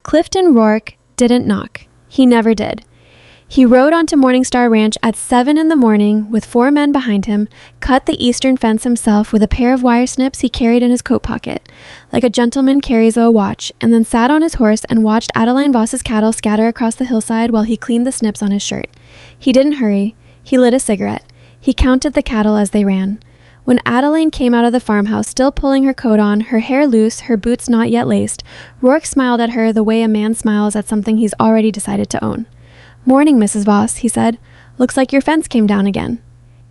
Clifton Rourke didn't knock. He never did. He rode onto Morningstar Ranch at 7 in the morning with 4 men behind him, cut the eastern fence himself with a pair of wire snips he carried in his coat pocket, like a gentleman carries a watch, and then sat on his horse and watched Adeline Voss's cattle scatter across the hillside while he cleaned the snips on his shirt. He didn't hurry. He lit a cigarette. He counted the cattle as they ran. When Adeline came out of the farmhouse, still pulling her coat on, her hair loose, her boots not yet laced, Rourke smiled at her the way a man smiles at something he's already decided to own. "Morning, Mrs. Voss," he said. "Looks like your fence came down again."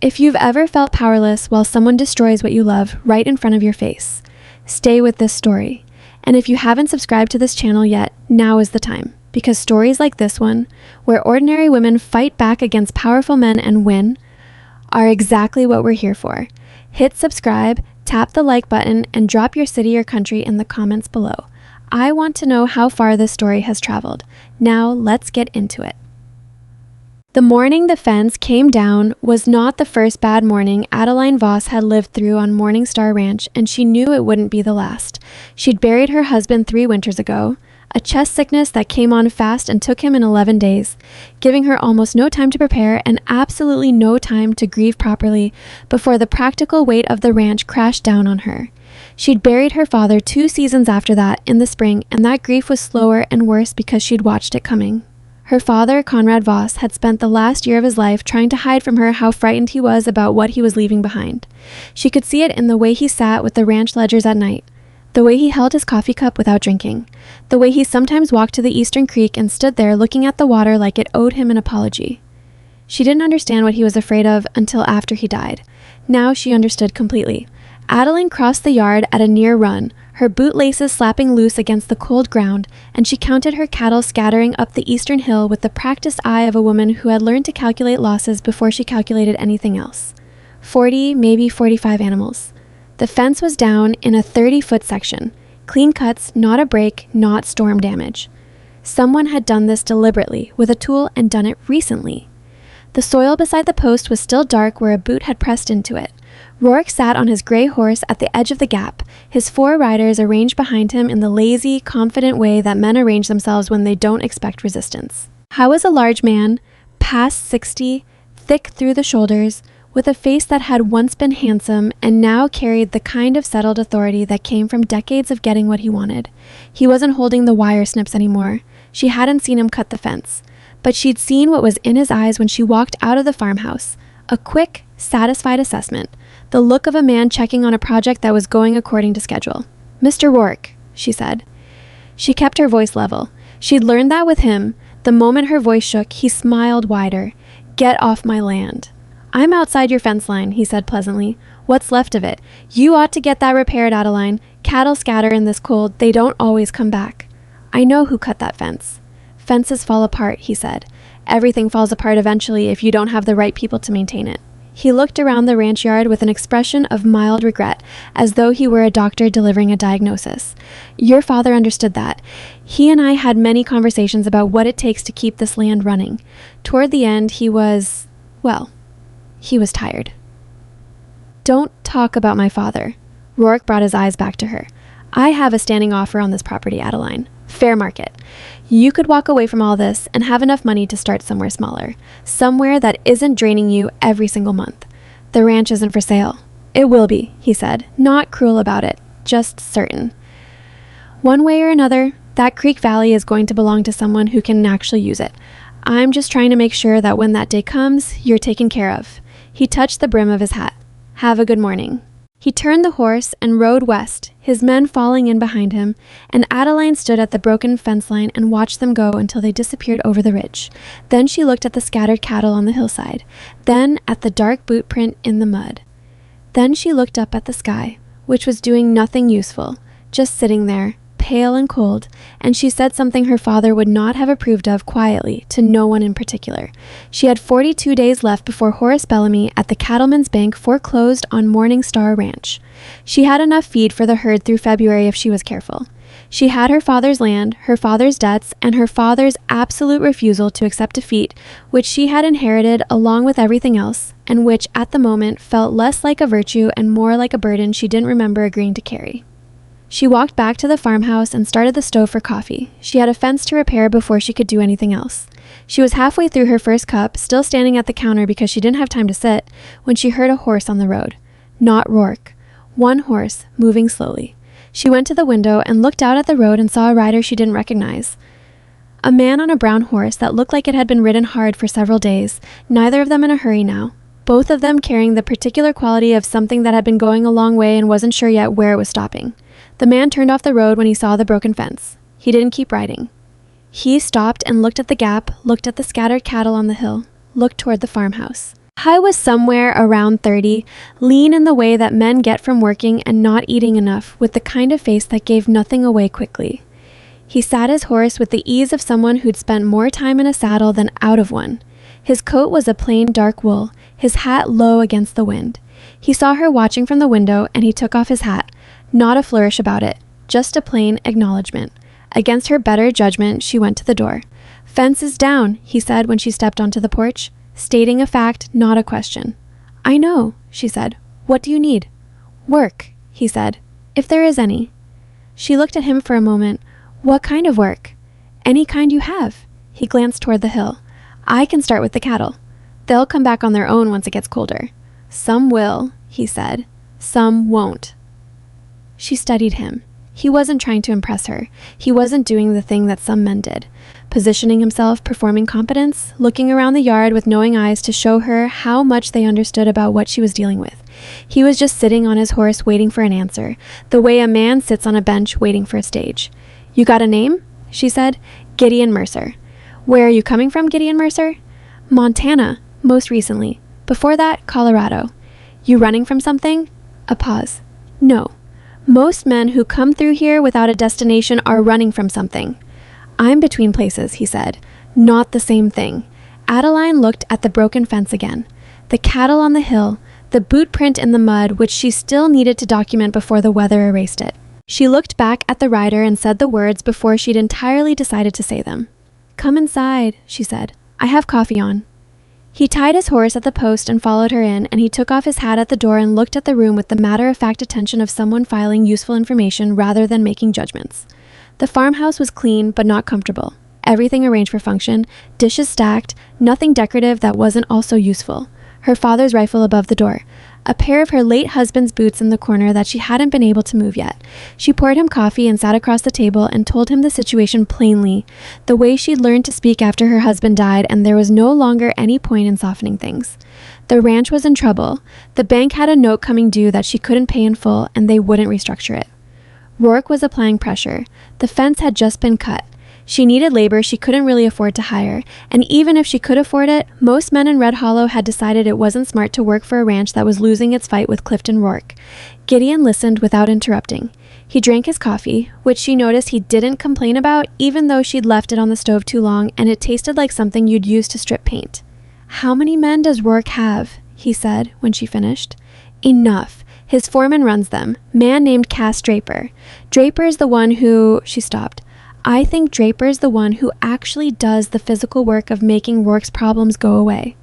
If you've ever felt powerless while someone destroys what you love right in front of your face, stay with this story. And if you haven't subscribed to this channel yet, now is the time. Because stories like this one, where ordinary women fight back against powerful men and win, are exactly what we're here for. Hit subscribe, tap the like button, and drop your city or country in the comments below. I want to know how far this story has traveled. Now let's get into it. The morning the fence came down was not the first bad morning Adeline Voss had lived through on Morningstar Ranch, and she knew it wouldn't be the last. She'd buried her husband 3 winters ago, a chest sickness that came on fast and took him in 11 days, giving her almost no time to prepare and absolutely no time to grieve properly before the practical weight of the ranch crashed down on her. She'd buried her father 2 seasons after that in the spring, and that grief was slower and worse because she'd watched it coming. Her father, Conrad Voss, had spent the last year of his life trying to hide from her how frightened he was about what he was leaving behind. She could see it in the way he sat with the ranch ledgers at night, the way he held his coffee cup without drinking, the way he sometimes walked to the eastern creek and stood there looking at the water like it owed him an apology. She didn't understand what he was afraid of until after he died. Now she understood completely. Adeline crossed the yard at a near run, her bootlaces slapping loose against the cold ground, and she counted her cattle scattering up the eastern hill with the practiced eye of a woman who had learned to calculate losses before she calculated anything else. 40, maybe 45 animals. The fence was down in a 30-foot section. Clean cuts, not a break, not storm damage. Someone had done this deliberately, with a tool, and done it recently. The soil beside the post was still dark where a boot had pressed into it. Rourke sat on his gray horse at the edge of the gap, his 4 riders arranged behind him in the lazy, confident way that men arrange themselves when they don't expect resistance. How was a large man, past 60, thick through the shoulders, with a face that had once been handsome and now carried the kind of settled authority that came from decades of getting what he wanted? He wasn't holding the wire snips anymore. She hadn't seen him cut the fence, but she'd seen what was in his eyes when she walked out of the farmhouse. A quick, satisfied assessment. The look of a man checking on a project that was going according to schedule. "Mr. Rourke," she said. She kept her voice level. She'd learned that with him. The moment her voice shook, he smiled wider. "Get off my land." "I'm outside your fence line," he said pleasantly. "What's left of it? You ought to get that repaired, Adeline. Cattle scatter in this cold. They don't always come back." "I know who cut that fence." "Fences fall apart," he said. "Everything falls apart eventually if you don't have the right people to maintain it." He looked around the ranch yard with an expression of mild regret, as though he were a doctor delivering a diagnosis. "Your father understood that. He and I had many conversations about what it takes to keep this land running. Toward the end, he was tired." "Don't talk about my father." Rourke brought his eyes back to her. "I have a standing offer on this property, Adeline. Fair market. You could walk away from all this and have enough money to start somewhere smaller, somewhere that isn't draining you every single month. The ranch isn't for sale." "It will be," he said, not cruel about it, just certain. "One way or another, that creek valley is going to belong to someone who can actually use it. I'm just trying to make sure that when that day comes, you're taken care of." He touched the brim of his hat. "Have a good morning." He turned the horse and rode west, his men falling in behind him, and Adeline stood at the broken fence line and watched them go until they disappeared over the ridge. Then she looked at the scattered cattle on the hillside, then at the dark boot print in the mud. Then she looked up at the sky, which was doing nothing useful, just sitting there, pale and cold, and she said something her father would not have approved of quietly, to no one in particular. She had 42 days left before Horace Bellamy at the Cattlemen's Bank foreclosed on Morningstar Ranch. She had enough feed for the herd through February if she was careful. She had her father's land, her father's debts, and her father's absolute refusal to accept defeat, which she had inherited along with everything else, and which at the moment felt less like a virtue and more like a burden she didn't remember agreeing to carry. She walked back to the farmhouse and started the stove for coffee. She had a fence to repair before she could do anything else. She was halfway through her first cup, still standing at the counter because she didn't have time to sit, when she heard a horse on the road. Not Rourke. One horse, moving slowly. She went to the window and looked out at the road and saw a rider she didn't recognize. A man on a brown horse that looked like it had been ridden hard for several days, neither of them in a hurry now. Both of them carrying the particular quality of something that had been going a long way and wasn't sure yet where it was stopping. The man turned off the road when he saw the broken fence. He didn't keep riding. He stopped and looked at the gap, looked at the scattered cattle on the hill, looked toward the farmhouse. Hy was somewhere around 30, lean in the way that men get from working and not eating enough, with the kind of face that gave nothing away quickly. He sat his horse with the ease of someone who'd spent more time in a saddle than out of one. His coat was a plain dark wool, his hat low against the wind. He saw her watching from the window and he took off his hat. Not a flourish about it, just a plain acknowledgement. Against her better judgment, she went to the door. "Fence is down," he said when she stepped onto the porch, stating a fact, not a question. "I know," she said. "What do you need?" "Work," he said, "if there is any." She looked at him for a moment. "What kind of work?" "Any kind you have." He glanced toward the hill. "I can start with the cattle. They'll come back on their own once it gets colder." "Some will," he said. "Some won't." She studied him. He wasn't trying to impress her. He wasn't doing the thing that some men did. Positioning himself, performing competence, looking around the yard with knowing eyes to show her how much they understood about what she was dealing with. He was just sitting on his horse waiting for an answer, the way a man sits on a bench waiting for a stage. "You got a name?" she said. "Gideon Mercer." "Where are you coming from, Gideon Mercer?" "Montana, most recently. Before that, Colorado." "You running from something?" A pause. "No. Most men who come through here without a destination are running from something." "I'm between places," he said. "Not the same thing." Adeline looked at the broken fence again. The cattle on the hill, the boot print in the mud, which she still needed to document before the weather erased it. She looked back at the rider and said the words before she'd entirely decided to say them. "Come inside," she said. "I have coffee on." He tied his horse at the post and followed her in, and he took off his hat at the door and looked at the room with the matter-of-fact attention of someone filing useful information rather than making judgments. The farmhouse was clean but not comfortable. Everything arranged for function, dishes stacked, nothing decorative that wasn't also useful. Her father's rifle above the door. A pair of her late husband's boots in the corner that she hadn't been able to move yet. She poured him coffee and sat across the table and told him the situation plainly, the way she'd learned to speak after her husband died, and there was no longer any point in softening things. The ranch was in trouble. The bank had a note coming due that she couldn't pay in full, and they wouldn't restructure it. Rourke was applying pressure. The fence had just been cut. She needed labor she couldn't really afford to hire, and even if she could afford it, most men in Red Hollow had decided it wasn't smart to work for a ranch that was losing its fight with Clifton Rourke. Gideon listened without interrupting. He drank his coffee, which she noticed he didn't complain about even though she'd left it on the stove too long and it tasted like something you'd use to strip paint. "How many men does Rourke have?" he said when she finished. "Enough. His foreman runs them. Man named Cass Draper. Draper's the one who..." She stopped. "I think Draper's the one who actually does the physical work of making Rourke's problems go away."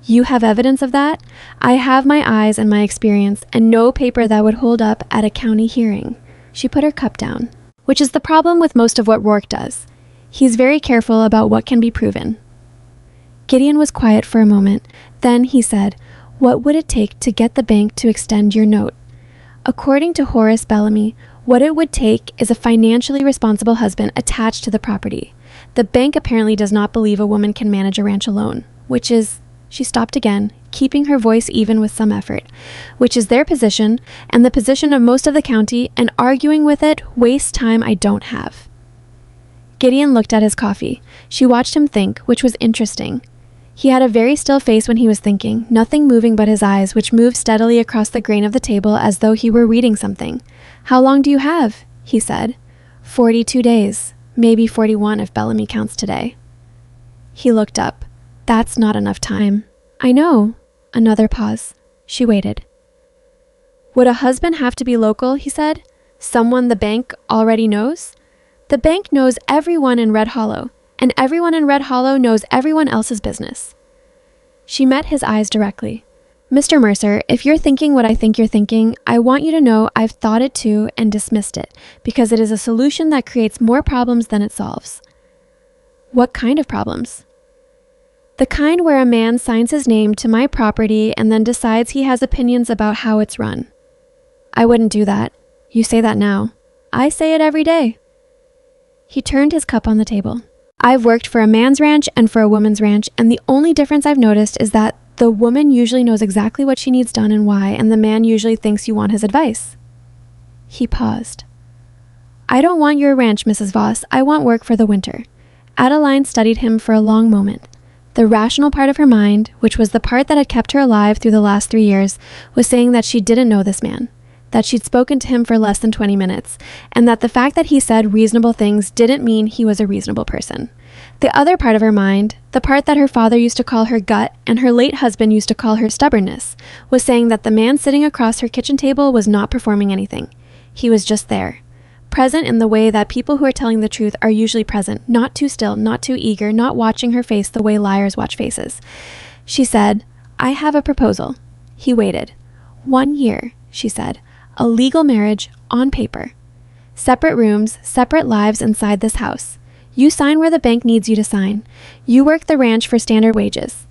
"You have evidence of that?" "I have my eyes and my experience, and no paper that would hold up at a county hearing." She put her cup down, which is the problem with most of what Rourke does. He's very careful about what can be proven. Gideon was quiet for a moment. Then he said, "What would it take to get the bank to extend your note?" According to Horace Bellamy, what it would take is a financially responsible husband attached to the property. The bank apparently does not believe a woman can manage a ranch alone, which is... She stopped again, keeping her voice even with some effort, which is their position and the position of most of the county, and arguing with it wastes time I don't have. Gideon looked at his coffee. She watched him think, which was interesting. He had a very still face when he was thinking, nothing moving but his eyes, which moved steadily across the grain of the table as though he were reading something. "How long do you have?" he said. 42 days, maybe 41 if Bellamy counts today." He looked up. "That's not enough time." "I know." Another pause. She waited. "Would a husband have to be local?" he said. "Someone the bank already knows?" "The bank knows everyone in Red Hollow, and everyone in Red Hollow knows everyone else's business." She met his eyes directly. Mr. Mercer, if you're thinking what I think you're thinking, I want you to know I've thought it too and dismissed it, because it is a solution that creates more problems than it solves. What kind of problems? The kind where a man signs his name to my property and then decides he has opinions about how it's run. I wouldn't do that. You say that now. I say it every day. He turned his cup on the table. I've worked for a man's ranch and for a woman's ranch, and the only difference I've noticed is that the woman usually knows exactly what she needs done and why, and the man usually thinks you want his advice. He paused. I don't want your ranch, Mrs. Voss. I want work for the winter. Adeline studied him for a long moment. The rational part of her mind, which was the part that had kept her alive through the last 3 years, was saying that she didn't know this man, that she'd spoken to him for less than 20 minutes, and that the fact that he said reasonable things didn't mean he was a reasonable person. The other part of her mind, the part that her father used to call her gut and her late husband used to call her stubbornness, was saying that the man sitting across her kitchen table was not performing anything. He was just there. Present in the way that people who are telling the truth are usually present, not too still, not too eager, not watching her face the way liars watch faces. She said, I have a proposal. He waited. 1 year, she said. A legal marriage on paper. Separate rooms, separate lives inside this house. You sign where the bank needs you to sign. You work the ranch for standard wages.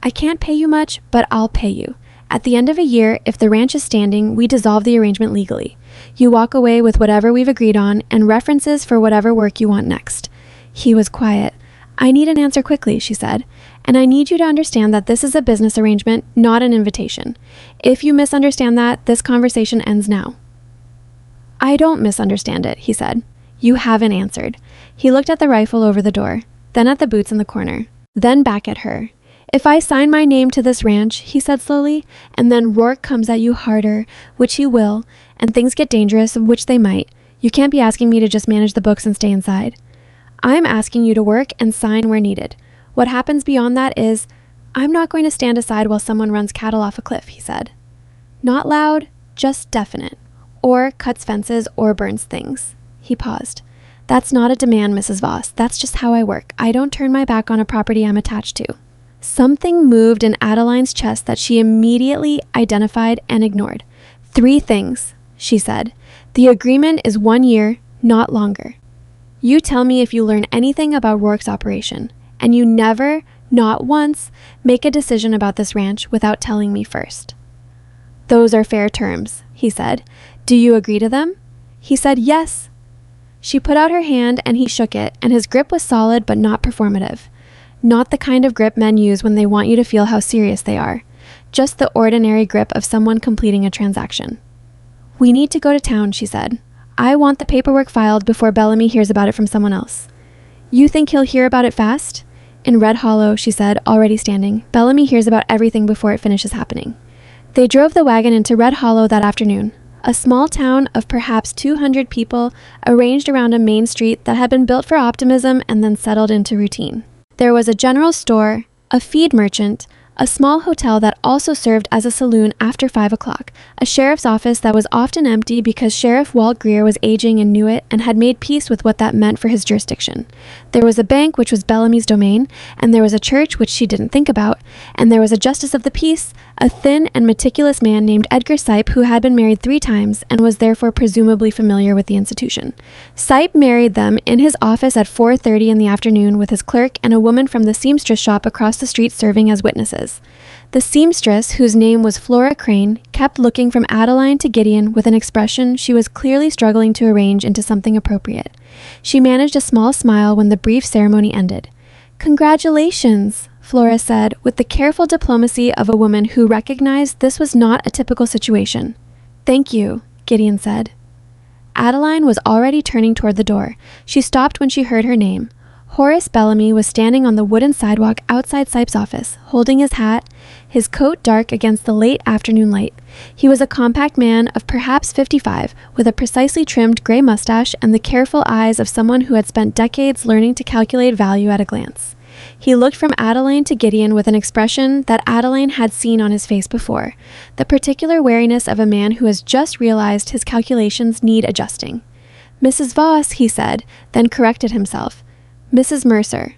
I can't pay you much, but I'll pay you. At the end of a year, if the ranch is standing, we dissolve the arrangement legally. You walk away with whatever we've agreed on and references for whatever work you want next. He was quiet. I need an answer quickly, she said, and I need you to understand that this is a business arrangement, not an invitation. If you misunderstand that, this conversation ends now. I don't misunderstand it, he said. You haven't answered. He looked at the rifle over the door, then at the boots in the corner, then back at her. If I sign my name to this ranch, he said slowly, and then Rourke comes at you harder, which he will, and things get dangerous, which they might, you can't be asking me to just manage the books and stay inside. I'm asking you to work and sign where needed. What happens beyond that is, I'm not going to stand aside while someone runs cattle off a cliff, he said. Not loud, just definite. Or cuts fences or burns things. He paused. That's not a demand, Mrs. Voss. That's just how I work. I don't turn my back on a property I'm attached to. Something moved in Adeline's chest that she immediately identified and ignored. 3 things, she said. The agreement is 1 year, not longer. You tell me if you learn anything about Rourke's operation, and you never, not once, make a decision about this ranch without telling me first. Those are fair terms, he said. Do you agree to them? He said yes. She put out her hand and he shook it, and his grip was solid but not performative. Not the kind of grip men use when they want you to feel how serious they are. Just the ordinary grip of someone completing a transaction. We need to go to town, she said. I want the paperwork filed before Bellamy hears about it from someone else. You think he'll hear about it fast? In Red Hollow, she said, already standing, Bellamy hears about everything before it finishes happening. They drove the wagon into Red Hollow that afternoon, a small town of perhaps 200 people arranged around a main street that had been built for optimism and then settled into routine. There was a general store, a feed merchant, a small hotel that also served as a saloon after 5 o'clock, a sheriff's office that was often empty because Sheriff Walt Greer was aging and knew it and had made peace with what that meant for his jurisdiction. There was a bank, which was Bellamy's domain, and there was a church, which she didn't think about, and there was a justice of the peace, a thin and meticulous man named Edgar Sipe who had been married 3 times and was therefore presumably familiar with the institution. Sipe married them in his office at 4:30 in the afternoon with his clerk and a woman from the seamstress shop across the street serving as witnesses. The seamstress, whose name was Flora Crane, kept looking from Adeline to Gideon with an expression she was clearly struggling to arrange into something appropriate. She managed a small smile when the brief ceremony ended. Congratulations, Flora said, with the careful diplomacy of a woman who recognized this was not a typical situation. Thank you, Gideon said. Adeline was already turning toward the door. She stopped when she heard her name. Horace Bellamy was standing on the wooden sidewalk outside Sipe's office, holding his hat, his coat dark against the late afternoon light. He was a compact man of perhaps 55, with a precisely trimmed gray mustache and the careful eyes of someone who had spent decades learning to calculate value at a glance. He looked from Adeline to Gideon with an expression that Adeline had seen on his face before, the particular wariness of a man who has just realized his calculations need adjusting. Mrs. Voss, he said, then corrected himself. Mrs. Mercer.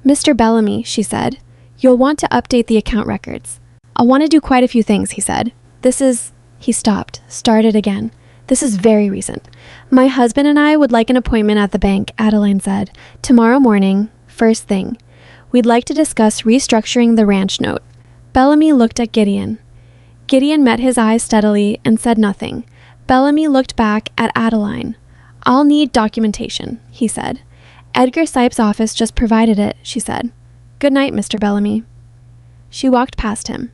Mr. Bellamy, she said. You'll want to update the account records. I want to do quite a few things, he said. He stopped, started again. This is very recent. My husband and I would like an appointment at the bank, Adeline said. Tomorrow morning, first thing. We'd like to discuss restructuring the ranch note. Bellamy looked at Gideon. Gideon met his eyes steadily and said nothing. Bellamy looked back at Adeline. I'll need documentation, he said. Edgar Sipes' office just provided it, she said. Good night, Mr. Bellamy. She walked past him.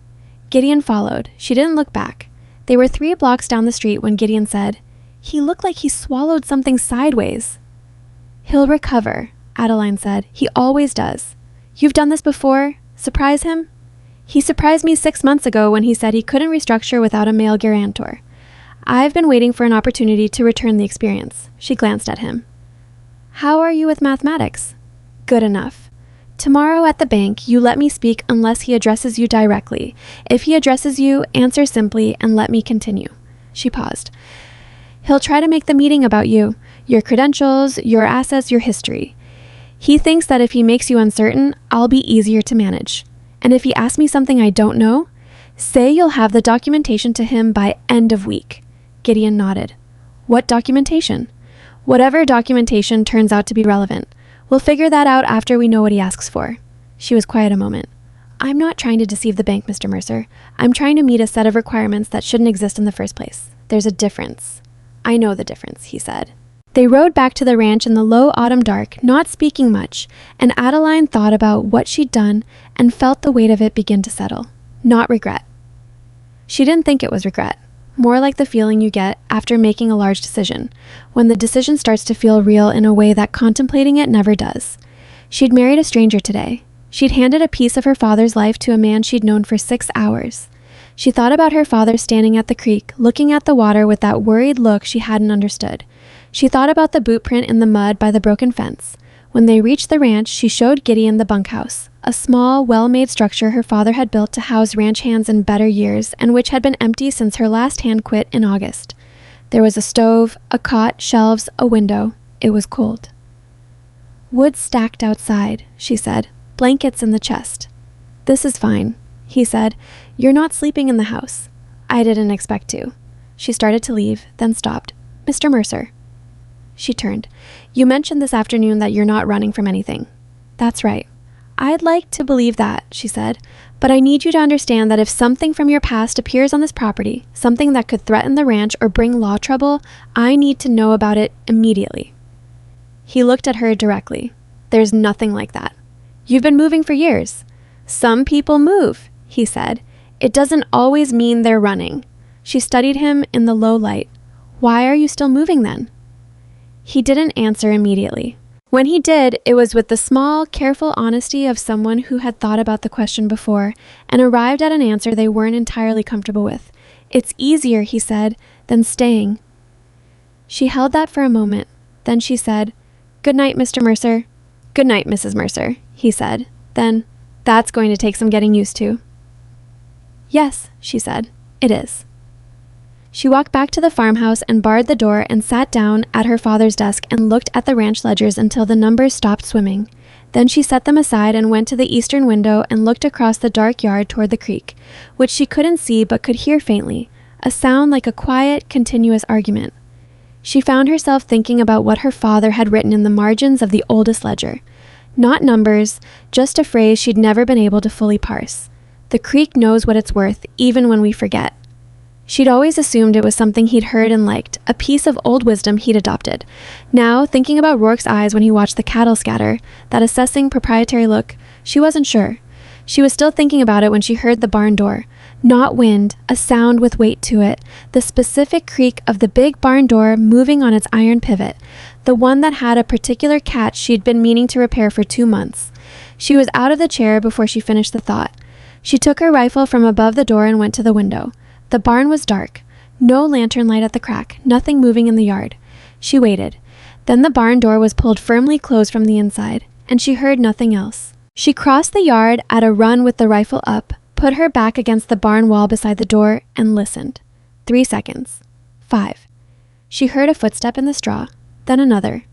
Gideon followed. She didn't look back. They were 3 blocks down the street when Gideon said, He looked like he swallowed something sideways. He'll recover, Adeline said. He always does. You've done this before? Surprise him? He surprised me 6 months ago when he said he couldn't restructure without a male guarantor. I've been waiting for an opportunity to return the experience. She glanced at him. How are you with mathematics? Good enough. Tomorrow at the bank, you let me speak unless he addresses you directly. If he addresses you, answer simply and let me continue. She paused. He'll try to make the meeting about you, your credentials, your assets, your history. He thinks that if he makes you uncertain, I'll be easier to manage. And if he asks me something I don't know, say you'll have the documentation to him by end of week. Gideon nodded. What documentation? Whatever documentation turns out to be relevant. We'll figure that out after we know what he asks for. She was quiet a moment. I'm not trying to deceive the bank, Mr. Mercer. I'm trying to meet a set of requirements that shouldn't exist in the first place. There's a difference. I know the difference, he said. They rode back to the ranch in the low autumn dark, not speaking much, and Adeline thought about what she'd done and felt the weight of it begin to settle. Not regret. She didn't think it was regret. More like the feeling you get after making a large decision, when the decision starts to feel real in a way that contemplating it never does. She'd married a stranger today. She'd handed a piece of her father's life to a man she'd known for 6 hours. She thought about her father standing at the creek, looking at the water with that worried look she hadn't understood. She thought about the boot print in the mud by the broken fence. When they reached the ranch, she showed Gideon the bunkhouse, a small, well-made structure her father had built to house ranch hands in better years and which had been empty since her last hand quit in August. There was a stove, a cot, shelves, a window. It was cold. Wood stacked outside, she said, blankets in the chest. This is fine, he said. You're not sleeping in the house. I didn't expect to. She started to leave, then stopped. Mr. Mercer. She turned. You mentioned this afternoon that you're not running from anything. That's right. I'd like to believe that, she said, but I need you to understand that if something from your past appears on this property, something that could threaten the ranch or bring law trouble, I need to know about it immediately. He looked at her directly. There's nothing like that. You've been moving for years. Some people move, he said. It doesn't always mean they're running. She studied him in the low light. Why are you still moving then? He didn't answer immediately. When he did, it was with the small, careful honesty of someone who had thought about the question before and arrived at an answer they weren't entirely comfortable with. It's easier, he said, than staying. She held that for a moment. Then she said, Good night, Mr. Mercer. Good night, Mrs. Mercer, he said. Then, that's going to take some getting used to. Yes, she said, it is. She walked back to the farmhouse and barred the door and sat down at her father's desk and looked at the ranch ledgers until the numbers stopped swimming. Then she set them aside and went to the eastern window and looked across the dark yard toward the creek, which she couldn't see but could hear faintly, a sound like a quiet, continuous argument. She found herself thinking about what her father had written in the margins of the oldest ledger. Not numbers, just a phrase she'd never been able to fully parse. The creek knows what it's worth, even when we forget. She'd always assumed it was something he'd heard and liked, a piece of old wisdom he'd adopted. Now, thinking about Rourke's eyes when he watched the cattle scatter, that assessing proprietary look, she wasn't sure. She was still thinking about it when she heard the barn door. Not wind, a sound with weight to it, the specific creak of the big barn door moving on its iron pivot, the one that had a particular catch she'd been meaning to repair for 2 months. She was out of the chair before she finished the thought. She took her rifle from above the door and went to the window. The barn was dark. No lantern light at the crack, nothing moving in the yard. She waited. Then the barn door was pulled firmly closed from the inside, and she heard nothing else. She crossed the yard at a run with the rifle up, put her back against the barn wall beside the door, and listened. 3 seconds. 5. She heard a footstep in the straw, then another.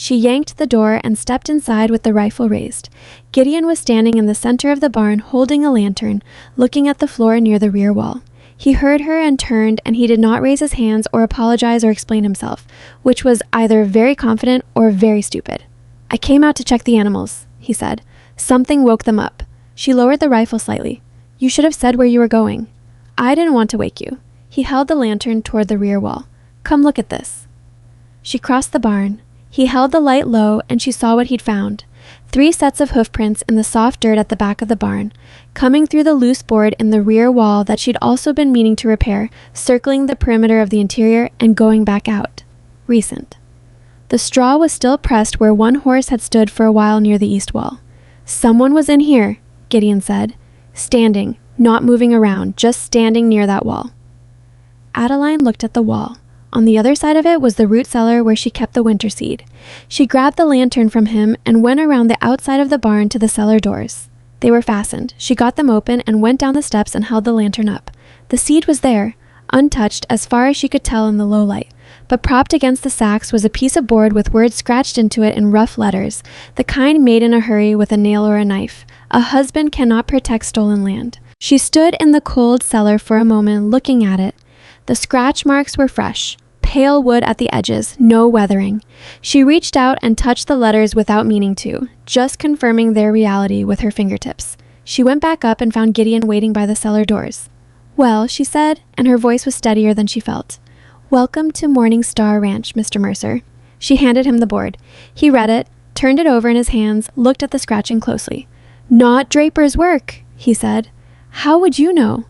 She yanked the door and stepped inside with the rifle raised. Gideon was standing in the center of the barn holding a lantern, looking at the floor near the rear wall. He heard her and turned, and he did not raise his hands or apologize or explain himself, which was either very confident or very stupid. "I came out to check the animals," he said. "Something woke them up." She lowered the rifle slightly. "You should have said where you were going." "I didn't want to wake you." He held the lantern toward the rear wall. "Come look at this." She crossed the barn. He held the light low, and she saw what he'd found. 3 sets of hoof prints in the soft dirt at the back of the barn, coming through the loose board in the rear wall that she'd also been meaning to repair, circling the perimeter of the interior and going back out. Recent. The straw was still pressed where one horse had stood for a while near the east wall. "Someone was in here," Gideon said. "Standing, not moving around, just standing near that wall." Adeline looked at the wall. On the other side of it was the root cellar where she kept the winter seed. She grabbed the lantern from him and went around the outside of the barn to the cellar doors. They were fastened. She got them open and went down the steps and held the lantern up. The seed was there, untouched as far as she could tell in the low light, but propped against the sacks was a piece of board with words scratched into it in rough letters, the kind made in a hurry with a nail or a knife. "A husband cannot protect stolen land." She stood in the cold cellar for a moment looking at it. The scratch marks were fresh, pale wood at the edges, no weathering. She reached out and touched the letters without meaning to, just confirming their reality with her fingertips. She went back up and found Gideon waiting by the cellar doors. "Well," she said, and her voice was steadier than she felt. "Welcome to Morning Star Ranch, Mr. Mercer." She handed him the board. He read it, turned it over in his hands, looked at the scratching closely. "Not Draper's work," he said. "How would you know?"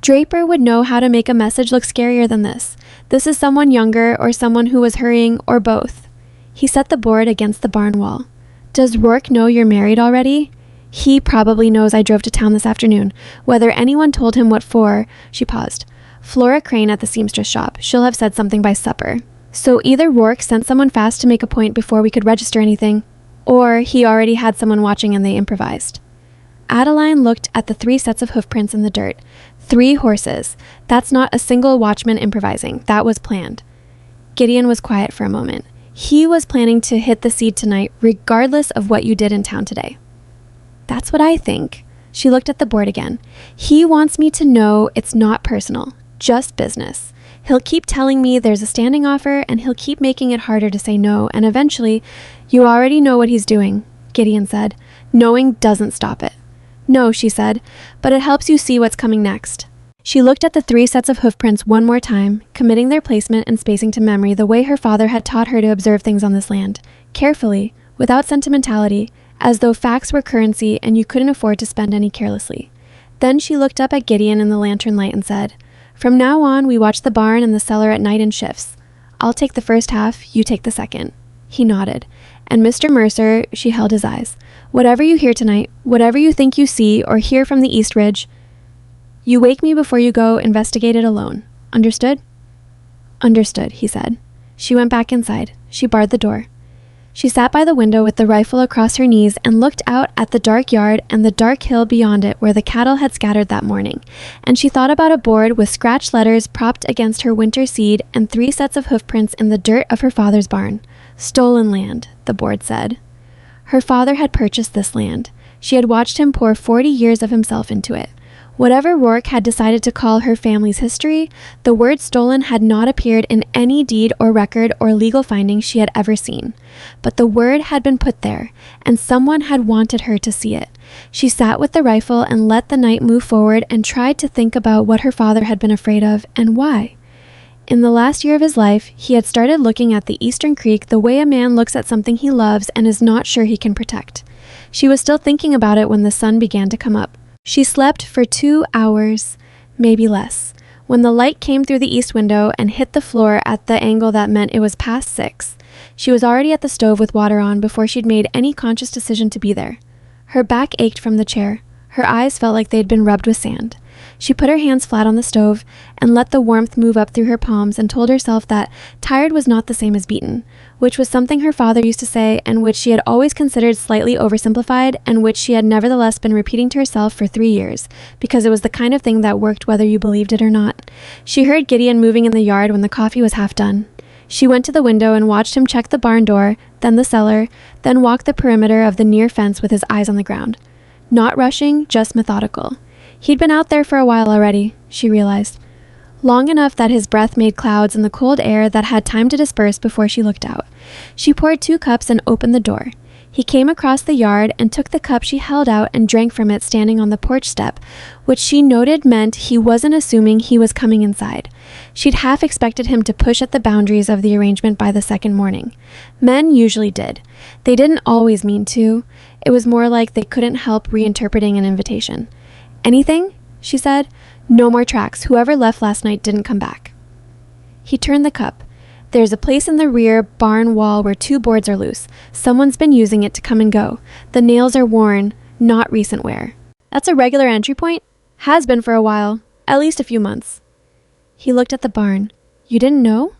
"Draper would know how to make a message look scarier than this. This is someone younger or someone who was hurrying or both." He set the board against the barn wall. "Does Rourke know you're married already?" "He probably knows I drove to town this afternoon. Whether anyone told him what for," she paused. "Flora Crane at the seamstress shop. She'll have said something by supper. So either Rourke sent someone fast to make a point before we could register anything, or he already had someone watching and they improvised." Adeline looked at the 3 sets of hoofprints in the dirt. 3 horses. That's not a single watchman improvising. That was planned. Gideon was quiet for a moment. He was planning to hit the seed tonight, regardless of what you did in town today. "That's what I think." She looked at the board again. "He wants me to know it's not personal, just business. He'll keep telling me there's a standing offer, and he'll keep making it harder to say no, and eventually, you already know what he's doing," Gideon said. "Knowing doesn't stop it." "No," she said, "but it helps you see what's coming next." She looked at the 3 sets of hoofprints one more time, committing their placement and spacing to memory the way her father had taught her to observe things on this land, carefully, without sentimentality, as though facts were currency and you couldn't afford to spend any carelessly. Then she looked up at Gideon in the lantern light and said, "From now on, we watch the barn and the cellar at night in shifts. I'll take the first half, you take the second." He nodded. "And Mr. Mercer," she held his eyes, "whatever you hear tonight, whatever you think you see or hear from the East Ridge, you wake me before you go investigate it alone. Understood?" "Understood," he said. She went back inside. She barred the door. She sat by the window with the rifle across her knees and looked out at the dark yard and the dark hill beyond it where the cattle had scattered that morning. And she thought about a board with scratched letters propped against her winter seed and 3 sets of hoofprints in the dirt of her father's barn. "Stolen land," the board said. Her father had purchased this land. She had watched him pour 40 years of himself into it. Whatever Rourke had decided to call her family's history, the word stolen had not appeared in any deed or record or legal finding she had ever seen. But the word had been put there, and someone had wanted her to see it. She sat with the rifle and let the night move forward and tried to think about what her father had been afraid of and why. In the last year of his life, he had started looking at the Eastern Creek the way a man looks at something he loves and is not sure he can protect. She was still thinking about it when the sun began to come up. She slept for 2 hours, maybe less, when the light came through the east window and hit the floor at the angle that meant it was past 6. She was already at the stove with water on before she'd made any conscious decision to be there. Her back ached from the chair. Her eyes felt like they'd been rubbed with sand. She put her hands flat on the stove and let the warmth move up through her palms and told herself that tired was not the same as beaten, which was something her father used to say and which she had always considered slightly oversimplified and which she had nevertheless been repeating to herself for 3 years, because it was the kind of thing that worked whether you believed it or not. She heard Gideon moving in the yard when the coffee was half done. She went to the window and watched him check the barn door, then the cellar, then walk the perimeter of the near fence with his eyes on the ground. Not rushing, just methodical. He'd been out there for a while already, she realized. Long enough that his breath made clouds in the cold air that had time to disperse before she looked out. She poured 2 cups and opened the door. He came across the yard and took the cup she held out and drank from it standing on the porch step, which she noted meant he wasn't assuming he was coming inside. She'd half expected him to push at the boundaries of the arrangement by the second morning. Men usually did. They didn't always mean to. It was more like they couldn't help reinterpreting an invitation. "Anything?" she said. "No more tracks. Whoever left last night didn't come back." He turned the cup. "There's a place in the rear barn wall where 2 boards are loose. Someone's been using it to come and go. The nails are worn, not recent wear." "That's a regular entry point?" "Has been for a while. At least a few months." He looked at the barn. "You didn't know?"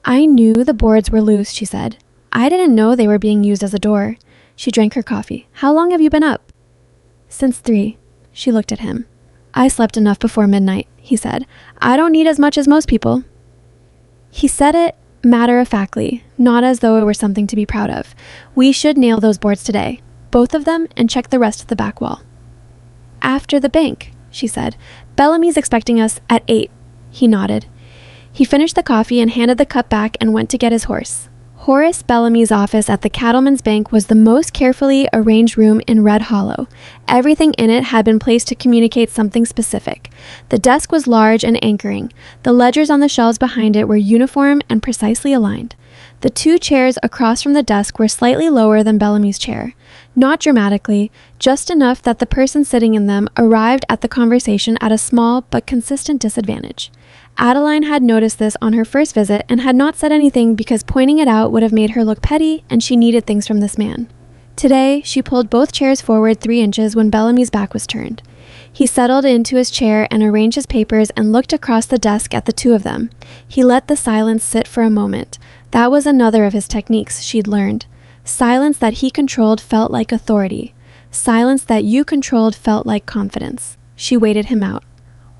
"I knew the boards were loose," she said. "I didn't know they were being used as a door." She drank her coffee. "How long have you been up?" "Since 3. She looked at him. "I slept enough before midnight," he said. "I don't need as much as most people." He said it matter-of-factly, not as though it were something to be proud of. "We should nail those boards today, both of them, and check the rest of the back wall." "After the bank," she said. "Bellamy's expecting us at 8. He nodded. He finished the coffee and handed the cup back and went to get his horse. Horace Bellamy's office at the Cattleman's Bank was the most carefully arranged room in Red Hollow. Everything in it had been placed to communicate something specific. The desk was large and anchoring. The ledgers on the shelves behind it were uniform and precisely aligned. The 2 chairs across from the desk were slightly lower than Bellamy's chair. Not dramatically, just enough that the person sitting in them arrived at the conversation at a small but consistent disadvantage. Adeline had noticed this on her first visit and had not said anything because pointing it out would have made her look petty and she needed things from this man. Today, she pulled both chairs forward 3 inches when Bellamy's back was turned. He settled into his chair and arranged his papers and looked across the desk at the 2 of them. He let the silence sit for a moment. That was another of his techniques she'd learned. Silence that he controlled felt like authority. Silence that you controlled felt like confidence. She waited him out.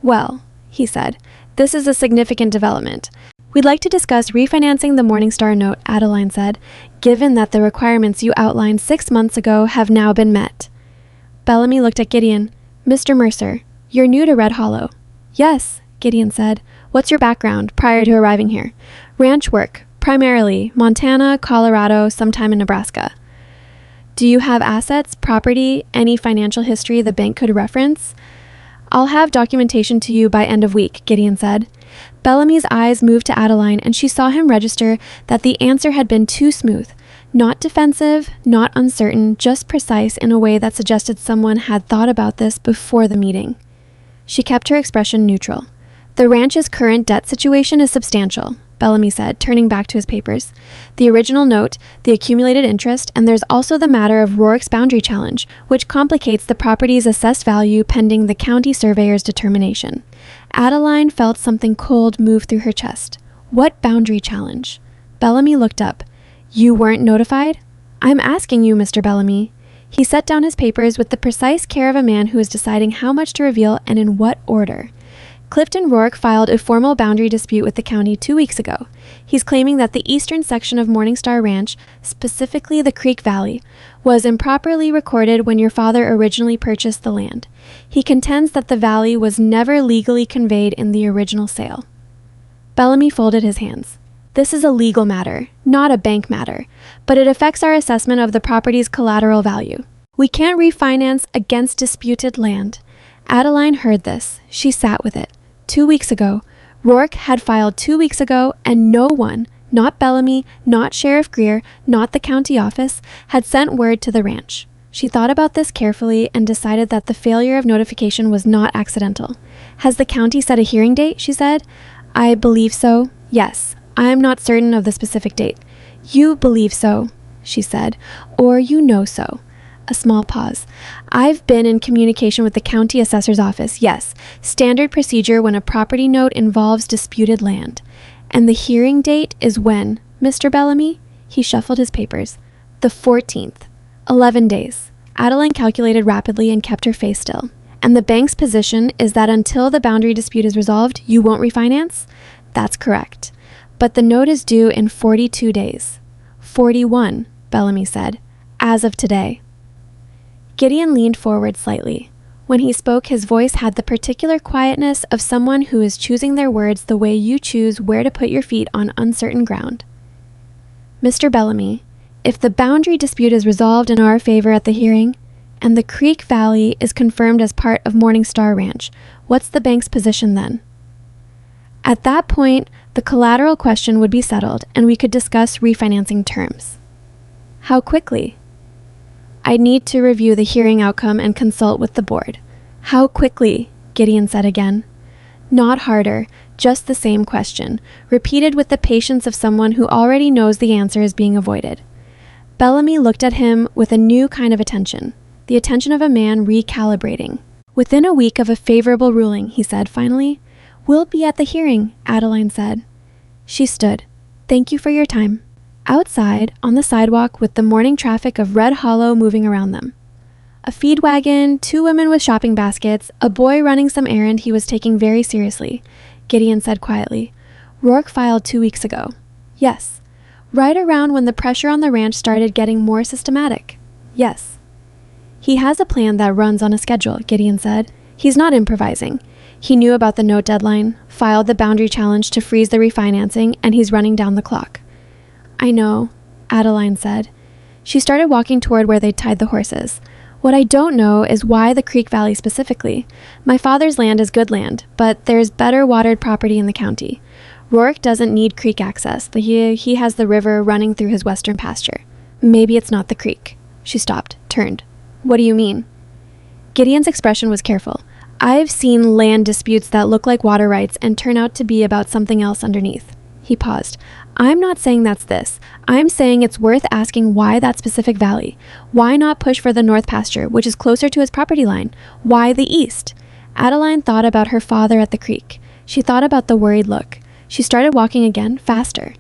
"Well," he said, "this is a significant development. We'd like to discuss refinancing the Morningstar note," Adeline said, "given that the requirements you outlined 6 months ago have now been met." Bellamy looked at Gideon. "Mr. Mercer, you're new to Red Hollow." "Yes," Gideon said. "What's your background prior to arriving here?" "Ranch work, primarily. Montana, Colorado, sometime in Nebraska." "Do you have assets, property, any financial history the bank could reference?" "I'll have documentation to you by end of week," Gideon said. Bellamy's eyes moved to Adeline, and she saw him register that the answer had been too smooth. Not defensive, not uncertain, just precise in a way that suggested someone had thought about this before the meeting. She kept her expression neutral. "The ranch's current debt situation is substantial," Bellamy said, turning back to his papers. "The original note, the accumulated interest, and there's also the matter of Rourke's boundary challenge, which complicates the property's assessed value pending the county surveyor's determination." Adeline felt something cold move through her chest. "What boundary challenge?" Bellamy looked up. "You weren't notified?" "I'm asking you, Mr. Bellamy." He set down his papers with the precise care of a man who is deciding how much to reveal and in what order. Clifton Rourke filed a formal boundary dispute with the county 2 weeks ago. He's claiming that the eastern section of Morningstar Ranch, specifically the Creek Valley, was improperly recorded when your father originally purchased the land. He contends that the valley was never legally conveyed in the original sale. Bellamy folded his hands. "This is a legal matter, not a bank matter, but it affects our assessment of the property's collateral value. We can't refinance against disputed land." Adeline heard this. She sat with it. 2 weeks ago. Rourke had filed 2 weeks ago, and no one, not Bellamy, not Sheriff Greer, not the county office, had sent word to the ranch. She thought about this carefully and decided that the failure of notification was not accidental. "Has the county set a hearing date?" she said. "I believe so. Yes. I'm not certain of the specific date." "You believe so," she said, "or you know so." A small pause. "I've been in communication with the county assessor's office, yes. Standard procedure when a property note involves disputed land." "And the hearing date is when, Mr. Bellamy?" He shuffled his papers. "The 14th. 11 days." Adeline calculated rapidly and kept her face still. "And the bank's position is that until the boundary dispute is resolved, you won't refinance?" "That's correct." But the note is due in 42 days. 41, Bellamy said, as of today. Gideon leaned forward slightly. When he spoke, his voice had the particular quietness of someone who is choosing their words the way you choose where to put your feet on uncertain ground. Mr. Bellamy, if the boundary dispute is resolved in our favor at the hearing, and the Creek Valley is confirmed as part of Morning Star Ranch, what's the bank's position then? At that point, the collateral question would be settled, and we could discuss refinancing terms. How quickly? I'd need to review the hearing outcome and consult with the board. How quickly? Gideon said again. Not harder, just the same question, repeated with the patience of someone who already knows the answer is being avoided. Bellamy looked at him with a new kind of attention, the attention of a man recalibrating. Within a week of a favorable ruling, he said finally. We'll be at the hearing, Adeline said. She stood. Thank you for your time. Outside, on the sidewalk with the morning traffic of Red Hollow moving around them. A feed wagon, 2 women with shopping baskets, a boy running some errand he was taking very seriously, Gideon said quietly. Rourke filed 2 weeks ago. Yes. Right around when the pressure on the ranch started getting more systematic. Yes. He has a plan that runs on a schedule, Gideon said. He's not improvising. He knew about the note deadline, filed the boundary challenge to freeze the refinancing, and he's running down the clock. I know, Adeline said. She started walking toward where they'd tied the horses. What I don't know is why the Creek Valley specifically. My father's land is good land, but there's better watered property in the county. Rourke doesn't need creek access. He has the river running through his western pasture. Maybe it's not the creek. She stopped, turned. What do you mean? Gideon's expression was careful. I've seen land disputes that look like water rights and turn out to be about something else underneath. He paused. I'm not saying that's this. I'm saying it's worth asking why that specific valley. Why not push for the north pasture, which is closer to his property line? Why the east? Adeline thought about her father at the creek. She thought about the worried look. She started walking again, faster.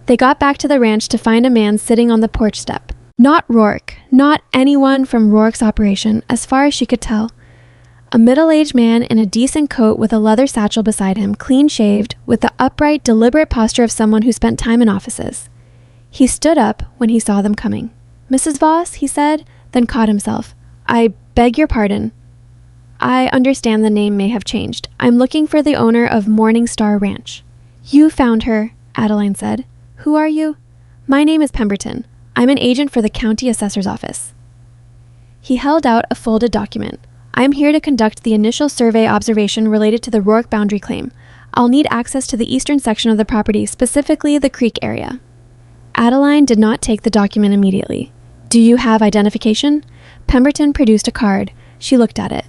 They got back to the ranch to find a man sitting on the porch step. Not Rourke, not anyone from Rourke's operation, as far as she could tell. A middle-aged man in a decent coat with a leather satchel beside him, clean-shaved, with the upright, deliberate posture of someone who spent time in offices. He stood up when he saw them coming. Mrs. Voss, he said, then caught himself. I beg your pardon. I understand the name may have changed. I'm looking for the owner of Morning Star Ranch. You found her, Adeline said. Who are you? My name is Pemberton. I'm an agent for the county assessor's office. He held out a folded document. I'm here to conduct the initial survey observation related to the Rourke boundary claim. I'll need access to the eastern section of the property, specifically the creek area. Adeline did not take the document immediately. Do you have identification? Pemberton produced a card. She looked at it.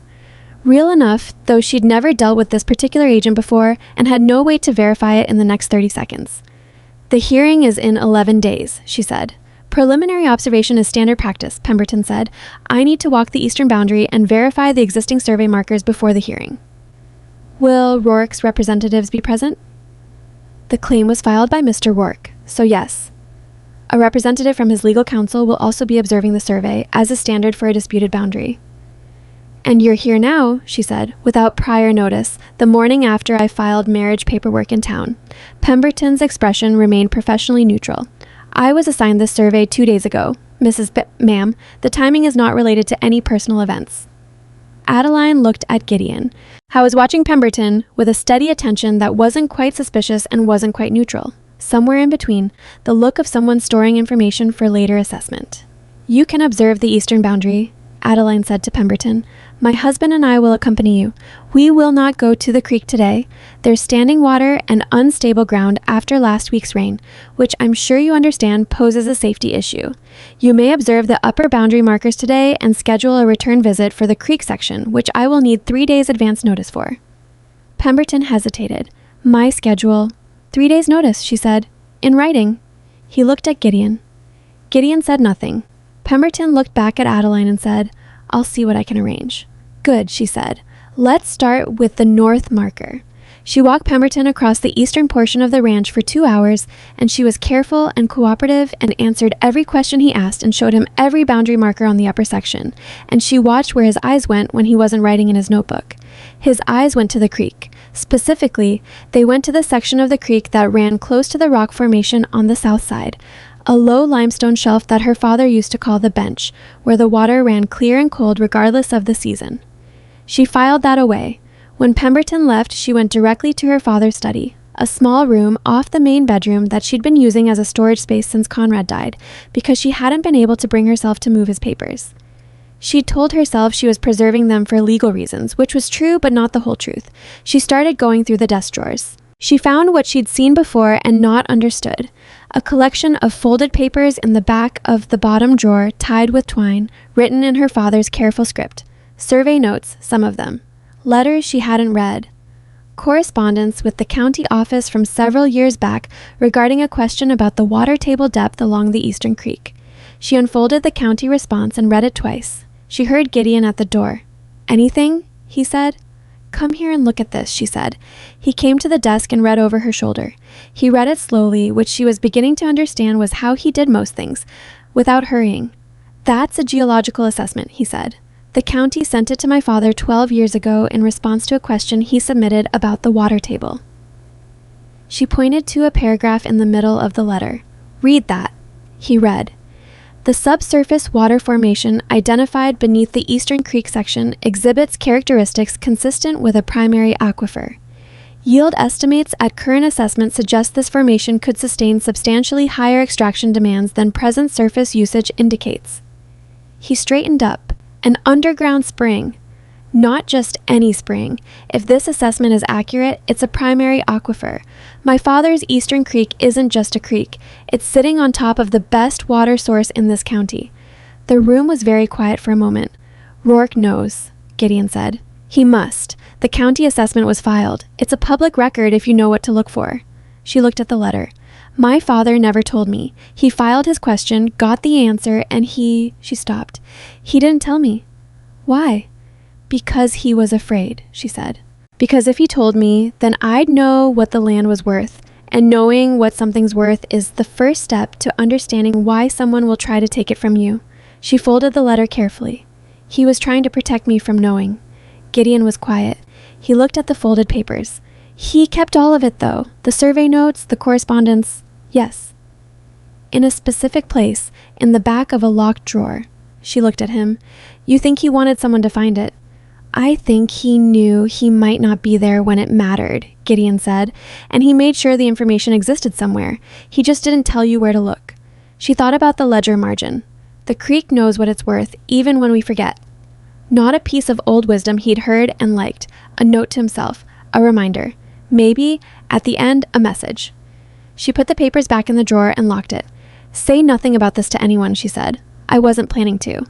Real enough, though she'd never dealt with this particular agent before and had no way to verify it in the next 30 seconds. The hearing is in 11 days, she said. Preliminary observation is standard practice, Pemberton said. I need to walk the eastern boundary and verify the existing survey markers before the hearing. Will Rourke's representatives be present? The claim was filed by Mr. Rourke, so yes. A representative from his legal counsel will also be observing the survey, as is standard for a disputed boundary. And you're here now, she said, without prior notice, the morning after I filed marriage paperwork in town. Pemberton's expression remained professionally neutral. I was assigned this survey 2 days ago. Ma'am, the timing is not related to any personal events. Adeline looked at Gideon. I was watching Pemberton with a steady attention that wasn't quite suspicious and wasn't quite neutral. Somewhere in between, the look of someone storing information for later assessment. You can observe the eastern boundary, Adeline said to Pemberton. My husband and I will accompany you. We will not go to the creek today. There's standing water and unstable ground after last week's rain, which I'm sure you understand poses a safety issue. You may observe the upper boundary markers today and schedule a return visit for the creek section, which I will need 3 days advance notice for. Pemberton hesitated. My schedule. 3 days notice, she said. In writing. He looked at Gideon. Gideon said nothing. Pemberton looked back at Adeline and said, I'll see what I can arrange. Good, she said. Let's start with the north marker. She walked Pemberton across the eastern portion of the ranch for 2 hours, and she was careful and cooperative and answered every question he asked and showed him every boundary marker on the upper section, and she watched where his eyes went when he wasn't writing in his notebook. His eyes went to the creek. Specifically, they went to the section of the creek that ran close to the rock formation on the south side, a low limestone shelf that her father used to call the bench, where the water ran clear and cold regardless of the season. She filed that away. When Pemberton left, she went directly to her father's study, a small room off the main bedroom that she'd been using as a storage space since Conrad died, because she hadn't been able to bring herself to move his papers. She'd told herself she was preserving them for legal reasons, which was true but not the whole truth. She started going through the desk drawers. She found what she'd seen before and not understood, a collection of folded papers in the back of the bottom drawer tied with twine, written in her father's careful script. Survey notes, some of them. Letters she hadn't read. Correspondence with the county office from several years back regarding a question about the water table depth along the eastern creek. She unfolded the county response and read it twice. She heard Gideon at the door. "Anything?" he said. "Come here and look at this," she said. He came to the desk and read over her shoulder. He read it slowly, which she was beginning to understand was how he did most things, without hurrying. "That's a geological assessment," he said. "The county sent it to my father 12 years ago in response to a question he submitted about the water table." She pointed to a paragraph in the middle of the letter. "Read that." He read. "The subsurface water formation identified beneath the Eastern Creek section exhibits characteristics consistent with a primary aquifer. Yield estimates at current assessment suggest this formation could sustain substantially higher extraction demands than present surface usage indicates." He straightened up. "An underground spring. Not just any spring. If this assessment is accurate, it's a primary aquifer. My father's Eastern Creek isn't just a creek. It's sitting on top of the best water source in this county." The room was very quiet for a moment. "Rourke knows," Gideon said. "He must. The county assessment was filed. It's a public record if you know what to look for." She looked at the letter. "My father never told me. He filed his question, got the answer, and she stopped. "He didn't tell me." "Why?" "Because he was afraid," she said. "Because if he told me, then I'd know what the land was worth, and knowing what something's worth is the first step to understanding why someone will try to take it from you." She folded the letter carefully. "He was trying to protect me from knowing." Gideon was quiet. He looked at the folded papers. "He kept all of it, though. The survey notes, the correspondence." "Yes." "In a specific place, in the back of a locked drawer." She looked at him. "You think he wanted someone to find it?" "I think he knew he might not be there when it mattered," Gideon said, "and he made sure the information existed somewhere. He just didn't tell you where to look." She thought about the ledger margin. "The creek knows what it's worth, even when we forget." Not a piece of old wisdom he'd heard and liked, a note to himself, a reminder. Maybe, at the end, a message. She put the papers back in the drawer and locked it. "Say nothing about this to anyone," she said. "I wasn't planning to."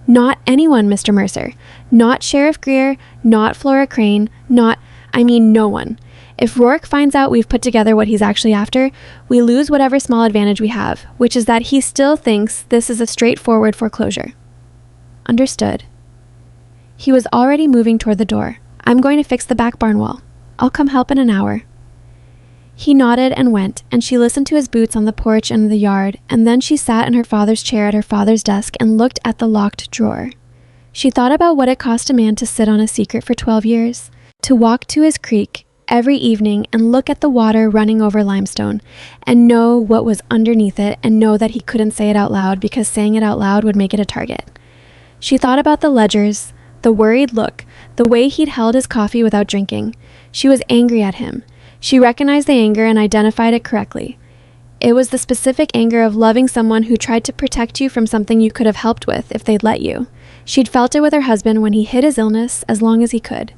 "Not anyone, Mr. Mercer. Not Sheriff Greer, not Flora Crane, no one. If Rourke finds out we've put together what he's actually after, we lose whatever small advantage we have, which is that he still thinks this is a straightforward foreclosure." "Understood." He was already moving toward the door. "I'm going to fix the back barn wall. I'll come help in an hour." He nodded and went, and she listened to his boots on the porch and the yard, and then she sat in her father's chair at her father's desk and looked at the locked drawer. She thought about what it cost a man to sit on a secret for 12 years, to walk to his creek every evening and look at the water running over limestone, and know what was underneath it, and know that he couldn't say it out loud because saying it out loud would make it a target. She thought about the ledgers, the worried look, the way he'd held his coffee without drinking. She was angry at him. She recognized the anger and identified it correctly. It was the specific anger of loving someone who tried to protect you from something you could have helped with if they'd let you. She'd felt it with her husband when he hid his illness as long as he could.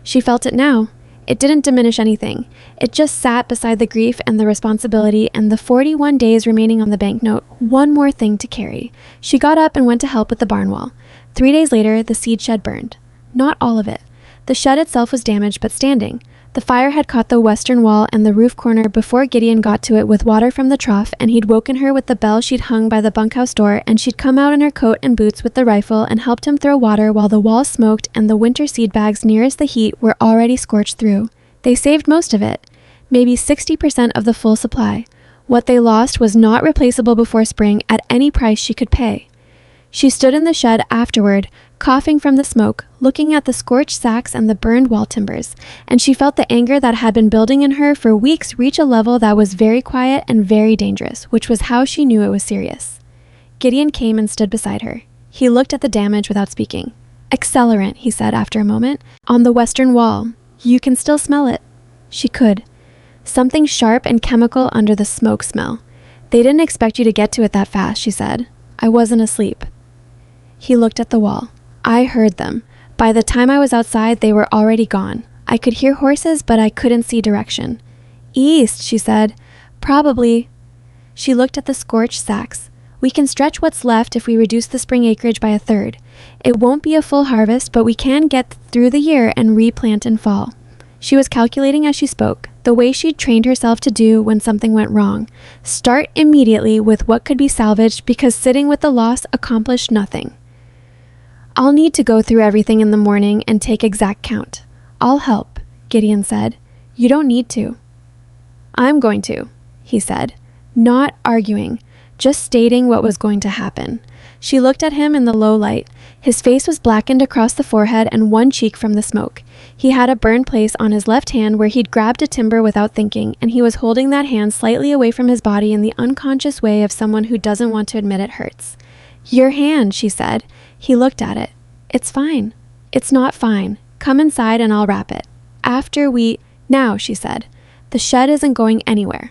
She felt it now. It didn't diminish anything. It just sat beside the grief and the responsibility and the 41 days remaining on the banknote, one more thing to carry. She got up and went to help with the barn wall. 3 days later, the seed shed burned. Not all of it. The shed itself was damaged but standing. The fire had caught the western wall and the roof corner before Gideon got to it with water from the trough, and he'd woken her with the bell she'd hung by the bunkhouse door, and she'd come out in her coat and boots with the rifle and helped him throw water while the wall smoked and the winter seed bags nearest the heat were already scorched through. They saved most of it, maybe 60% of the full supply. What they lost was not replaceable before spring at any price she could pay. She stood in the shed afterward, coughing from the smoke, looking at the scorched sacks and the burned wall timbers, and she felt the anger that had been building in her for weeks reach a level that was very quiet and very dangerous, which was how she knew it was serious. Gideon came and stood beside her. He looked at the damage without speaking. "Accelerant," he said after a moment. "On the western wall. You can still smell it." She could. Something sharp and chemical under the smoke smell. "They didn't expect you to get to it that fast," she said. "I wasn't asleep." He looked at the wall. "I heard them. By the time I was outside, they were already gone. I could hear horses, but I couldn't see direction." "East," she said. "Probably." She looked at the scorched sacks. "We can stretch what's left if we reduce the spring acreage by a third. It won't be a full harvest, but we can get through the year and replant in fall." She was calculating as she spoke, the way she'd trained herself to do when something went wrong. Start immediately with what could be salvaged, because sitting with the loss accomplished nothing. "I'll need to go through everything in the morning and take exact count. I'll help," Gideon said. "You don't need to." "I'm going to," he said, not arguing, just stating what was going to happen. She looked at him in the low light. His face was blackened across the forehead and one cheek from the smoke. He had a burned place on his left hand where he'd grabbed a timber without thinking, and he was holding that hand slightly away from his body in the unconscious way of someone who doesn't want to admit it hurts. "Your hand," she said. He looked at it. "It's fine." "It's not fine. Come inside and I'll wrap it. After we..." "Now," she said. "The shed isn't going anywhere."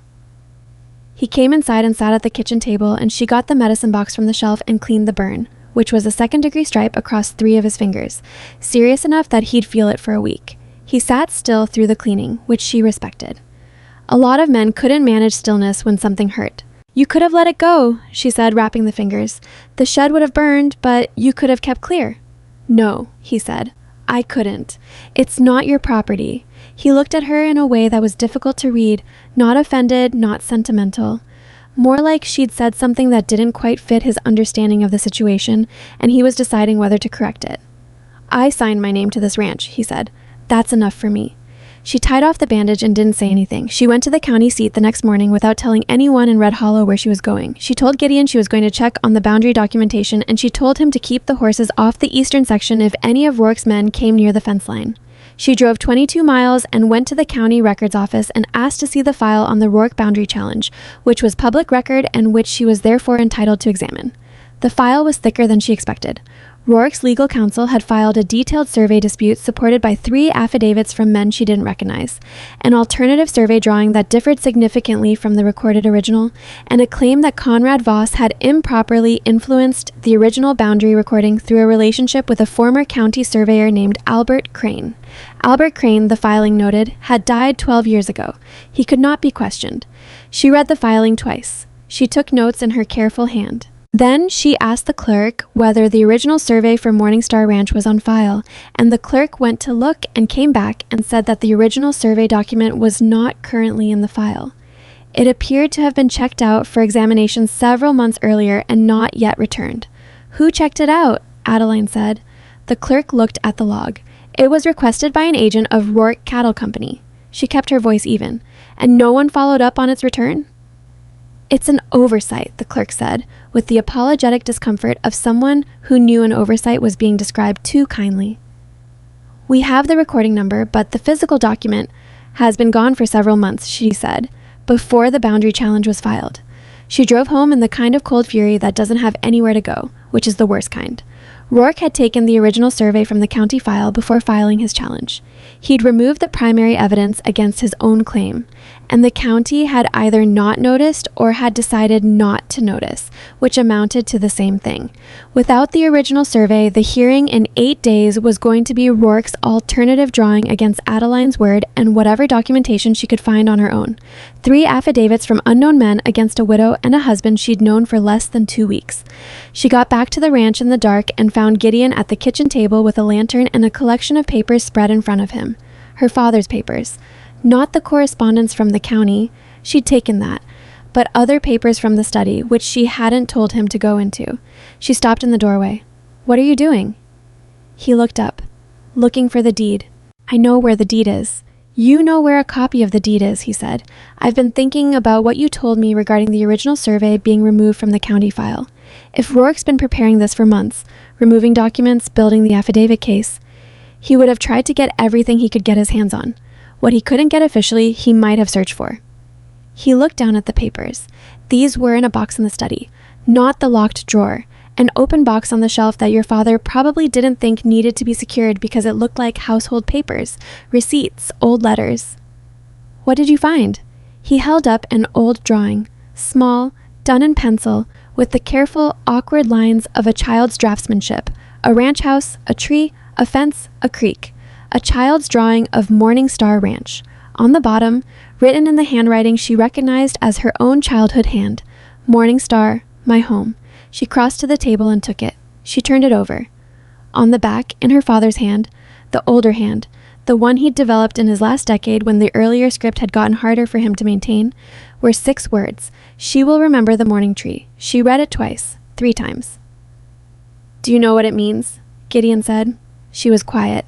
He came inside and sat at the kitchen table, and she got the medicine box from the shelf and cleaned the burn, which was a second-degree stripe across 3 of his fingers, serious enough that he'd feel it for a week. He sat still through the cleaning, which she respected. A lot of men couldn't manage stillness when something hurt. "You could have let it go," she said, wrapping the fingers. "The shed would have burned, but you could have kept clear." "No," he said. "I couldn't. It's not your property." He looked at her in a way that was difficult to read, not offended, not sentimental. More like she'd said something that didn't quite fit his understanding of the situation, and he was deciding whether to correct it. "I signed my name to this ranch," he said. "That's enough for me." She tied off the bandage and didn't say anything. She went to the county seat the next morning without telling anyone in Red Hollow where she was going. She told Gideon she was going to check on the boundary documentation, and she told him to keep the horses off the eastern section if any of Rourke's men came near the fence line. She drove 22 miles and went to the county records office and asked to see the file on the Rourke boundary challenge, which was public record and which she was therefore entitled to examine. The file was thicker than she expected. Rourke's legal counsel had filed a detailed survey dispute supported by 3 affidavits from men she didn't recognize, an alternative survey drawing that differed significantly from the recorded original, and a claim that Conrad Voss had improperly influenced the original boundary recording through a relationship with a former county surveyor named Albert Crane. Albert Crane, the filing noted, had died 12 years ago. He could not be questioned. She read the filing twice. She took notes in her careful hand. Then she asked the clerk whether the original survey for Morningstar Ranch was on file, and the clerk went to look and came back and said that the original survey document was not currently in the file. It appeared to have been checked out for examination several months earlier and not yet returned. "Who checked it out?" Adeline said. The clerk looked at the log. "It was requested by an agent of Rourke Cattle Company." She kept her voice even. "And no one followed up on its return?" "It's an oversight," the clerk said, with the apologetic discomfort of someone who knew an oversight was being described too kindly. "We have the recording number, but the physical document has been gone for several months," she said, "before the boundary challenge was filed." She drove home in the kind of cold fury that doesn't have anywhere to go, which is the worst kind. Rourke had taken the original survey from the county file before filing his challenge. He'd removed the primary evidence against his own claim, and the county had either not noticed or had decided not to notice, which amounted to the same thing. Without the original survey, the hearing in 8 days was going to be Rourke's alternative drawing against Adeline's word and whatever documentation she could find on her own. 3 affidavits from unknown men against a widow and a husband she'd known for less than 2 weeks. She got back to the ranch in the dark and found Gideon at the kitchen table with a lantern and a collection of papers spread in front of him. Her father's papers. Not the correspondence from the county, she'd taken that, but other papers from the study, which she hadn't told him to go into. She stopped in the doorway. "What are you doing?" He looked up. "Looking for the deed." "I know where the deed is." "You know where a copy of the deed is," he said. "I've been thinking about what you told me regarding the original survey being removed from the county file. If Rourke's been preparing this for months, removing documents, building the affidavit case, he would have tried to get everything he could get his hands on. What he couldn't get officially, he might have searched for." He looked down at the papers. These were in a box in the study, not the locked drawer. An open box on the shelf that your father probably didn't think needed to be secured because it looked like household papers, receipts, old letters. "What did you find?" He held up an old drawing, small, done in pencil, with the careful, awkward lines of a child's draftsmanship. A ranch house, a tree, a fence, a creek. A child's drawing of Morning Star Ranch. On the bottom, written in the handwriting she recognized as her own childhood hand, "Morning Star, my home." She crossed to the table and took it. She turned it over. On the back, in her father's hand, the older hand, the one he'd developed in his last decade when the earlier script had gotten harder for him to maintain, were 6 words. "She will remember the morning tree." She read it twice, 3 times. "Do you know what it means?" Gideon said. She was quiet.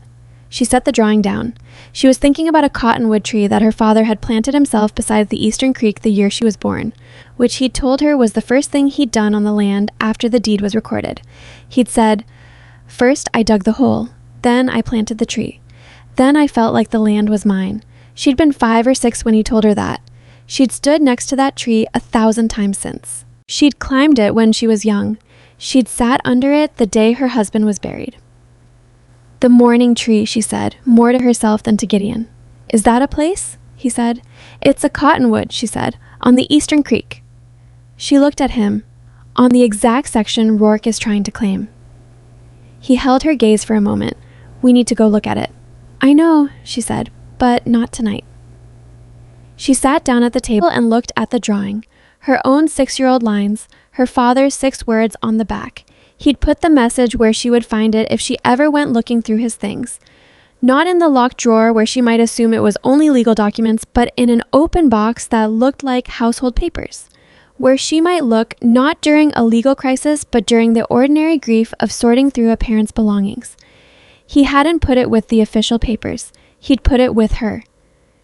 She set the drawing down. She was thinking about a cottonwood tree that her father had planted himself beside the Eastern Creek the year she was born, which he'd told her was the first thing he'd done on the land after the deed was recorded. He'd said, "First I dug the hole, then I planted the tree. Then I felt like the land was mine." She'd been 5 or 6 when he told her that. She'd stood next to that tree 1,000 times since. She'd climbed it when she was young. She'd sat under it the day her husband was buried. "The morning tree," she said, more to herself than to Gideon. "Is that a place?" he said. "It's a cottonwood," she said, "on the Eastern Creek." She looked at him, on the exact section Rourke is trying to claim. He held her gaze for a moment. "We need to go look at it." "I know," she said, "but not tonight." She sat down at the table and looked at the drawing, her own 6-year-old lines, her father's 6 words on the back. He'd put the message where she would find it if she ever went looking through his things. Not in the locked drawer where she might assume it was only legal documents, but in an open box that looked like household papers. Where she might look not during a legal crisis, but during the ordinary grief of sorting through a parent's belongings. He hadn't put it with the official papers. He'd put it with her.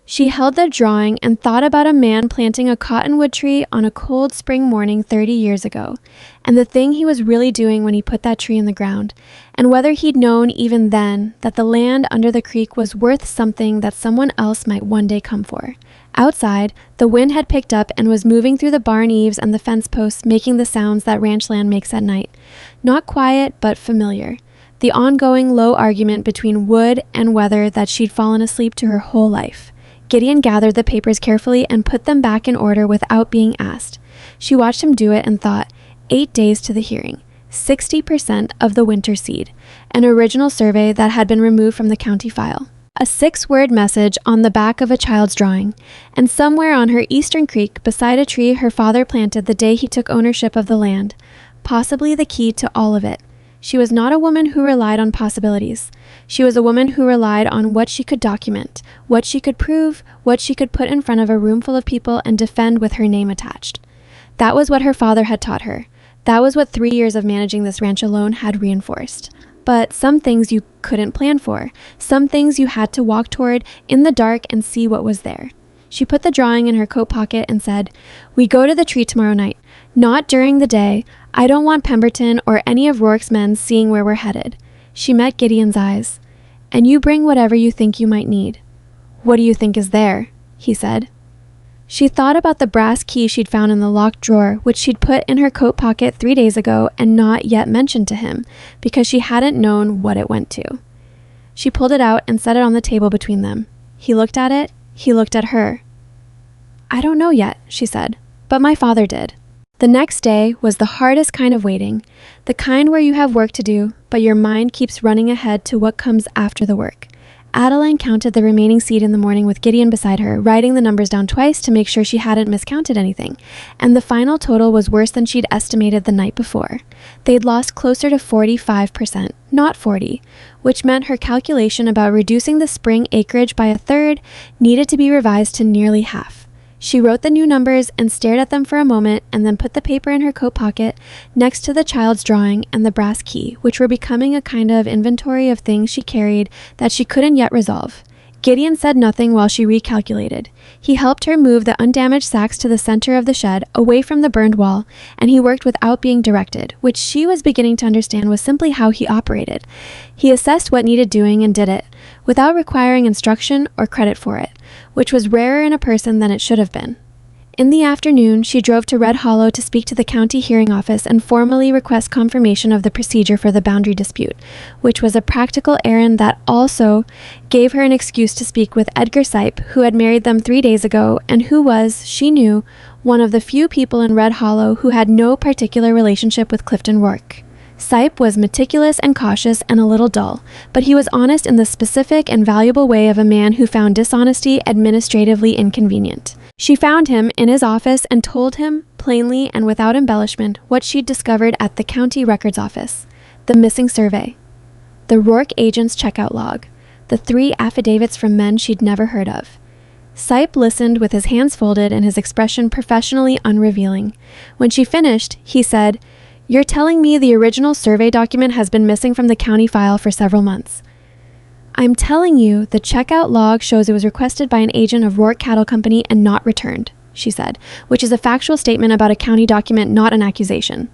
She held the drawing and thought about a man planting a cottonwood tree on a cold spring morning 30 years ago, and the thing he was really doing when he put that tree in the ground, and whether he'd known even then that the land under the creek was worth something that someone else might one day come for. Outside, the wind had picked up and was moving through the barn eaves and the fence posts, making the sounds that ranch land makes at night. Not quiet, but familiar. The ongoing low argument between wood and weather that she'd fallen asleep to her whole life. Gideon gathered the papers carefully and put them back in order without being asked. She watched him do it and thought, 8 days to the hearing, 60% of the winter seed, an original survey that had been removed from the county file, a 6-word message on the back of a child's drawing, and somewhere on her Eastern Creek beside a tree her father planted the day he took ownership of the land, possibly the key to all of it. She was not a woman who relied on possibilities. She was a woman who relied on what she could document, what she could prove, what she could put in front of a room full of people and defend with her name attached. That was what her father had taught her. That was what 3 years of managing this ranch alone had reinforced. But some things you couldn't plan for. Some things you had to walk toward in the dark and see what was there. She put the drawing in her coat pocket and said, "We go to the tree tomorrow night. Not during the day. I don't want Pemberton or any of Rourke's men seeing where we're headed." She met Gideon's eyes. "And you bring whatever you think you might need." "What do you think is there?" he said. She thought about the brass key she'd found in the locked drawer, which she'd put in her coat pocket 3 days ago and not yet mentioned to him, because she hadn't known what it went to. She pulled it out and set it on the table between them. He looked at it. He looked at her. "I don't know yet," she said, "but my father did." The next day was the hardest kind of waiting, the kind where you have work to do, but your mind keeps running ahead to what comes after the work. Adeline counted the remaining seed in the morning with Gideon beside her, writing the numbers down twice to make sure she hadn't miscounted anything, and the final total was worse than she'd estimated the night before. They'd lost closer to 45%, not 40, which meant her calculation about reducing the spring acreage by 1/3 needed to be revised to nearly half. She wrote the new numbers and stared at them for a moment and then put the paper in her coat pocket next to the child's drawing and the brass key, which were becoming a kind of inventory of things she carried that she couldn't yet resolve. Gideon said nothing while she recalculated. He helped her move the undamaged sacks to the center of the shed, away from the burned wall, and he worked without being directed, which she was beginning to understand was simply how he operated. He assessed what needed doing and did it, without requiring instruction or credit for it, which was rarer in a person than it should have been. In the afternoon, she drove to Red Hollow to speak to the county hearing office and formally request confirmation of the procedure for the boundary dispute, which was a practical errand that also gave her an excuse to speak with Edgar Sipe, who had married them 3 days ago and who was, she knew, one of the few people in Red Hollow who had no particular relationship with Clifton Rourke. Sipe was meticulous and cautious and a little dull, but he was honest in the specific and valuable way of a man who found dishonesty administratively inconvenient. She found him in his office and told him, plainly and without embellishment, what she'd discovered at the county records office: the missing survey, the Rourke agent's checkout log, the 3 affidavits from men she'd never heard of. Sipe listened with his hands folded and his expression professionally unrevealing. When she finished, he said, "You're telling me the original survey document has been missing from the county file for several months." "I'm telling you, the checkout log shows it was requested by an agent of Rourke Cattle Company and not returned," she said, which is a factual statement about a county document, not an accusation.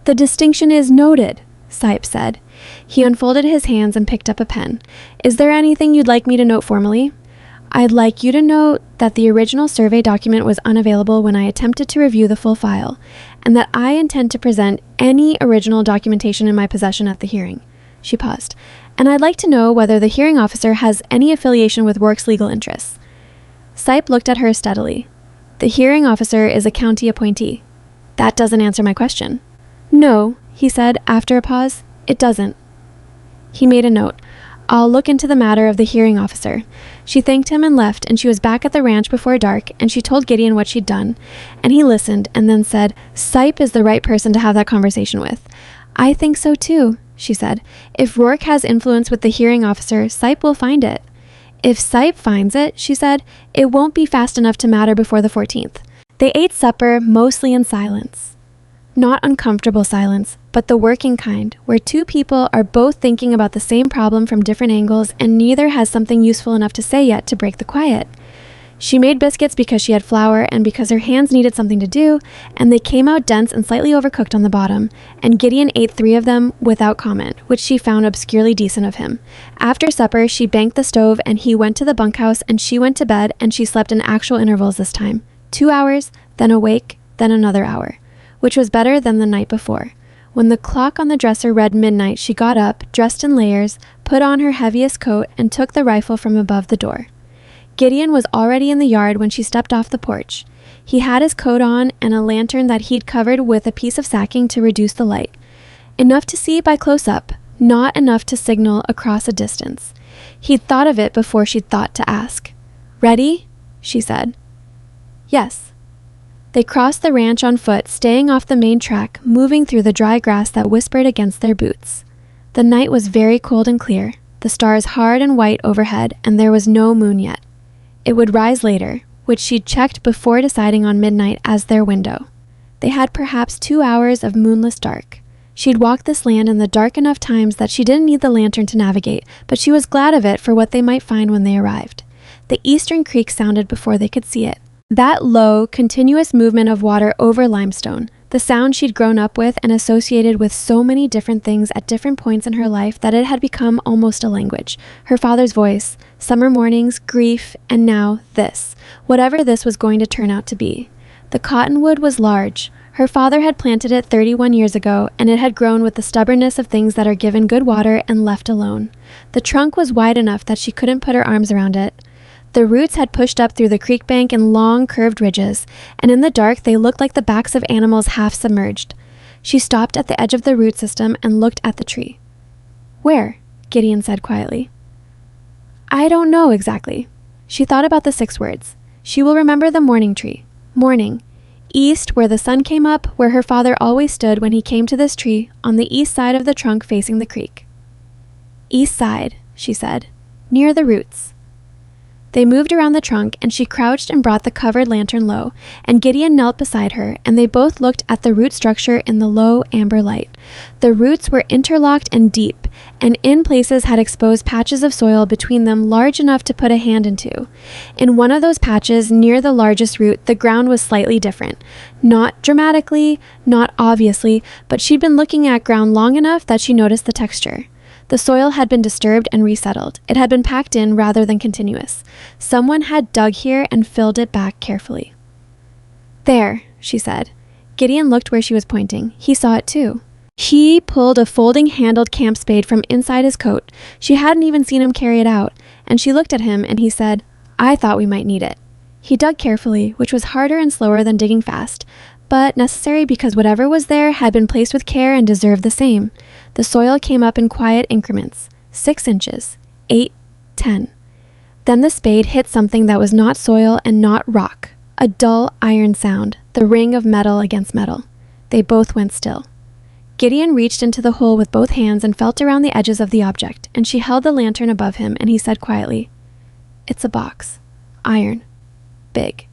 "The distinction is noted," Sipe said. He unfolded his hands and picked up a pen. "Is there anything you'd like me to note formally?" "I'd like you to note that the original survey document was unavailable when I attempted to review the full file, and that I intend to present any original documentation in my possession at the hearing." She paused. "And I'd like to know whether the hearing officer has any affiliation with Rourke's legal interests." Sipe looked at her steadily. "The hearing officer is a county appointee." "That doesn't answer my question." "No," he said after a pause, "it doesn't." He made a note. "I'll look into the matter of the hearing officer." She thanked him and left, and she was back at the ranch before dark, and she told Gideon what she'd done, and he listened and then said, "Sipe is the right person to have that conversation with." "I think so too," she said. "If Rourke has influence with the hearing officer, Sipe will find it." "If Sipe finds it," she said, "it won't be fast enough to matter before the 14th. They ate supper mostly in silence. Not uncomfortable silence, but the working kind, where 2 people are both thinking about the same problem from different angles and neither has something useful enough to say yet to break the quiet. She made biscuits because she had flour and because her hands needed something to do, and they came out dense and slightly overcooked on the bottom, and Gideon ate 3 of them without comment, which she found obscurely decent of him. After supper, she banked the stove and he went to the bunkhouse and she went to bed, and she slept in actual intervals this time. 2 hours, then awake, then another hour, which was better than the night before. When the clock on the dresser read midnight, she got up, dressed in layers, put on her heaviest coat, and took the rifle from above the door. Gideon was already in the yard when she stepped off the porch. He had his coat on and a lantern that he'd covered with a piece of sacking to reduce the light. Enough to see by close up, not enough to signal across a distance. He'd thought of it before she'd thought to ask. "Ready?" she said. "Yes." They crossed the ranch on foot, staying off the main track, moving through the dry grass that whispered against their boots. The night was very cold and clear, the stars hard and white overhead, and there was no moon yet. It would rise later, which she'd checked before deciding on midnight as their window. They had perhaps 2 hours of moonless dark. She'd walked this land in the dark enough times that she didn't need the lantern to navigate, but she was glad of it for what they might find when they arrived. The eastern creek sounded before they could see it. That low, continuous movement of water over limestone, the sound she'd grown up with and associated with so many different things at different points in her life that it had become almost a language. Her father's voice, summer mornings, grief, and now this, whatever this was going to turn out to be. The cottonwood was large. Her father had planted it 31 years ago, and it had grown with the stubbornness of things that are given good water and left alone. The trunk was wide enough that she couldn't put her arms around it. The roots had pushed up through the creek bank in long, curved ridges, and in the dark they looked like the backs of animals half submerged. She stopped at the edge of the root system and looked at the tree. "Where?" Gideon said quietly. "I don't know exactly." She thought about the 6 words. She will remember the morning tree. Morning. East, where the sun came up, where her father always stood when he came to this tree, on the east side of the trunk facing the creek. "East side," she said, "near the roots." They moved around the trunk, and she crouched and brought the covered lantern low, and Gideon knelt beside her, and they both looked at the root structure in the low amber light. The roots were interlocked and deep, and in places had exposed patches of soil between them large enough to put a hand into. In one of those patches, near the largest root, the ground was slightly different. Not dramatically, not obviously, but she'd been looking at ground long enough that she noticed the texture. The soil had been disturbed and resettled. It had been packed in rather than continuous. Someone had dug here and filled it back carefully. "There," she said. Gideon looked where she was pointing. He saw it too. He pulled a folding-handled camp spade from inside his coat. She hadn't even seen him carry it out, and she looked at him and he said, "I thought we might need it." He dug carefully, which was harder and slower than digging fast, but necessary because whatever was there had been placed with care and deserved the same. The soil came up in quiet increments, 6 inches, 8, 10. Then the spade hit something that was not soil and not rock, a dull iron sound, the ring of metal against metal. They both went still. Gideon reached into the hole with both hands and felt around the edges of the object, and she held the lantern above him, and he said quietly, "It's a box. Iron. Big."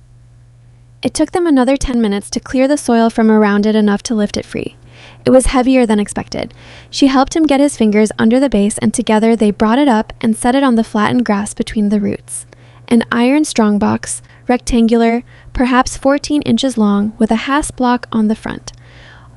It took them another 10 minutes to clear the soil from around it enough to lift it free. It was heavier than expected. She helped him get his fingers under the base, and together they brought it up and set it on the flattened grass between the roots. An iron strongbox, rectangular, perhaps 14 inches long, with a hasp block on the front.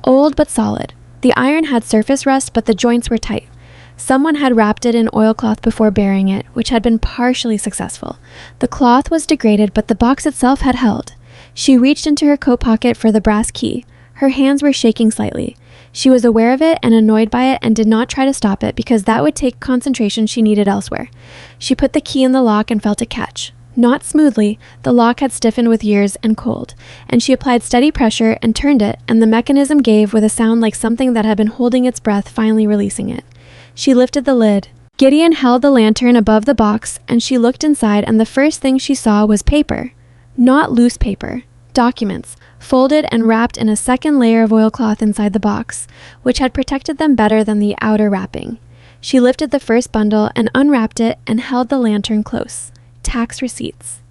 Old but solid. The iron had surface rust, but the joints were tight. Someone had wrapped it in oilcloth before burying it, which had been partially successful. The cloth was degraded, but the box itself had held. She reached into her coat pocket for the brass key. Her hands were shaking slightly. She was aware of it and annoyed by it and did not try to stop it because that would take concentration she needed elsewhere. She put the key in the lock and felt it catch. Not smoothly, the lock had stiffened with years and cold, and she applied steady pressure and turned it, and the mechanism gave with a sound like something that had been holding its breath finally releasing it. She lifted the lid. Gideon held the lantern above the box, and she looked inside, and the first thing she saw was paper. Not loose paper. Documents, folded and wrapped in a second layer of oilcloth inside the box, which had protected them better than the outer wrapping. She lifted the first bundle and unwrapped it and held the lantern close. Tax receipts.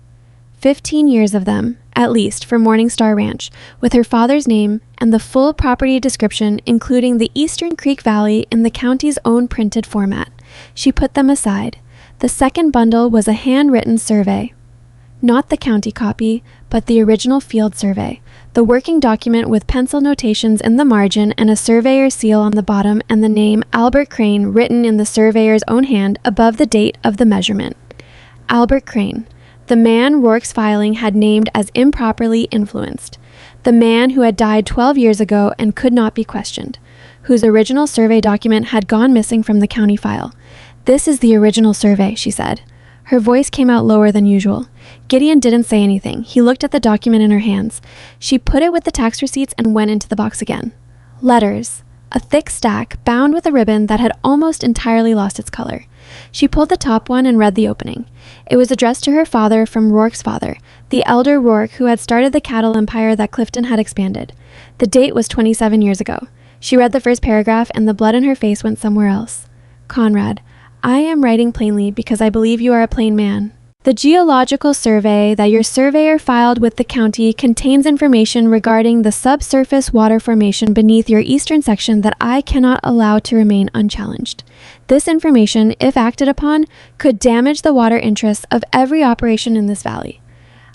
15 years of them, at least, for Morningstar Ranch, with her father's name and the full property description, including the Eastern Creek Valley in the county's own printed format. She put them aside. The second bundle was a handwritten survey. Not the county copy, but the original field survey. The working document with pencil notations in the margin and a surveyor's seal on the bottom and the name Albert Crane written in the surveyor's own hand above the date of the measurement. Albert Crane, the man Rourke's filing had named as improperly influenced. The man who had died 12 years ago and could not be questioned, whose original survey document had gone missing from the county file. "This is the original survey," she said. Her voice came out lower than usual. Gideon didn't say anything. He looked at the document in her hands. She put it with the tax receipts and went into the box again. Letters. A thick stack, bound with a ribbon that had almost entirely lost its color. She pulled the top one and read the opening. It was addressed to her father from Rourke's father, the elder Rourke who had started the cattle empire that Clifton had expanded. The date was 27 years ago. She read the first paragraph and the blood in her face went somewhere else. "Conrad, I am writing plainly because I believe you are a plain man. The geological survey that your surveyor filed with the county contains information regarding the subsurface water formation beneath your eastern section that I cannot allow to remain unchallenged. This information, if acted upon, could damage the water interests of every operation in this valley.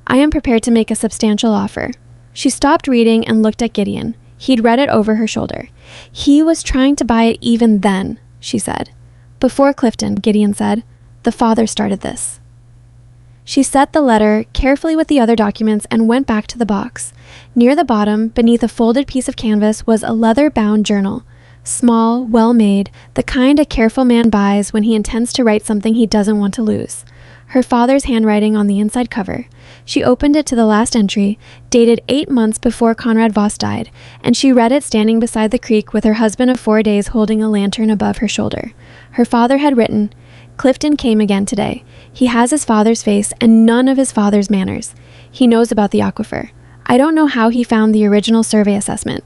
I am prepared to make a substantial offer." She stopped reading and looked at Gideon. He'd read it over her shoulder. "He was trying to buy it even then," she said. "Before Clifton," Gideon said. "The father started this." She set the letter carefully with the other documents and went back to the box. Near the bottom, beneath a folded piece of canvas, was a leather-bound journal. Small, well-made, the kind a careful man buys when he intends to write something he doesn't want to lose. Her father's handwriting on the inside cover. She opened it to the last entry, dated 8 months before Conrad Voss died, and she read it standing beside the creek with her husband of 4 days holding a lantern above her shoulder. Her father had written, "Clifton came again today. He has his father's face and none of his father's manners. He knows about the aquifer. I don't know how he found the original survey assessment.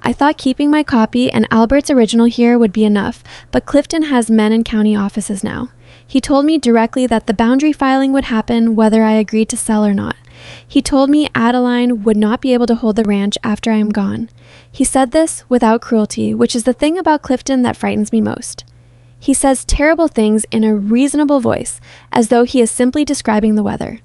I thought keeping my copy and Albert's original here would be enough, but Clifton has men in county offices now. He told me directly that the boundary filing would happen whether I agreed to sell or not. He told me Adeline would not be able to hold the ranch after I am gone. He said this without cruelty, which is the thing about Clifton that frightens me most. He says terrible things in a reasonable voice, as though he is simply describing the weather.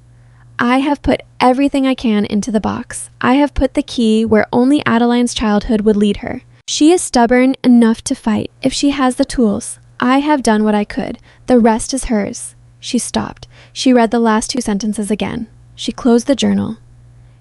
I have put everything I can into the box. I have put the key where only Adeline's childhood would lead her. She is stubborn enough to fight if she has the tools. I have done what I could. The rest is hers. She stopped. She read the last 2 sentences again. She closed the journal.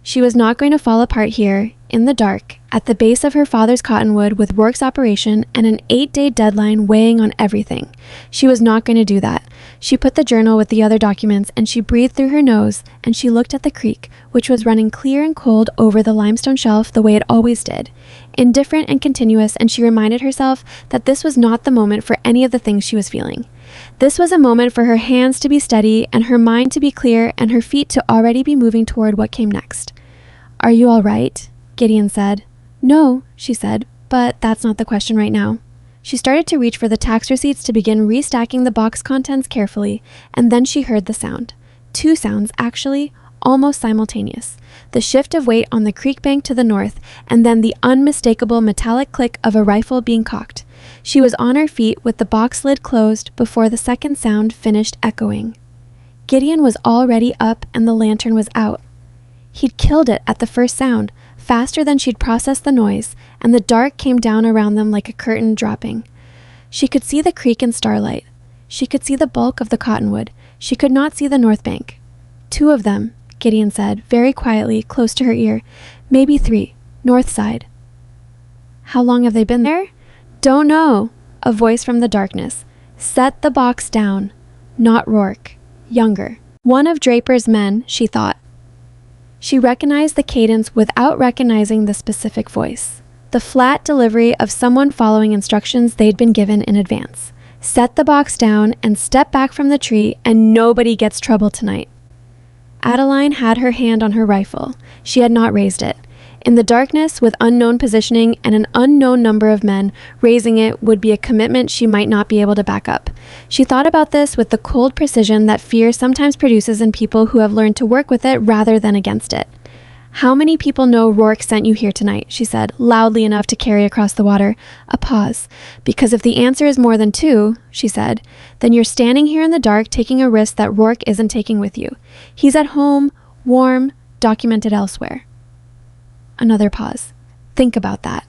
She was not going to fall apart here, in the dark, at the base of her father's cottonwood with Rourke's operation and an 8-day deadline weighing on everything. She was not going to do that. She put the journal with the other documents and she breathed through her nose and she looked at the creek, which was running clear and cold over the limestone shelf the way it always did, indifferent and continuous, and she reminded herself that this was not the moment for any of the things she was feeling. This was a moment for her hands to be steady and her mind to be clear and her feet to already be moving toward what came next. "Are you all right?" Gideon said. "No," she said, "but that's not the question right now." She started to reach for the tax receipts to begin restacking the box contents carefully, and then she heard the sound. 2 sounds, actually, almost simultaneous. The shift of weight on the creek bank to the north, and then the unmistakable metallic click of a rifle being cocked. She was on her feet with the box lid closed before the second sound finished echoing. Gideon was already up and the lantern was out. He'd killed it at the first sound, faster than she'd processed the noise, and the dark came down around them like a curtain dropping. She could see the creek in starlight. She could see the bulk of the cottonwood. She could not see the north bank. 2 of them, Gideon said, very quietly, close to her ear. Maybe 3, north side. "How long have they been there?" "Don't know," a voice from the darkness. "Set the box down." Not Rourke. Younger. One of Draper's men, she thought. She recognized the cadence without recognizing the specific voice. The flat delivery of someone following instructions they'd been given in advance. Set the box down and step back from the tree and nobody gets trouble tonight. Adeline had her hand on her rifle. She had not raised it. In the darkness, with unknown positioning and an unknown number of men, raising it would be a commitment she might not be able to back up. She thought about this with the cold precision that fear sometimes produces in people who have learned to work with it rather than against it. "How many people know Rourke sent you here tonight?" she said, loudly enough to carry across the water. A pause. "Because if the answer is more than 2, she said, "then you're standing here in the dark taking a risk that Rourke isn't taking with you. He's at home, warm, documented elsewhere." Another pause. "Think about that."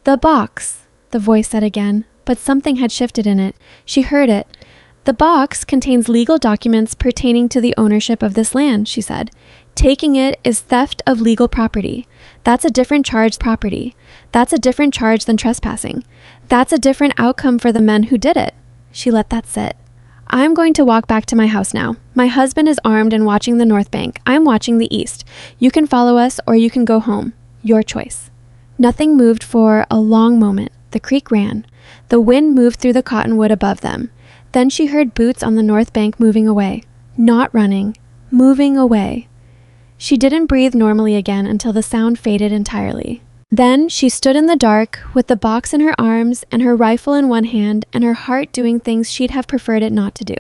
"The box," the voice said again, but something had shifted in it. She heard it. "The box contains legal documents pertaining to the ownership of this land," she said. "Taking it is theft of legal property. That's a different charge property. That's a different charge than trespassing. That's a different outcome for the men who did it." She let that sit. "I'm going to walk back to my house now. My husband is armed and watching the north bank. I'm watching the east. You can follow us or you can go home. Your choice." Nothing moved for a long moment. The creek ran. The wind moved through the cottonwood above them. Then she heard boots on the north bank moving away. Not running. Moving away. She didn't breathe normally again until the sound faded entirely. Then she stood in the dark with the box in her arms and her rifle in one hand and her heart doing things she'd have preferred it not to do.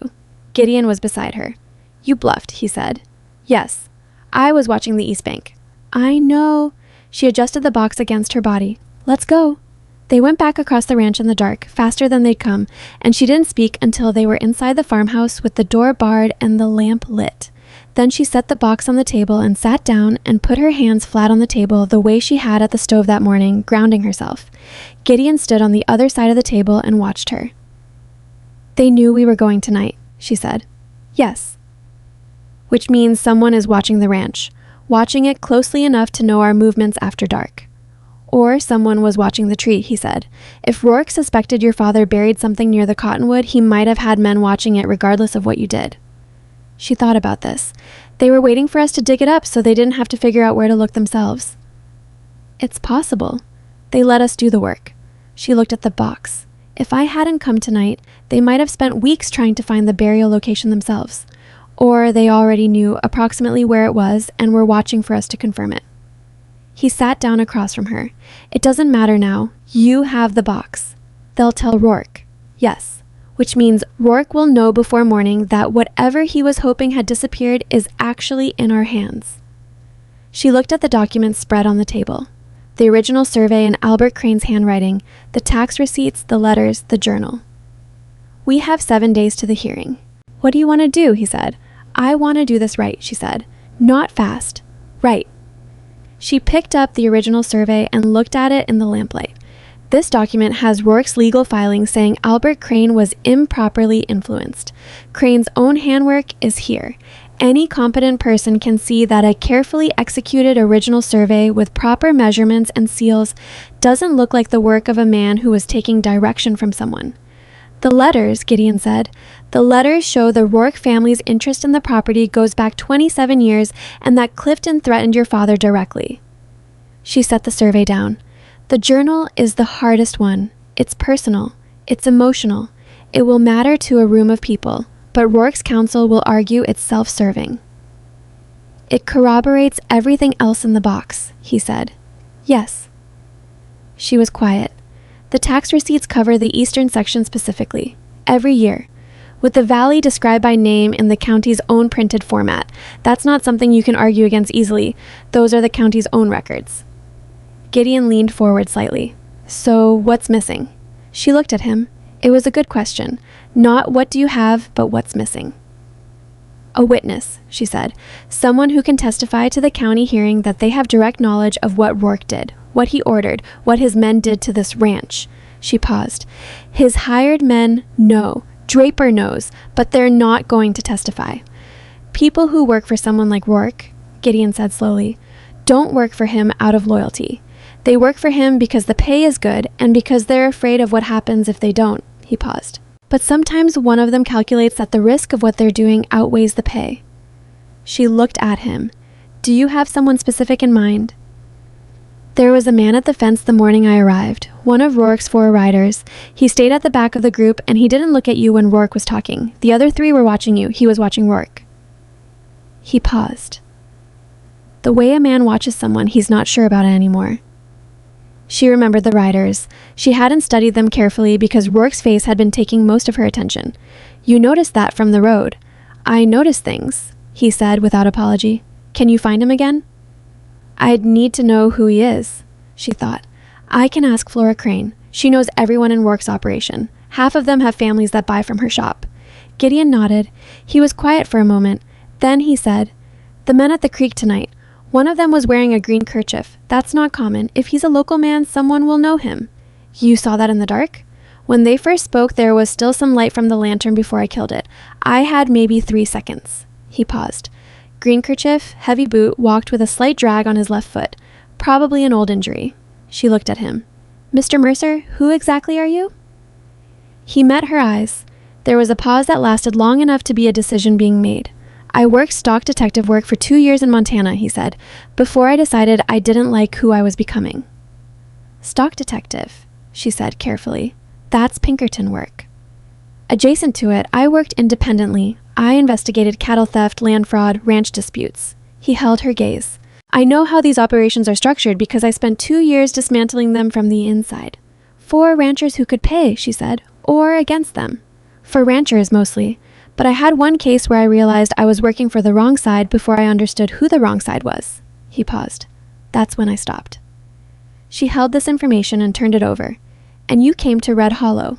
Gideon was beside her. "You bluffed," he said. "Yes. I was watching the east bank." "I know." She adjusted the box against her body. "Let's go." They went back across the ranch in the dark, faster than they'd come, and she didn't speak until they were inside the farmhouse with the door barred and the lamp lit. Then she set the box on the table and sat down and put her hands flat on the table the way she had at the stove that morning, grounding herself. Gideon stood on the other side of the table and watched her. "They knew we were going tonight," she said. "Yes." "Which means someone is watching the ranch, watching it closely enough to know our movements after dark." "Or someone was watching the tree," he said. "If Rourke suspected your father buried something near the cottonwood, he might have had men watching it regardless of what you did." She thought about this. "They were waiting for us to dig it up so they didn't have to figure out where to look themselves." "It's possible. They let us do the work." She looked at the box. "If I hadn't come tonight, they might have spent weeks trying to find the burial location themselves. Or they already knew approximately where it was and were watching for us to confirm it." He sat down across from her. It doesn't matter now. You have the box. They'll tell Rourke. Yes. Which means Rourke will know before morning that whatever he was hoping had disappeared is actually in our hands. She looked at the documents spread on the table. The original survey in Albert Crane's handwriting, the tax receipts, the letters, the journal. We have 7 days to the hearing. What do you want to do? He said. I want to do this right, she said. Not fast. Right. She picked up the original survey and looked at it in the lamplight. This document has Rourke's legal filing saying Albert Crane was improperly influenced. Crane's own handwork is here. Any competent person can see that a carefully executed original survey with proper measurements and seals doesn't look like the work of a man who was taking direction from someone. The letters, Gideon said, the letters show the Rourke family's interest in the property goes back 27 years and that Clifton threatened your father directly. She set the survey down. The journal is the hardest one. It's personal. It's emotional. It will matter to a room of people, but Rourke's counsel will argue it's self-serving. It corroborates everything else in the box, he said. Yes. She was quiet. The tax receipts cover the eastern section specifically, every year, with the valley described by name in the county's own printed format. That's not something you can argue against easily. Those are the county's own records. Gideon leaned forward slightly. So, what's missing? She looked at him. It was a good question. Not what do you have, but what's missing. A witness, she said. Someone who can testify to the county hearing that they have direct knowledge of what Rourke did, what he ordered, what his men did to this ranch. She paused. His hired men know. Draper knows, but they're not going to testify. People who work for someone like Rourke, Gideon said slowly, don't work for him out of loyalty. They work for him because the pay is good and because they're afraid of what happens if they don't. He paused. But sometimes one of them calculates that the risk of what they're doing outweighs the pay. She looked at him. Do you have someone specific in mind? There was a man at the fence the morning I arrived, one of Rourke's 4 riders. He stayed at the back of the group and he didn't look at you when Rourke was talking. The other 3 were watching you. He was watching Rourke. He paused. The way a man watches someone he's not sure about anymore. She remembered the riders. She hadn't studied them carefully because Rourke's face had been taking most of her attention. You noticed that from the road. I noticed things, he said without apology. Can you find him again? I'd need to know who he is, she thought. I can ask Flora Crane. She knows everyone in Rourke's operation. Half of them have families that buy from her shop. Gideon nodded. He was quiet for a moment. Then he said, the men at the creek tonight. One of them was wearing a green kerchief. That's not common. If he's a local man, someone will know him. You saw that in the dark? When they first spoke, there was still some light from the lantern before I killed it. I had maybe 3 seconds. He paused. Green kerchief, heavy boot, walked with a slight drag on his left foot. Probably an old injury. She looked at him. Mr. Mercer, who exactly are you? He met her eyes. There was a pause that lasted long enough to be a decision being made. I worked stock detective work for 2 years in Montana, he said, before I decided I didn't like who I was becoming. Stock detective, she said carefully. That's Pinkerton work. Adjacent to it, I worked independently. I investigated cattle theft, land fraud, ranch disputes. He held her gaze. I know how these operations are structured because I spent 2 years dismantling them from the inside. For ranchers who could pay, she said, or against them. For ranchers mostly. But I had one case where I realized I was working for the wrong side before I understood who the wrong side was. He paused. That's when I stopped. She held this information and turned it over. And you came to Red Hollow.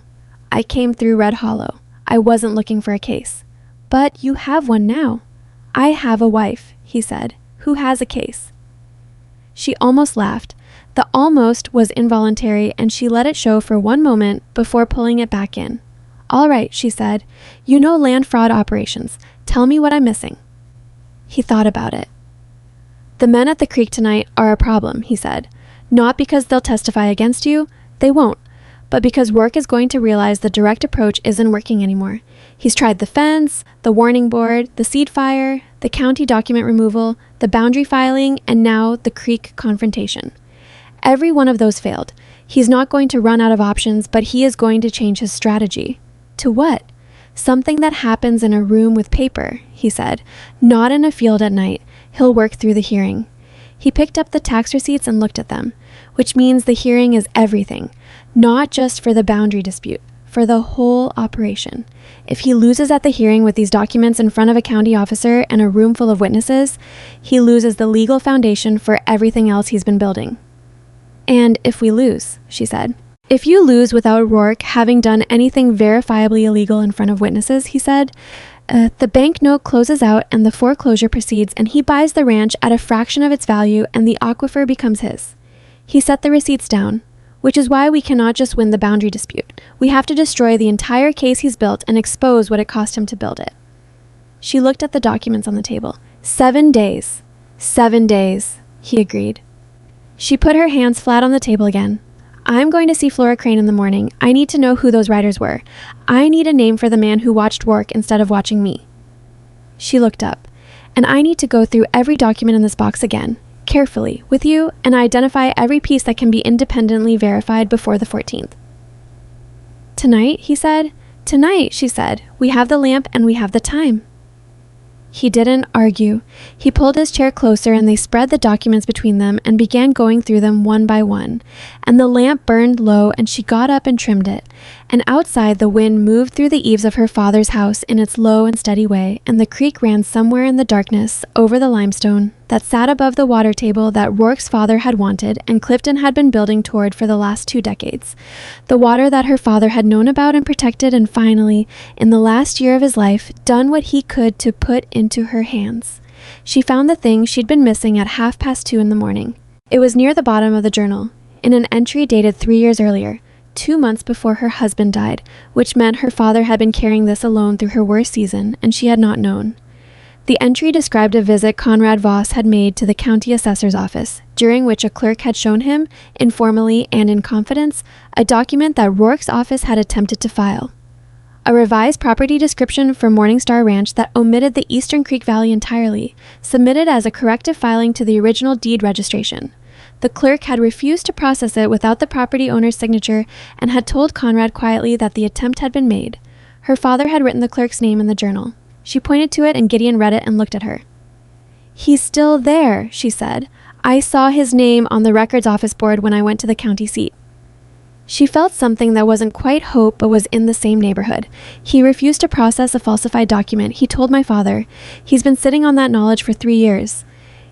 I came through Red Hollow. I wasn't looking for a case. But you have one now. I have a wife, he said, who has a case. She almost laughed. The almost was involuntary and she let it show for one moment before pulling it back in. All right, she said. You know land fraud operations. Tell me what I'm missing. He thought about it. The men at the creek tonight are a problem, he said. Not because they'll testify against you. They won't. But because Rourke is going to realize the direct approach isn't working anymore. He's tried the fence, the warning board, the seed fire, the county document removal, the boundary filing, and now the creek confrontation. Every one of those failed. He's not going to run out of options, but he is going to change his strategy. To what? Something that happens in a room with paper, he said. Not in a field at night. He'll work through the hearing. He picked up the tax receipts and looked at them, which means the hearing is everything, not just for the boundary dispute, for the whole operation. If he loses at the hearing with these documents in front of a county officer and a room full of witnesses, he loses the legal foundation for everything else he's been building. And if we lose, she said. If you lose without Rourke having done anything verifiably illegal in front of witnesses, he said, the bank note closes out and the foreclosure proceeds, and he buys the ranch at a fraction of its value and the aquifer becomes his. He set the receipts down, which is why we cannot just win the boundary dispute. We have to destroy the entire case he's built and expose what it cost him to build it. She looked at the documents on the table. 7 days. 7 days, he agreed. She put her hands flat on the table again. I'm going to see Flora Crane in the morning. I need to know who those riders were. I need a name for the man who watched Rourke instead of watching me. She looked up. And I need to go through every document in this box again, carefully, with you, and identify every piece that can be independently verified before the 14th. Tonight, he said. Tonight, she said. We have the lamp and we have the time. He didn't argue. He pulled his chair closer and they spread the documents between them and began going through them one by one. And the lamp burned low and she got up and trimmed it. And outside the wind moved through the eaves of her father's house in its low and steady way, and the creek ran somewhere in the darkness over the limestone that sat above the water table that Rourke's father had wanted and Clifton had been building toward for the last 2 decades. The water that her father had known about and protected and finally, in the last year of his life, done what he could to put into her hands. She found the thing she'd been missing at 2:30 in the morning. It was near the bottom of the journal, in an entry dated 3 years earlier, 2 months before her husband died, which meant her father had been carrying this alone through her worst season, and she had not known. The entry described a visit Conrad Voss had made to the county assessor's office, during which a clerk had shown him, informally and in confidence, a document that Rourke's office had attempted to file. A revised property description for Morningstar Ranch that omitted the Eastern Creek Valley entirely, submitted as a corrective filing to the original deed registration. The clerk had refused to process it without the property owner's signature and had told Conrad quietly that the attempt had been made. Her father had written the clerk's name in the journal. She pointed to it and Gideon read it and looked at her. He's still there, she said. I saw his name on the records office board when I went to the county seat. She felt something that wasn't quite hope but was in the same neighborhood. He refused to process a falsified document. He told my father. He's been sitting on that knowledge for 3 years.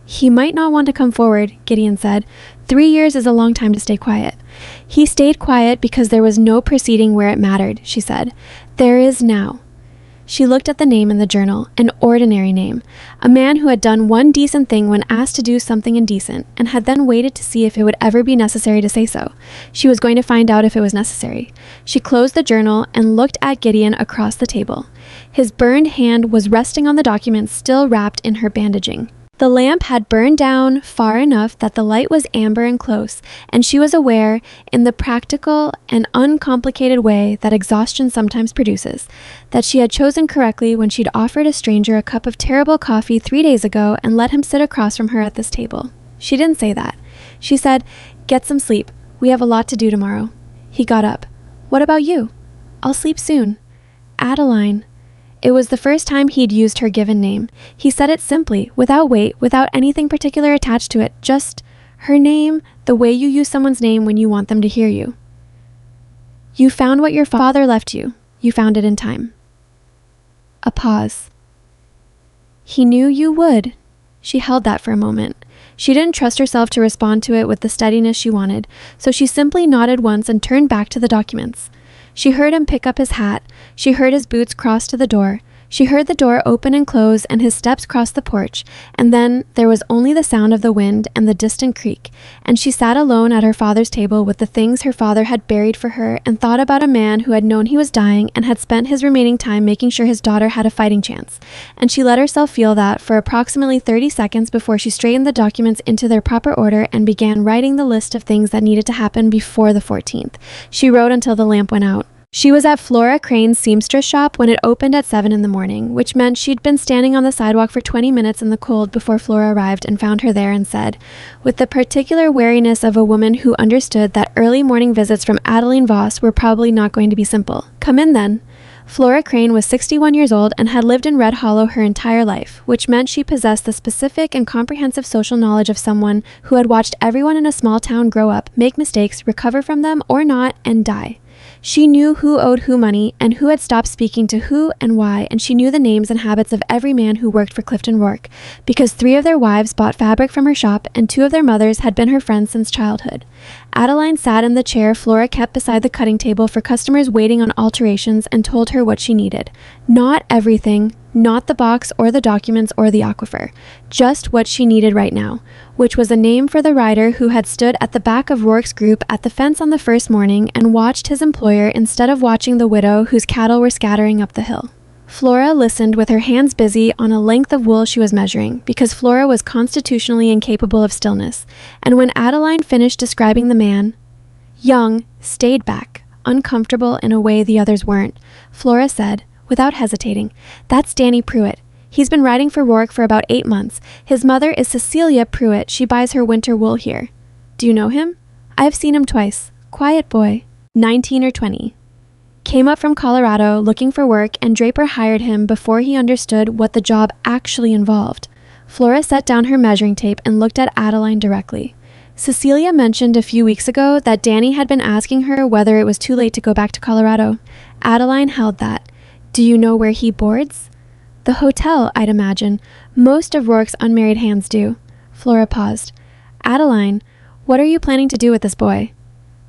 He might not want to come forward, Gideon said. 3 years is a long time to stay quiet. He stayed quiet because there was no proceeding where it mattered, she said. There is now. She looked at the name in the journal, an ordinary name, a man who had done one decent thing when asked to do something indecent, and had then waited to see if it would ever be necessary to say so. She was going to find out if it was necessary. She closed the journal and looked at Gideon across the table. His burned hand was resting on the document still wrapped in her bandaging. The lamp had burned down far enough that the light was amber and close, and she was aware, in the practical and uncomplicated way that exhaustion sometimes produces, that she had chosen correctly when she'd offered a stranger a cup of terrible coffee 3 days ago and let him sit across from her at this table. She didn't say that. She said, "Get some sleep. We have a lot to do tomorrow." He got up. "What about you?" "I'll sleep soon." "Adeline." It was the first time he'd used her given name. He said it simply, without weight, without anything particular attached to it, just her name, the way you use someone's name when you want them to hear you. "You found what your father left you. You found it in time." A pause. "He knew you would." She held that for a moment. She didn't trust herself to respond to it with the steadiness she wanted, so she simply nodded once and turned back to the documents. She heard him pick up his hat. She heard his boots cross to the door. She heard the door open and close and his steps cross the porch, and then there was only the sound of the wind and the distant creek, and she sat alone at her father's table with the things her father had buried for her and thought about a man who had known he was dying and had spent his remaining time making sure his daughter had a fighting chance. And she let herself feel that for approximately 30 seconds before she straightened the documents into their proper order and began writing the list of things that needed to happen before the 14th. She wrote until the lamp went out. She was at Flora Crane's seamstress shop when it opened at 7 in the morning, which meant she'd been standing on the sidewalk for 20 minutes in the cold before Flora arrived and found her there and said, with the particular wariness of a woman who understood that early morning visits from Adeline Voss were probably not going to be simple, "Come in then." Flora Crane was 61 years old and had lived in Red Hollow her entire life, which meant she possessed the specific and comprehensive social knowledge of someone who had watched everyone in a small town grow up, make mistakes, recover from them or not, and die. She knew who owed who money and who had stopped speaking to who and why, and she knew the names and habits of every man who worked for Clifton Rourke, because 3 of their wives bought fabric from her shop and 2 of their mothers had been her friends since childhood. Adeline sat in the chair Flora kept beside the cutting table for customers waiting on alterations and told her what she needed. Not everything, not the box or the documents or the aquifer, just what she needed right now, which was a name for the rider who had stood at the back of Rourke's group at the fence on the first morning and watched his employer instead of watching the widow whose cattle were scattering up the hill. Flora listened with her hands busy on a length of wool she was measuring, because Flora was constitutionally incapable of stillness, and when Adeline finished describing the man, young, stayed back, uncomfortable in a way the others weren't, Flora said, without hesitating, "That's Danny Pruitt. He's been riding for Rourke for about 8 months. His mother is Cecilia Pruitt. She buys her winter wool here. Do you know him? I've seen him twice. Quiet boy, 19 or 20. Came up from Colorado looking for work, and Draper hired him before he understood what the job actually involved." Flora set down her measuring tape and looked at Adeline directly. Cecilia mentioned a few weeks ago that Danny had been asking her whether it was too late to go back to Colorado. Adeline held that. "Do you know where he boards?" "The hotel, I'd imagine. Most of Rourke's unmarried hands do." Flora paused. "Adeline, what are you planning to do with this boy?"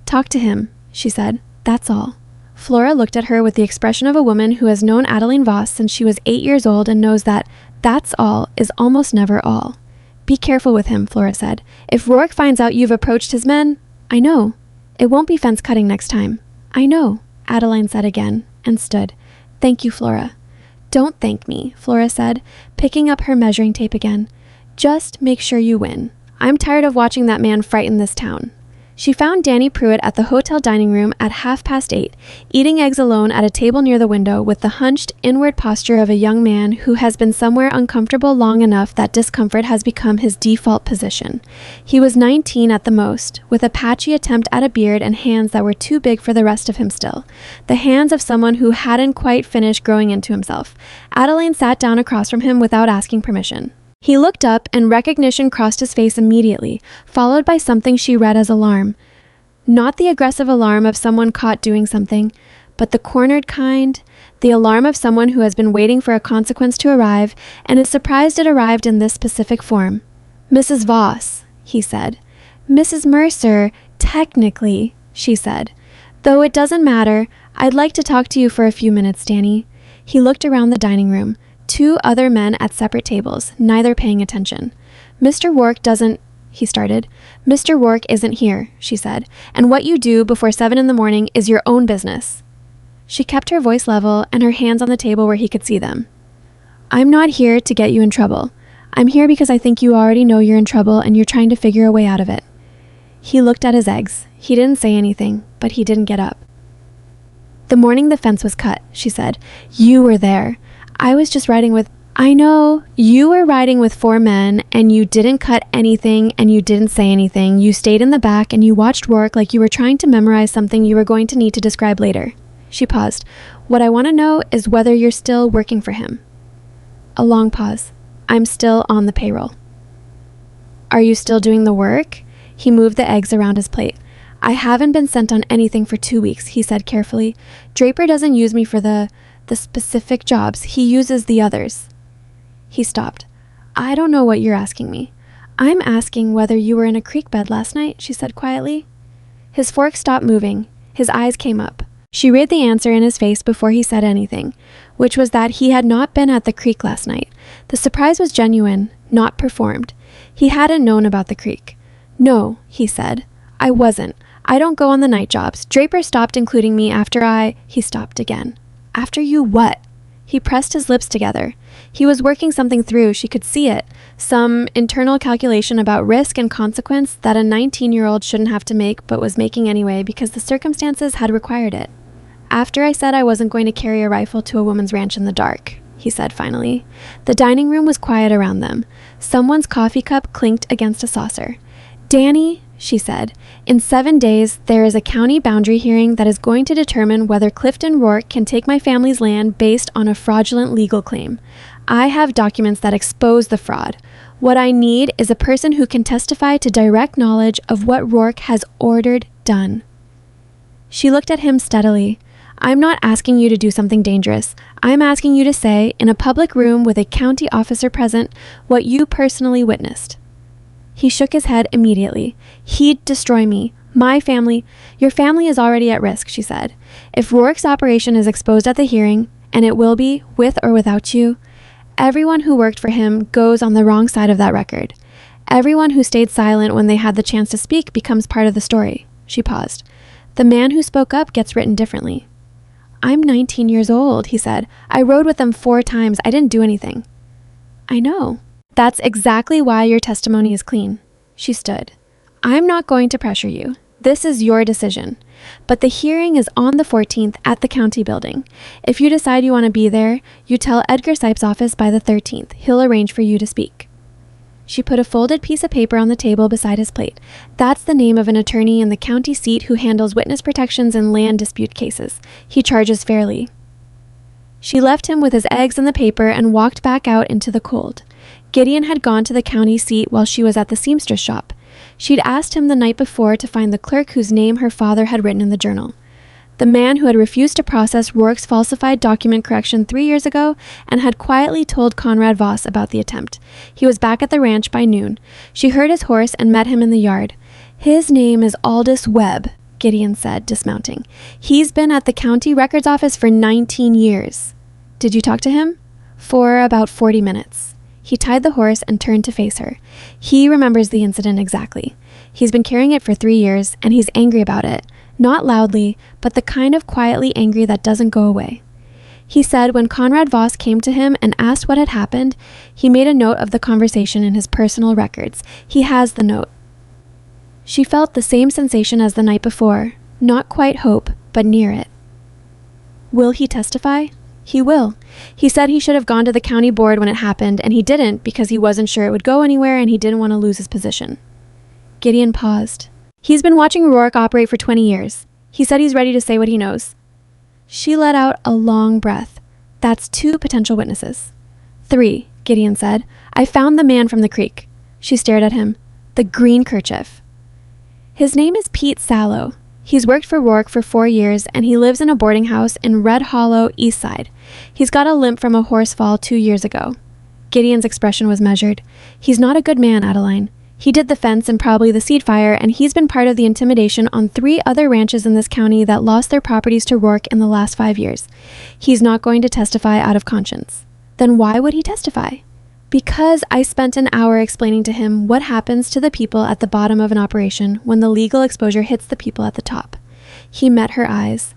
"Talk to him," she said. "That's all." Flora looked at her with the expression of a woman who has known Adeline Voss since she was 8 years old and knows that "that's all" is almost never all. "Be careful with him," Flora said. "If Rourke finds out you've approached his men—" "I know. It won't be fence cutting next time." "I know," Adeline said again, and stood. "Thank you, Flora." "Don't thank me," Flora said, picking up her measuring tape again. "Just make sure you win. I'm tired of watching that man frighten this town." She found Danny Pruitt at the hotel dining room at 8:30, eating eggs alone at a table near the window with the hunched, inward posture of a young man who has been somewhere uncomfortable long enough that discomfort has become his default position. He was 19 at the most, with a patchy attempt at a beard and hands that were too big for the rest of him still. The hands of someone who hadn't quite finished growing into himself. Adeline sat down across from him without asking permission. He looked up, and recognition crossed his face immediately, followed by something she read as alarm. Not the aggressive alarm of someone caught doing something, but the cornered kind, the alarm of someone who has been waiting for a consequence to arrive, and is surprised it arrived in this specific form. "Mrs. Voss," he said. "Mrs. Mercer, technically," she said. "Though it doesn't matter, I'd like to talk to you for a few minutes, Danny." He looked around the dining room. 2 other men at separate tables, neither paying attention. "Mr. Rourke doesn't—" he started. "Mr. Rourke isn't here," she said, "and what you do before 7 in the morning is your own business." She kept her voice level and her hands on the table where he could see them. "I'm not here to get you in trouble. I'm here because I think you already know you're in trouble and you're trying to figure a way out of it." He looked at his eggs. He didn't say anything, but he didn't get up. "The morning the fence was cut," she said, "you were there. I was just riding with—" "I know. You were riding with 4 men, and you didn't cut anything, and you didn't say anything. You stayed in the back, and you watched Rourke like you were trying to memorize something you were going to need to describe later." She paused. "What I want to know is whether you're still working for him." A long pause. "I'm still on the payroll." "Are you still doing the work?" He moved the eggs around his plate. "I haven't been sent on anything for 2 weeks," he said carefully. "Draper doesn't use me for the specific jobs. He uses the others." He stopped. "I don't know what you're asking me." "I'm asking whether you were in a creek bed last night," she said quietly. His fork stopped moving. His eyes came up. She read the answer in his face before he said anything, which was that he had not been at the creek last night. The surprise was genuine, not performed. He hadn't known about the creek. "No," he said. "I wasn't. I don't go on the night jobs. Draper stopped including me after I—" He stopped again. "After you what?" He pressed his lips together. He was working something through, she could see it. Some internal calculation about risk and consequence that a 19-year-old shouldn't have to make, but was making anyway because the circumstances had required it. "After I said I wasn't going to carry a rifle to a woman's ranch in the dark," he said finally. The dining room was quiet around them. Someone's coffee cup clinked against a saucer. "Danny," she said, "in 7 days, there is a county boundary hearing that is going to determine whether Clifton Rourke can take my family's land based on a fraudulent legal claim. I have documents that expose the fraud. What I need is a person who can testify to direct knowledge of what Rourke has ordered done." She looked at him steadily. "I'm not asking you to do something dangerous. I'm asking you to say, in a public room with a county officer present, what you personally witnessed." He shook his head immediately. "He'd destroy me. My family." "Your family is already at risk," she said. "If Rourke's operation is exposed at the hearing, and it will be, with or without you, everyone who worked for him goes on the wrong side of that record. Everyone who stayed silent when they had the chance to speak becomes part of the story." She paused. "The man who spoke up gets written differently." "I'm 19 years old," he said. "I rode with them 4 times. I didn't do anything." "I know. That's exactly why your testimony is clean." She stood. "I'm not going to pressure you. This is your decision. But the hearing is on the 14th at the county building. If you decide you want to be there, you tell Edgar Sipes' office by the 13th. He'll arrange for you to speak." She put a folded piece of paper on the table beside his plate. "That's the name of an attorney in the county seat who handles witness protections in land dispute cases. He charges fairly." She left him with his eggs in the paper and walked back out into the cold. Gideon had gone to the county seat while she was at the seamstress shop. She'd asked him the night before to find the clerk whose name her father had written in the journal. The man who had refused to process Rourke's falsified document correction 3 years ago and had quietly told Conrad Voss about the attempt. He was back at the ranch by noon. She heard his horse and met him in the yard. "His name is Aldous Webb," Gideon said, dismounting. "He's been at the county records office for 19 years. "Did you talk to him?" "For about 40 minutes. He tied the horse and turned to face her. "He remembers the incident exactly. He's been carrying it for 3 years, and he's angry about it. Not loudly, but the kind of quietly angry that doesn't go away. He said when Conrad Voss came to him and asked what had happened, he made a note of the conversation in his personal records. He has the note." She felt the same sensation as the night before. Not quite hope, but near it. "Will he testify?" "He will. He said he should have gone to the county board when it happened, and he didn't because he wasn't sure it would go anywhere and he didn't want to lose his position." Gideon paused. "He's been watching Rourke operate for 20 years. He said he's ready to say what he knows." She let out a long breath. "That's 2 potential witnesses." "3, Gideon said. "I found the man from the creek." She stared at him. "The green kerchief." "His name is Pete Sallow. He's worked for Rourke for 4 years, and he lives in a boarding house in Red Hollow, East Side. He's got a limp from a horse fall 2 years ago." Gideon's expression was measured. "He's not a good man, Adeline. He did the fence and probably the seed fire, and he's been part of the intimidation on 3 other ranches in this county that lost their properties to Rourke in the last 5 years. He's not going to testify out of conscience." "Then why would he testify?" "Because I spent an hour explaining to him what happens to the people at the bottom of an operation when the legal exposure hits the people at the top." He met her eyes.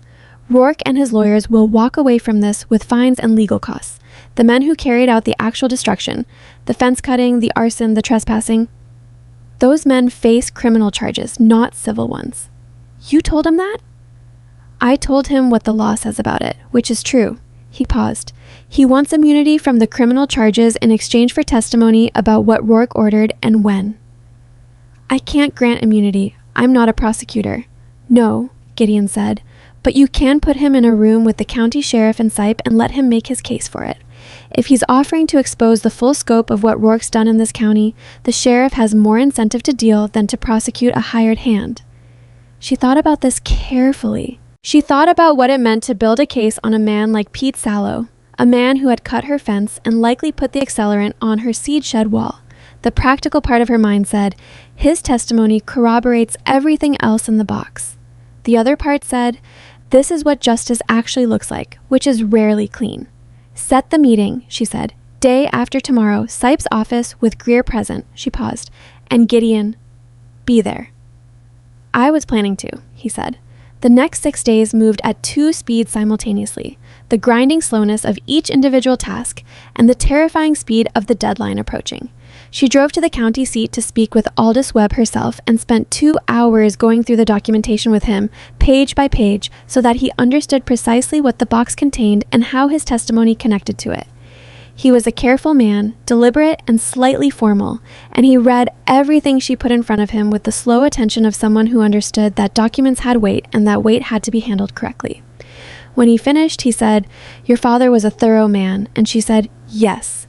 "Rourke and his lawyers will walk away from this with fines and legal costs. The men who carried out the actual destruction, the fence cutting, the arson, the trespassing, those men face criminal charges, not civil ones." "You told him that?" "I told him what the law says about it, which is true." He paused. "He wants immunity from the criminal charges in exchange for testimony about what Rourke ordered and when." "I can't grant immunity. I'm not a prosecutor." "No," Gideon said, "but you can put him in a room with the county sheriff and Sipe and let him make his case for it. If he's offering to expose the full scope of what Rourke's done in this county, the sheriff has more incentive to deal than to prosecute a hired hand." She thought about this carefully. She thought about what it meant to build a case on a man like Pete Sallow, a man who had cut her fence and likely put the accelerant on her seed shed wall. The practical part of her mind said, his testimony corroborates everything else in the box. The other part said, this is what justice actually looks like, which is rarely clean. "Set the meeting," she said. "Day after tomorrow, Sipes' office with Greer present," she paused, "and Gideon, be there." "I was planning to," he said. The next 6 days moved at 2 speeds simultaneously, the grinding slowness of each individual task and the terrifying speed of the deadline approaching. She drove to the county seat to speak with Aldous Webb herself and spent 2 hours going through the documentation with him, page by page, so that he understood precisely what the box contained and how his testimony connected to it. He was a careful man, deliberate and slightly formal, and he read everything she put in front of him with the slow attention of someone who understood that documents had weight and that weight had to be handled correctly. When he finished, he said, "Your father was a thorough man," and she said, "Yes."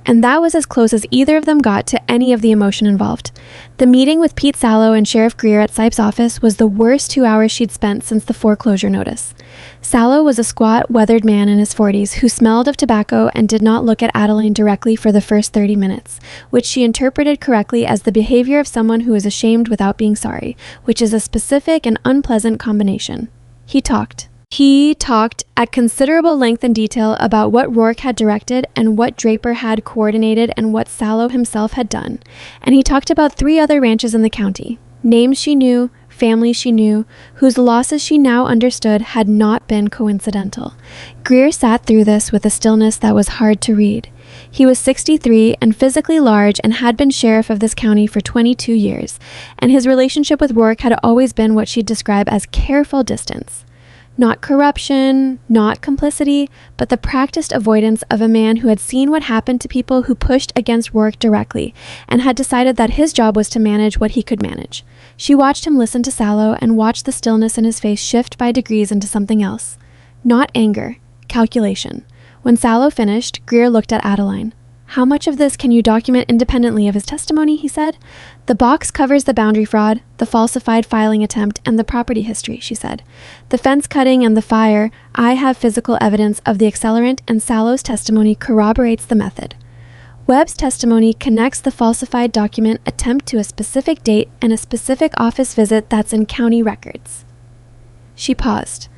And that was as close as either of them got to any of the emotion involved. The meeting with Pete Sallow and Sheriff Greer at Sipe's office was the worst 2 hours she'd spent since the foreclosure notice. Sallow was a squat, weathered man in his 40s who smelled of tobacco and did not look at Adeline directly for the first 30 minutes, which she interpreted correctly as the behavior of someone who is ashamed without being sorry, which is a specific and unpleasant combination. He talked at considerable length and detail about what Rourke had directed and what Draper had coordinated and what Sallow himself had done. And he talked about 3 other ranches in the county, names she knew, families she knew, whose losses she now understood had not been coincidental. Greer sat through this with a stillness that was hard to read. He was 63 and physically large and had been sheriff of this county for 22 years, and his relationship with Rourke had always been what she'd describe as careful distance. Not corruption, not complicity, but the practiced avoidance of a man who had seen what happened to people who pushed against Rourke directly and had decided that his job was to manage what he could manage. She watched him listen to Sallow and watched the stillness in his face shift by degrees into something else. Not anger, calculation. When Sallow finished, Greer looked at Adeline. "How much of this can you document independently of his testimony?" he said. "The box covers the boundary fraud, the falsified filing attempt, and the property history," she said. "The fence cutting and the fire, I have physical evidence of the accelerant, and Sallow's testimony corroborates the method. Webb's testimony connects the falsified document attempt to a specific date and a specific office visit that's in county records." She paused.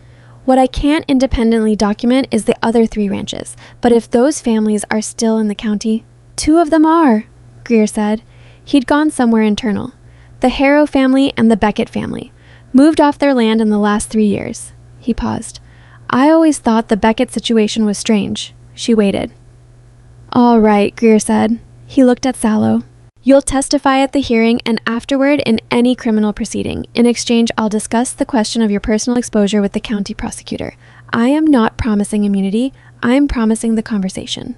"What I can't independently document is the other 3 ranches, but if those families are still in the county—" "2 of them are," Greer said. He'd gone somewhere internal. "The Harrow family and the Beckett family. Moved off their land in the last 3 years." He paused. "I always thought the Beckett situation was strange." She waited. "All right," Greer said. He looked at Sallow. "You'll testify at the hearing and afterward in any criminal proceeding. In exchange, I'll discuss the question of your personal exposure with the county prosecutor. I am not promising immunity. I'm promising the conversation."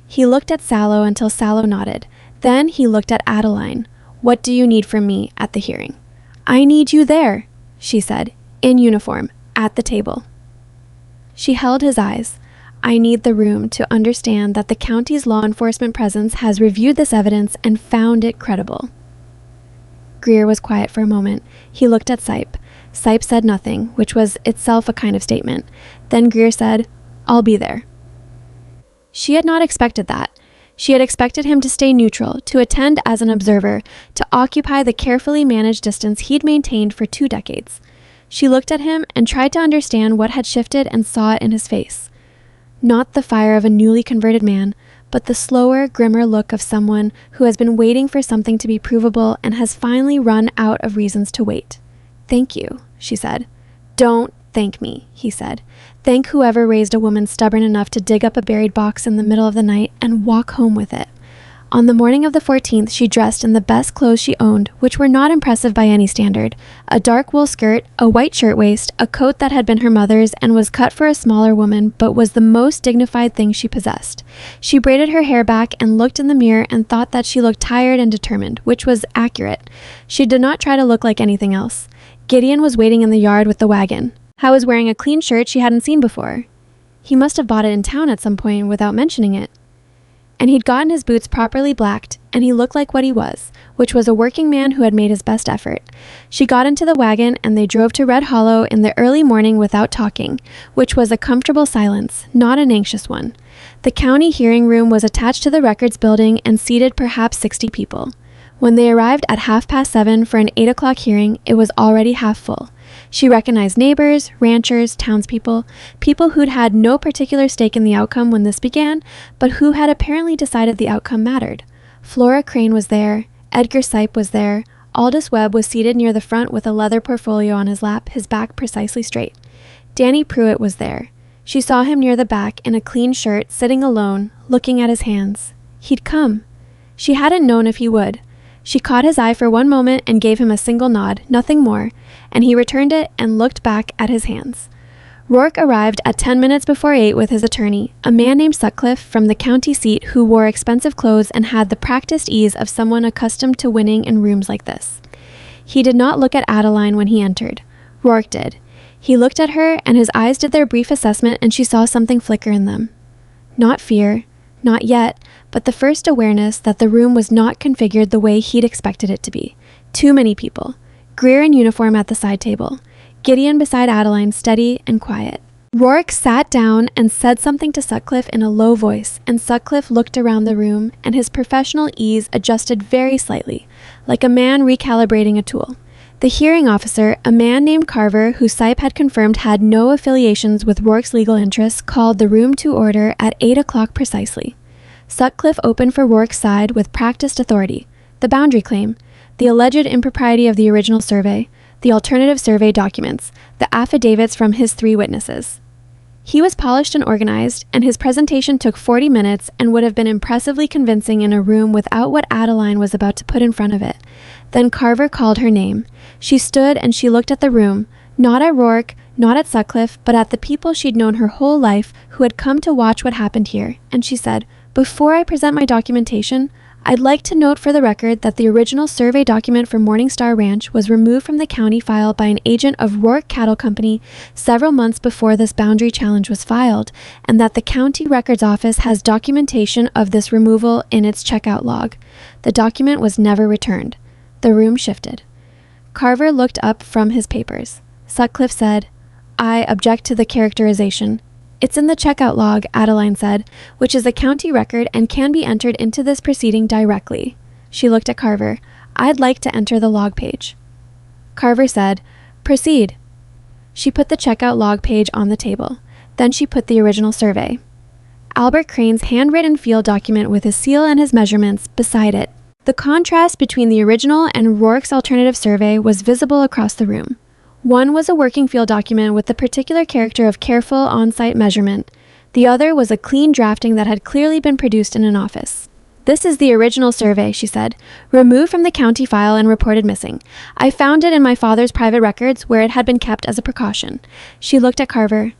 He looked at Sallow until Sallow nodded. Then he looked at Adeline. "What do you need from me at the hearing?" "I need you there," she said, in uniform, at the table. She held his eyes. "I need the room to understand that the county's law enforcement presence has reviewed this evidence and found it credible." Greer was quiet for a moment. He looked at Sipe. Sipe said nothing, which was itself a kind of statement. Then Greer said, "I'll be there." She had not expected that. She had expected him to stay neutral, to attend as an observer, to occupy the carefully managed distance he'd maintained for 2 decades. She looked at him and tried to understand what had shifted and saw it in his face. Not the fire of a newly converted man, but the slower, grimmer look of someone who has been waiting for something to be provable and has finally run out of reasons to wait. "Thank you," she said. "Don't thank me," he said. "Thank whoever raised a woman stubborn enough to dig up a buried box in the middle of the night and walk home with it." On the morning of the 14th, she dressed in the best clothes she owned, which were not impressive by any standard. A dark wool skirt, a white shirtwaist, a coat that had been her mother's and was cut for a smaller woman, but was the most dignified thing she possessed. She braided her hair back and looked in the mirror and thought that she looked tired and determined, which was accurate. She did not try to look like anything else. Gideon was waiting in the yard with the wagon. Howe was wearing a clean shirt she hadn't seen before. He must have bought it in town at some point without mentioning it. And he'd gotten his boots properly blacked, and he looked like what he was, which was a working man who had made his best effort. She got into the wagon, and they drove to Red Hollow in the early morning without talking, which was a comfortable silence, not an anxious one. The county hearing room was attached to the records building and seated perhaps 60 people. When they arrived at 7:30 for an 8 o'clock hearing, it was already half full. She recognized neighbors, ranchers, townspeople, people who'd had no particular stake in the outcome when this began, but who had apparently decided the outcome mattered. Flora Crane was there, Edgar Sipe was there, Aldous Webb was seated near the front with a leather portfolio on his lap, his back precisely straight. Danny Pruitt was there. She saw him near the back in a clean shirt, sitting alone, looking at his hands. He'd come. She hadn't known if he would. She caught his eye for one moment and gave him a single nod, nothing more, and he returned it and looked back at his hands. Rourke arrived at 10 minutes before 8 with his attorney, a man named Sutcliffe from the county seat who wore expensive clothes and had the practiced ease of someone accustomed to winning in rooms like this. He did not look at Adeline when he entered. Rourke did. He looked at her, and his eyes did their brief assessment, and she saw something flicker in them. Not fear, not yet, but the first awareness that the room was not configured the way he'd expected it to be. Too many people. Greer in uniform at the side table. Gideon beside Adeline, steady and quiet. Rourke sat down and said something to Sutcliffe in a low voice, and Sutcliffe looked around the room, and his professional ease adjusted very slightly, like a man recalibrating a tool. The hearing officer, a man named Carver, who Sipe had confirmed had no affiliations with Rourke's legal interests, called the room to order at 8 o'clock precisely. Sutcliffe opened for Rourke's side with practiced authority. The boundary claim, the alleged impropriety of the original survey, the alternative survey documents, the affidavits from his 3 witnesses. He was polished and organized, and his presentation took 40 minutes and would have been impressively convincing in a room without what Adeline was about to put in front of it. Then Carver called her name. She stood and she looked at the room, not at Rourke, not at Sutcliffe, but at the people she'd known her whole life who had come to watch what happened here, and she said, "Before I present my documentation, I'd like to note for the record that the original survey document for Morningstar Ranch was removed from the county file by an agent of Rourke Cattle Company several months before this boundary challenge was filed, and that the county records office has documentation of this removal in its checkout log. The document was never returned." The room shifted. Carver looked up from his papers. Sutcliffe said, "I object to the characterization." "It's in the checkout log," Adeline said, "which is a county record and can be entered into this proceeding directly." She looked at Carver. "I'd like to enter the log page." Carver said, "Proceed." She put the checkout log page on the table. Then she put the original survey. Albert Crane's handwritten field document with his seal and his measurements beside it. The contrast between the original and Rourke's alternative survey was visible across the room. One was a working field document with the particular character of careful on-site measurement. The other was a clean drafting that had clearly been produced in an office. "This is the original survey," she said, "removed from the county file and reported missing. I found it in my father's private records where it had been kept as a precaution." She looked at Carver.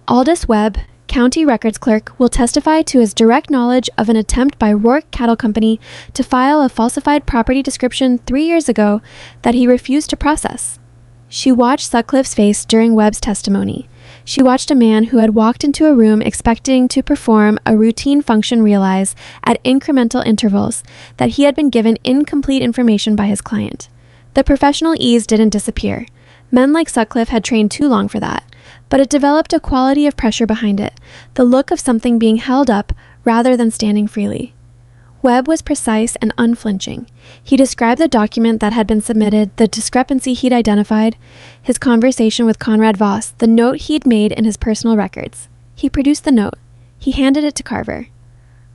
"Aldous Webb, county records clerk, will testify to his direct knowledge of an attempt by Rourke Cattle Company to file a falsified property description 3 years ago that he refused to process." She watched Sutcliffe's face during Webb's testimony. She watched a man who had walked into a room expecting to perform a routine function realize, at incremental intervals, that he had been given incomplete information by his client. The professional ease didn't disappear. Men like Sutcliffe had trained too long for that, but it developed a quality of pressure behind it, the look of something being held up rather than standing freely. Webb was precise and unflinching. He described the document that had been submitted, the discrepancy he'd identified, his conversation with Conrad Voss, the note he'd made in his personal records. He produced the note. He handed it to Carver.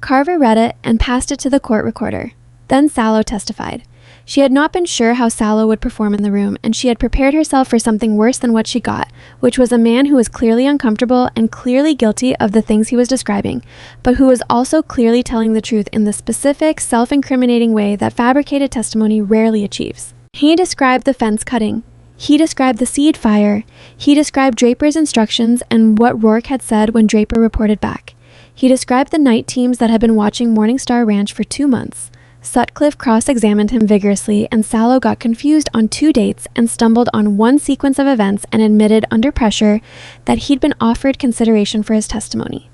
Carver read it and passed it to the court recorder. Then Sallow testified. She had not been sure how Sallow would perform in the room, and she had prepared herself for something worse than what she got, which was a man who was clearly uncomfortable and clearly guilty of the things he was describing, but who was also clearly telling the truth in the specific, self-incriminating way that fabricated testimony rarely achieves. He described the fence cutting. He described the seed fire. He described Draper's instructions and what Rourke had said when Draper reported back. He described the night teams that had been watching Morningstar Ranch for 2 months. Sutcliffe cross-examined him vigorously, and Sallow got confused on 2 dates and stumbled on one sequence of events and admitted under pressure that he'd been offered consideration for his testimony.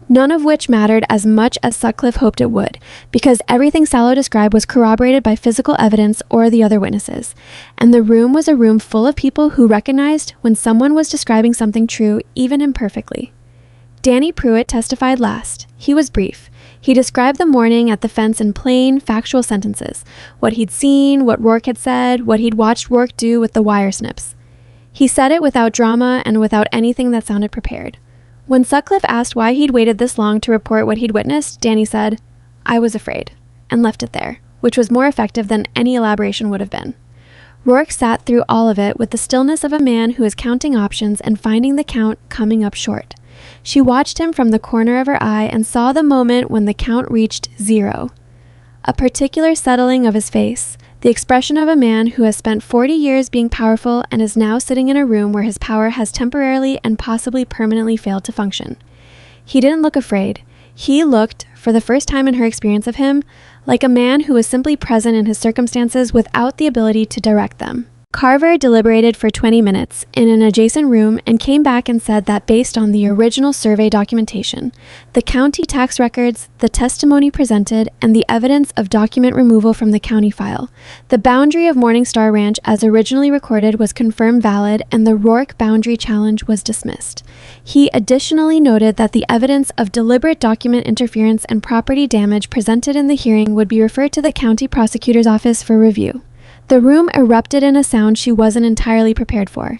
None of which mattered as much as Sutcliffe hoped it would, because everything Sallow described was corroborated by physical evidence or the other witnesses, and the room was a room full of people who recognized when someone was describing something true, even imperfectly. Danny Pruitt testified last. He was brief. He described the morning at the fence in plain, factual sentences, what he'd seen, what Rourke had said, what he'd watched Rourke do with the wire snips. He said it without drama and without anything that sounded prepared. When Sutcliffe asked why he'd waited this long to report what he'd witnessed, Danny said, "I was afraid," and left it there, which was more effective than any elaboration would have been. Rourke sat through all of it with the stillness of a man who is counting options and finding the count coming up short. She watched him from the corner of her eye and saw the moment when the count reached 0. A particular settling of his face, The expression of a man who has spent 40 years being powerful and is now sitting in a room where his power has temporarily and possibly permanently failed to function. He didn't look afraid. He looked, for the first time in her experience of him, like a man who was simply present in his circumstances without the ability to direct them. Carver deliberated for 20 minutes in an adjacent room and came back and said that based on the original survey documentation, the county tax records, the testimony presented, and the evidence of document removal from the county file, the boundary of Morningstar Ranch as originally recorded was confirmed valid and the Rourke boundary challenge was dismissed. He additionally noted that the evidence of deliberate document interference and property damage presented in the hearing would be referred to the county prosecutor's office for review. The room erupted in a sound she wasn't entirely prepared for.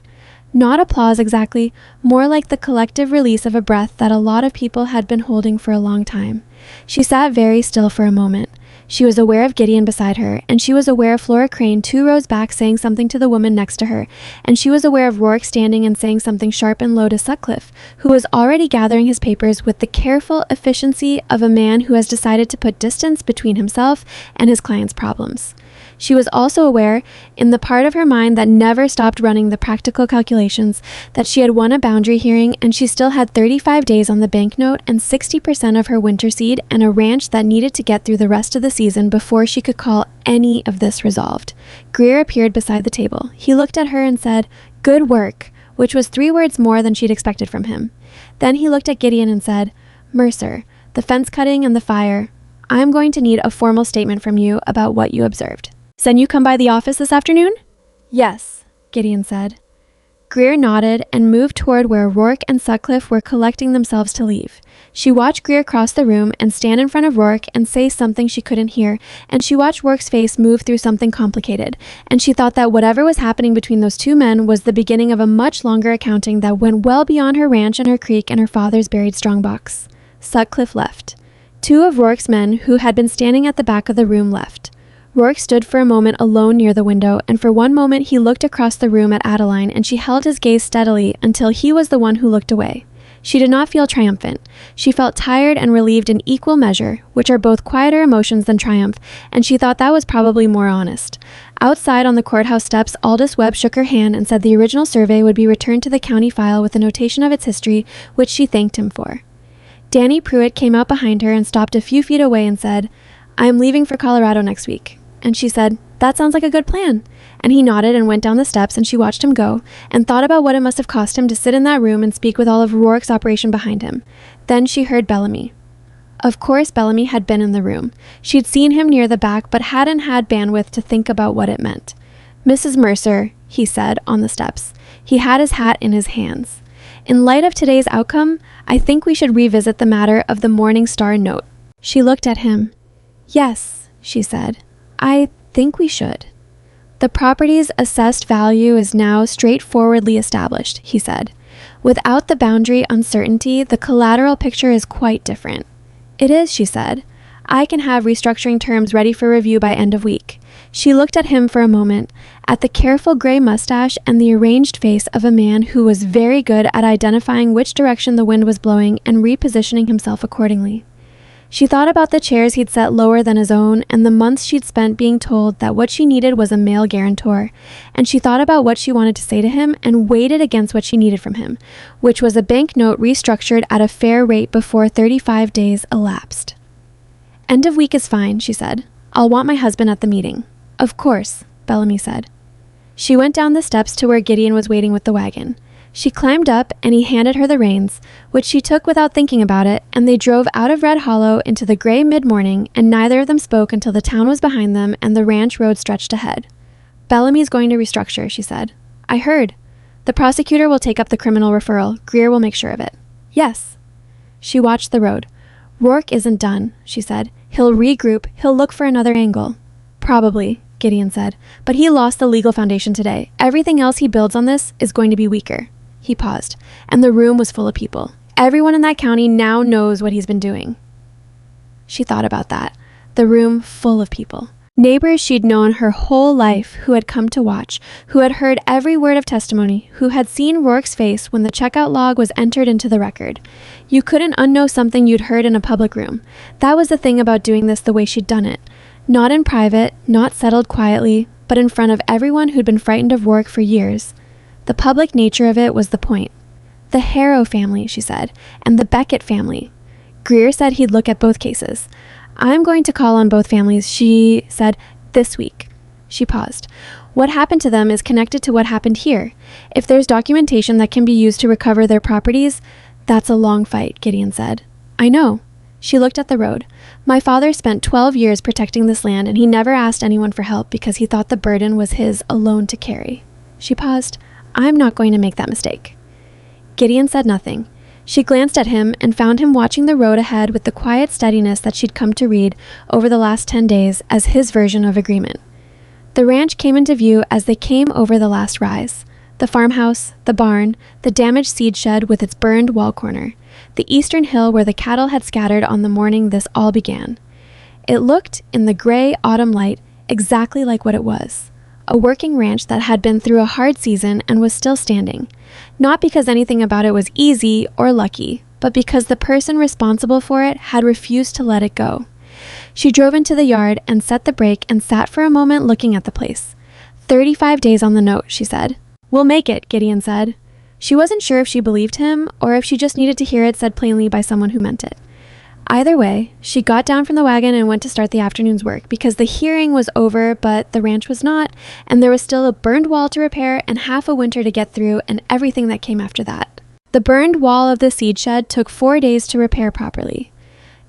Not applause exactly, more like the collective release of a breath that a lot of people had been holding for a long time. She sat very still for a moment. She was aware of Gideon beside her, and she was aware of Flora Crane 2 rows back saying something to the woman next to her, and she was aware of Rourke standing and saying something sharp and low to Sutcliffe, who was already gathering his papers with the careful efficiency of a man who has decided to put distance between himself and his client's problems. She was also aware, in the part of her mind that never stopped running the practical calculations, that she had won a boundary hearing and she still had 35 days on the banknote and 60% of her winter seed and a ranch that needed to get through the rest of the season before she could call any of this resolved. Greer appeared beside the table. He looked at her and said, "Good work," which was 3 words more than she'd expected from him. Then he looked at Gideon and said, "Mercer, the fence cutting and the fire, I'm going to need a formal statement from you about what you observed. Said you come by the office this afternoon?" "Yes," Gideon said. Greer nodded and moved toward where Rourke and Sutcliffe were collecting themselves to leave. She watched Greer cross the room and stand in front of Rourke and say something she couldn't hear, and she watched Rourke's face move through something complicated, and she thought that whatever was happening between those 2 men was the beginning of a much longer accounting that went well beyond her ranch and her creek and her father's buried strongbox. Sutcliffe left. 2 of Rourke's men who had been standing at the back of the room left. Rourke stood for a moment alone near the window, and for one moment he looked across the room at Adeline, and she held his gaze steadily until he was the one who looked away. She did not feel triumphant. She felt tired and relieved in equal measure, which are both quieter emotions than triumph, and she thought that was probably more honest. Outside on the courthouse steps, Aldous Webb shook her hand and said the original survey would be returned to the county file with a notation of its history, which she thanked him for. Danny Pruitt came out behind her and stopped a few feet away and said, "I am leaving for Colorado next week." And she said, "That sounds like a good plan." And he nodded and went down the steps, and she watched him go, and thought about what it must have cost him to sit in that room and speak with all of Rourke's operation behind him. Then she heard Bellamy. Of course Bellamy had been in the room. She'd seen him near the back, but hadn't had bandwidth to think about what it meant. "Mrs. Mercer," he said on the steps. He had his hat in his hands. "In light of today's outcome, I think we should revisit the matter of the Morningstar note." She looked at him. "Yes," she said. "I think we should." "The property's assessed value is now straightforwardly established," he said. "Without the boundary uncertainty, the collateral picture is quite different." "It is," she said. "I can have restructuring terms ready for review by end of week." She looked at him for a moment, at the careful gray mustache and the arranged face of a man who was very good at identifying which direction the wind was blowing and repositioning himself accordingly. She thought about the chairs he'd set lower than his own and the months she'd spent being told that what she needed was a male guarantor, and she thought about what she wanted to say to him and weighed it against what she needed from him, which was a banknote restructured at a fair rate before 35 days elapsed. "End of week is fine," she said. "I'll want my husband at the meeting." "Of course," Bellamy said. She went down the steps to where Gideon was waiting with the wagon. She climbed up, and he handed her the reins, which she took without thinking about it, and they drove out of Red Hollow into the gray mid-morning, and neither of them spoke until the town was behind them and the ranch road stretched ahead. "Bellamy's going to restructure," she said. "I heard. The prosecutor will take up the criminal referral. Greer will make sure of it." "Yes." She watched the road. "Rourke isn't done," she said. "He'll regroup. He'll look for another angle." "Probably," Gideon said. "But he lost the legal foundation today. Everything else he builds on this is going to be weaker." He paused, and the room was full of people. Everyone in that county now knows what he's been doing. She thought about that. The room full of people. Neighbors she'd known her whole life who had come to watch, who had heard every word of testimony, who had seen Rourke's face when the checkout log was entered into the record. You couldn't unknow something you'd heard in a public room. That was the thing about doing this the way she'd done it. Not in private, not settled quietly, but in front of everyone who'd been frightened of Rourke for years. The public nature of it was the point. The Harrow family, she said, and the Beckett family. Greer said he'd look at both cases. I'm going to call on both families, she said, this week. She paused. What happened to them is connected to what happened here. If there's documentation that can be used to recover their properties, that's a long fight, Gideon said. I know. She looked at the road. My father spent 12 years protecting this land, and he never asked anyone for help because he thought the burden was his alone to carry. She paused. I'm not going to make that mistake. Gideon said nothing. She glanced at him and found him watching the road ahead with the quiet steadiness that she'd come to read over the last 10 days as his version of agreement. The ranch came into view as they came over the last rise. The farmhouse, the barn, the damaged seed shed with its burned wall corner, the eastern hill where the cattle had scattered on the morning this all began. It looked, in the gray autumn light, exactly like what it was. A working ranch that had been through a hard season and was still standing. Not because anything about it was easy or lucky, but because the person responsible for it had refused to let it go. She drove into the yard and set the brake and sat for a moment looking at the place. 35 days on the note, she said. We'll make it, Gideon said. She wasn't sure if she believed him or if she just needed to hear it said plainly by someone who meant it. Either way, she got down from the wagon and went to start the afternoon's work because the hearing was over, but the ranch was not, and there was still a burned wall to repair and half a winter to get through and everything that came after that. The burned wall of the seed shed took 4 days to repair properly.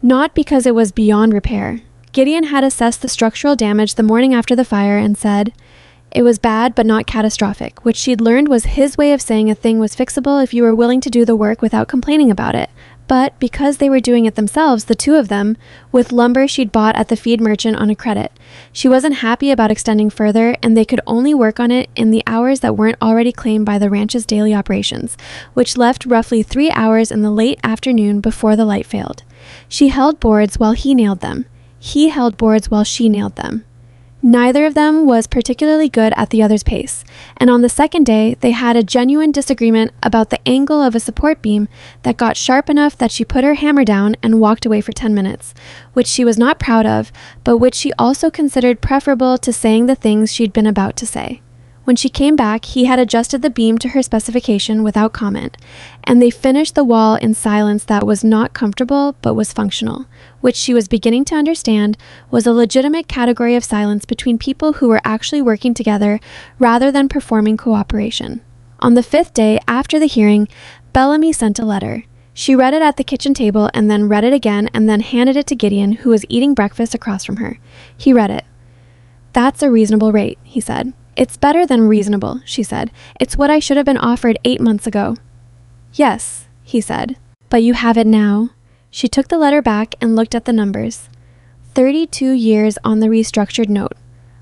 Not because it was beyond repair. Gideon had assessed the structural damage the morning after the fire and said it was bad but not catastrophic, which she'd learned was his way of saying a thing was fixable if you were willing to do the work without complaining about it. But because they were doing it themselves, the two of them, with lumber she'd bought at the feed merchant on a credit, she wasn't happy about extending further, and they could only work on it in the hours that weren't already claimed by the ranch's daily operations, which left roughly 3 hours in the late afternoon before the light failed. She held boards while he nailed them. He held boards while she nailed them. Neither of them was particularly good at the other's pace, and on the second day, they had a genuine disagreement about the angle of a support beam that got sharp enough that she put her hammer down and walked away for 10 minutes, which she was not proud of, but which she also considered preferable to saying the things she'd been about to say. When she came back, he had adjusted the beam to her specification without comment, and they finished the wall in silence that was not comfortable but was functional, which she was beginning to understand was a legitimate category of silence between people who were actually working together rather than performing cooperation. On the 5th day after the hearing, Bellamy sent a letter. She read it at the kitchen table and then read it again and then handed it to Gideon, who was eating breakfast across from her. He read it. That's a reasonable rate, he said. It's better than reasonable, she said. It's what I should have been offered 8 months ago. Yes, he said, but you have it now. She took the letter back and looked at the numbers. 32 years on the restructured note.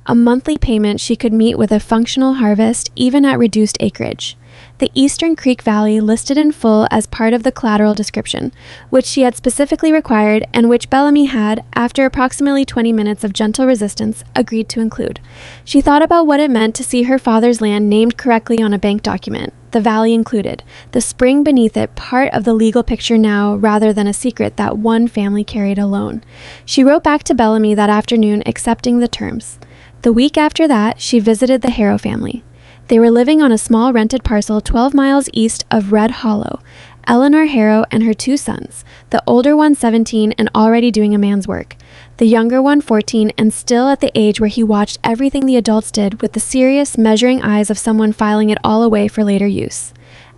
A monthly payment she could meet with a functional harvest even at reduced acreage. The Eastern Creek Valley listed in full as part of the collateral description, which she had specifically required and which Bellamy had, after approximately 20 minutes of gentle resistance, agreed to include. She thought about what it meant to see her father's land named correctly on a bank document, the valley included, the spring beneath it part of the legal picture now rather than a secret that one family carried alone. She wrote back to Bellamy that afternoon accepting the terms. The week after that, she visited the Harrow family. They were living on a small rented parcel 12 miles east of Red Hollow. Eleanor Harrow and her 2 sons, the older one 17 and already doing a man's work, the younger one 14 and still at the age where he watched everything the adults did with the serious, measuring eyes of someone filing it all away for later use.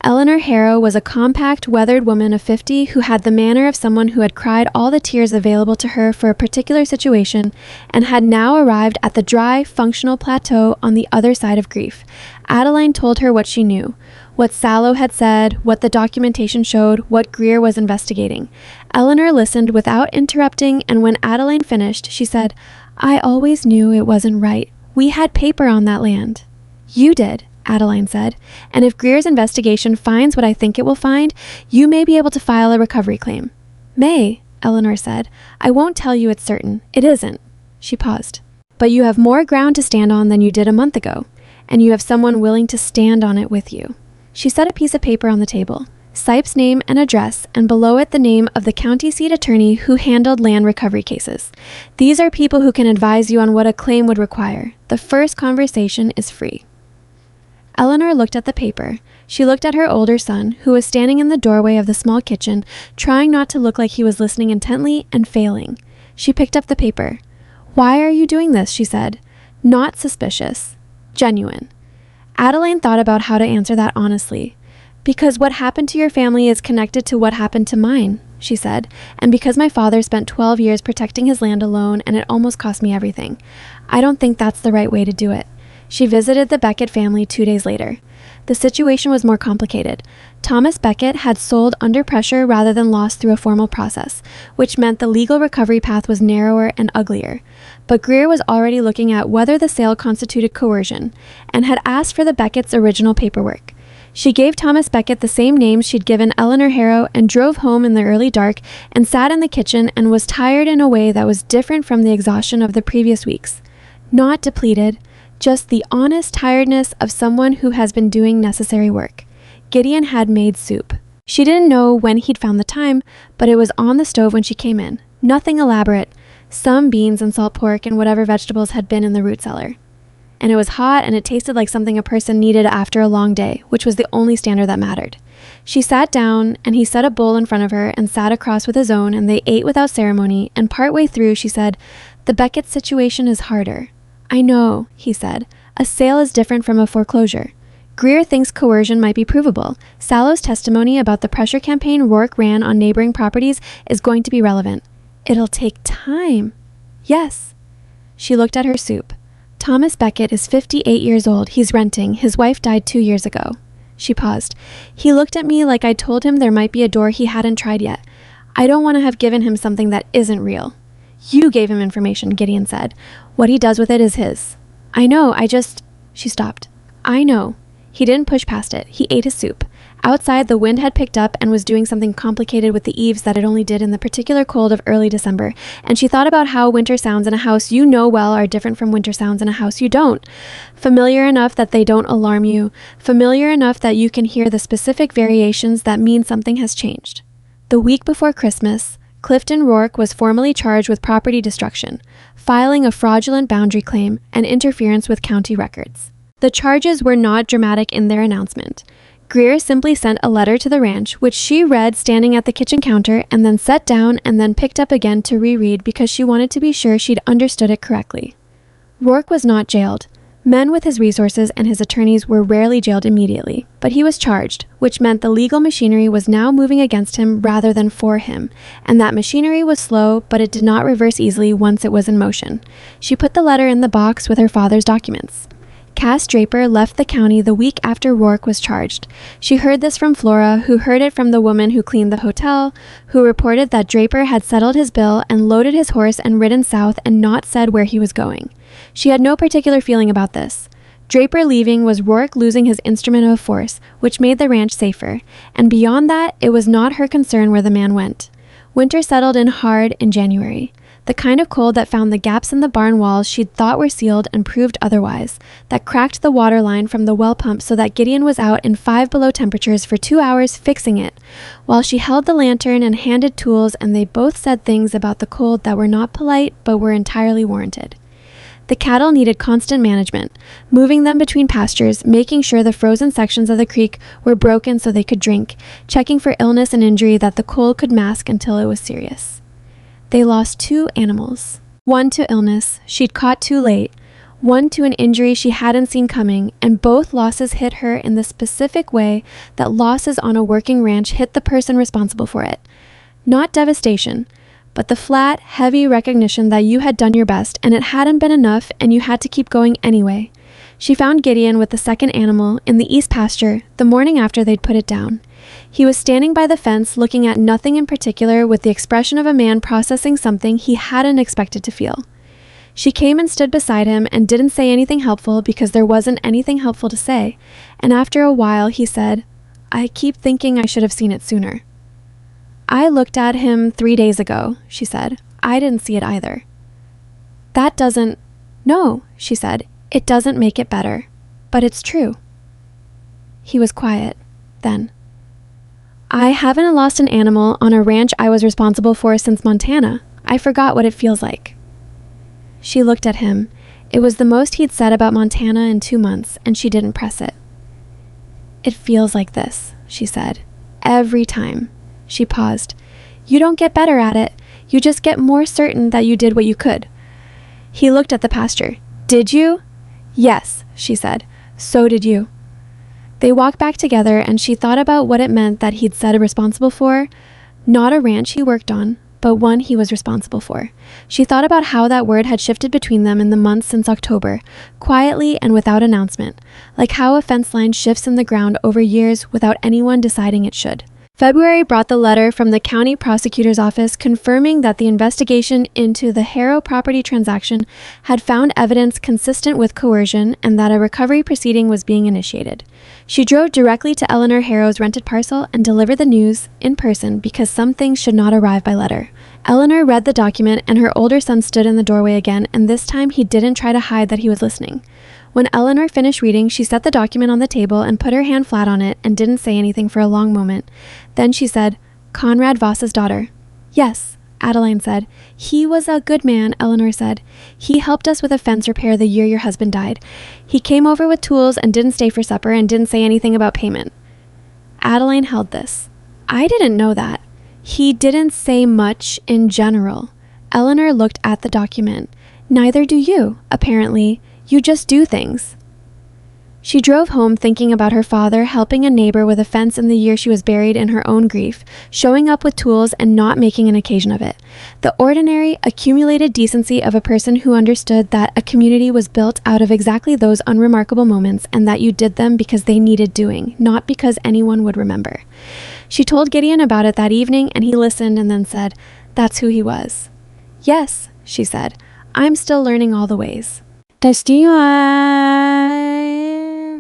Eleanor Harrow was a compact, weathered woman of 50 who had the manner of someone who had cried all the tears available to her for a particular situation and had now arrived at the dry, functional plateau on the other side of grief. Adeline told her what she knew, what Sallow had said, what the documentation showed, what Greer was investigating. Eleanor listened without interrupting, and when Adeline finished, she said, I always knew it wasn't right. We had paper on that land. You did, Adeline said, and if Greer's investigation finds what I think it will find, you may be able to file a recovery claim. May, Eleanor said, I won't tell you it's certain. It isn't. She paused. But you have more ground to stand on than you did a month ago, and you have someone willing to stand on it with you. She set a piece of paper on the table. Sipe's name and address, and below it the name of the county seat attorney who handled land recovery cases. These are people who can advise you on what a claim would require. The first conversation is free. Eleanor looked at the paper. She looked at her older son, who was standing in the doorway of the small kitchen, trying not to look like he was listening intently and failing. She picked up the paper. "Why are you doing this?" she said. Not suspicious. Genuine. Adeline thought about how to answer that honestly. "Because what happened to your family is connected to what happened to mine," she said, "and because my father spent 12 years protecting his land alone and it almost cost me everything. I don't think that's the right way to do it." She visited the Beckett family 2 days later. The situation was more complicated. Thomas Beckett had sold under pressure rather than lost through a formal process, which meant the legal recovery path was narrower and uglier. But Greer was already looking at whether the sale constituted coercion, and had asked for the Beckett's original paperwork. She gave Thomas Beckett the same names she'd given Eleanor Harrow and drove home in the early dark and sat in the kitchen and was tired in a way that was different from the exhaustion of the previous weeks. Not depleted, just the honest tiredness of someone who has been doing necessary work. Gideon had made soup. She didn't know when he'd found the time, but it was on the stove when she came in. Nothing elaborate. Some beans and salt pork and whatever vegetables had been in the root cellar. And it was hot and it tasted like something a person needed after a long day, which was the only standard that mattered. She sat down and he set a bowl in front of her and sat across with his own, and they ate without ceremony, and partway through she said, "The Beckett situation is harder." "I know," he said. "A sale is different from a foreclosure. Greer thinks coercion might be provable. Sallow's testimony about the pressure campaign Rourke ran on neighboring properties is going to be relevant." "It'll take time." "Yes." She looked at her soup. "Thomas Beckett is 58 years old. He's renting. His wife died 2 years ago." She paused. "He looked at me like I'd told him there might be a door he hadn't tried yet. I don't want to have given him something that isn't real." "You gave him information," Gideon said. "What he does with it is his." "I know, She stopped. "I know." He didn't push past it. He ate his soup. Outside, the wind had picked up and was doing something complicated with the eaves that it only did in the particular cold of early December, and she thought about how winter sounds in a house you know well are different from winter sounds in a house you don't. Familiar enough that they don't alarm you, familiar enough that you can hear the specific variations that mean something has changed. The week before Christmas, Clifton Rourke was formally charged with property destruction, filing a fraudulent boundary claim, and interference with county records. The charges were not dramatic in their announcement. Greer simply sent a letter to the ranch, which she read standing at the kitchen counter and then set down and then picked up again to reread because she wanted to be sure she'd understood it correctly. Rourke was not jailed. Men with his resources and his attorneys were rarely jailed immediately, but he was charged, which meant the legal machinery was now moving against him rather than for him, and that machinery was slow, but it did not reverse easily once it was in motion. She put the letter in the box with her father's documents. Cass Draper left the county the week after Rourke was charged. She heard this from Flora, who heard it from the woman who cleaned the hotel, who reported that Draper had settled his bill and loaded his horse and ridden south and not said where he was going. She had no particular feeling about this. Draper leaving was Rourke losing his instrument of force, which made the ranch safer, and beyond that, it was not her concern where the man went. Winter settled in hard in January. The kind of cold that found the gaps in the barn walls she'd thought were sealed and proved otherwise, that cracked the water line from the well pump so that Gideon was out in 5 below temperatures for 2 hours fixing it, while she held the lantern and handed tools, and they both said things about the cold that were not polite but were entirely warranted. The cattle needed constant management, moving them between pastures, making sure the frozen sections of the creek were broken so they could drink, checking for illness and injury that the cold could mask until it was serious. They lost 2 animals. One to illness she'd caught too late, one to an injury she hadn't seen coming, and both losses hit her in the specific way that losses on a working ranch hit the person responsible for it. Not devastation, but the flat, heavy recognition that you had done your best and it hadn't been enough and you had to keep going anyway. She found Gideon with the second animal in the east pasture the morning after they'd put it down. He was standing by the fence looking at nothing in particular with the expression of a man processing something he hadn't expected to feel. She came and stood beside him and didn't say anything helpful because there wasn't anything helpful to say, and after a while he said, "I keep thinking I should have seen it sooner." "I looked at him 3 days ago," she said. "I didn't see it either." "That doesn't—" "No," she said. "It doesn't make it better. But it's true." He was quiet. Then, I haven't lost an animal on a ranch I was responsible for since Montana. I forgot what it feels like. She looked at him. It was the most he'd said about Montana in 2 months, and she didn't press it. It feels like this, she said. Every time. She paused. You don't get better at it. You just get more certain that you did what you could. He looked at the pasture. Did you? Yes, she said. So did you. They walked back together, and she thought about what it meant that he'd said responsible for. Not a ranch he worked on, but one he was responsible for. She thought about how that word had shifted between them in the months since October, quietly and without announcement, like how a fence line shifts in the ground over years without anyone deciding it should. February brought the letter from the county prosecutor's office confirming that the investigation into the Harrow property transaction had found evidence consistent with coercion and that a recovery proceeding was being initiated. She drove directly to Eleanor Harrow's rented parcel and delivered the news in person because some things should not arrive by letter. Eleanor read the document and her older son stood in the doorway again, and this time he didn't try to hide that he was listening. When Eleanor finished reading, she set the document on the table and put her hand flat on it and didn't say anything for a long moment. Then she said, Conrad Voss's daughter. Yes, Adeline said. He was a good man, Eleanor said. He helped us with a fence repair the year your husband died. He came over with tools and didn't stay for supper and didn't say anything about payment. Adeline held this. I didn't know that. He didn't say much in general. Eleanor looked at the document. Neither do you, apparently. You just do things. She drove home thinking about her father helping a neighbor with a fence in the year she was buried in her own grief, showing up with tools and not making an occasion of it. The ordinary, accumulated decency of a person who understood that a community was built out of exactly those unremarkable moments and that you did them because they needed doing, not because anyone would remember. She told Gideon about it that evening and he listened and then said, That's who he was. Yes, she said. I'm still learning all the ways.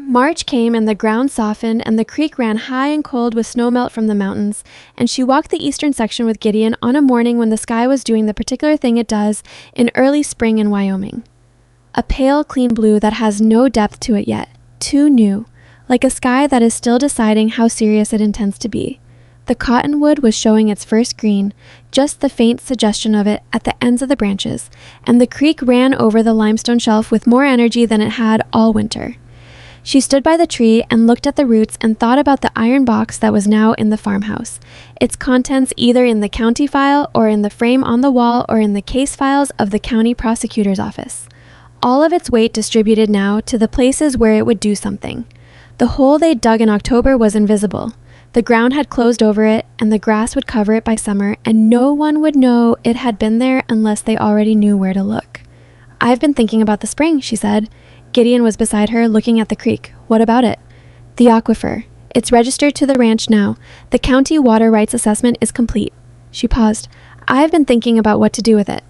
March came and the ground softened and the creek ran high and cold with snowmelt from the mountains, and she walked the eastern section with Gideon on a morning when the sky was doing the particular thing it does in early spring in Wyoming. A pale, clean blue that has no depth to it yet, too new, like a sky that is still deciding how serious it intends to be. The cottonwood was showing its first green, just the faint suggestion of it at the ends of the branches, and the creek ran over the limestone shelf with more energy than it had all winter. She stood by the tree and looked at the roots and thought about the iron box that was now in the farmhouse, its contents either in the county file or in the frame on the wall or in the case files of the county prosecutor's office. All of its weight distributed now to the places where it would do something. The hole they dug in October was invisible. The ground had closed over it, and the grass would cover it by summer, and no one would know it had been there unless they already knew where to look. I've been thinking about the spring, she said. Gideon was beside her, looking at the creek. What about it? The aquifer. It's registered to the ranch now. The county water rights assessment is complete. She paused. I've been thinking about what to do with it.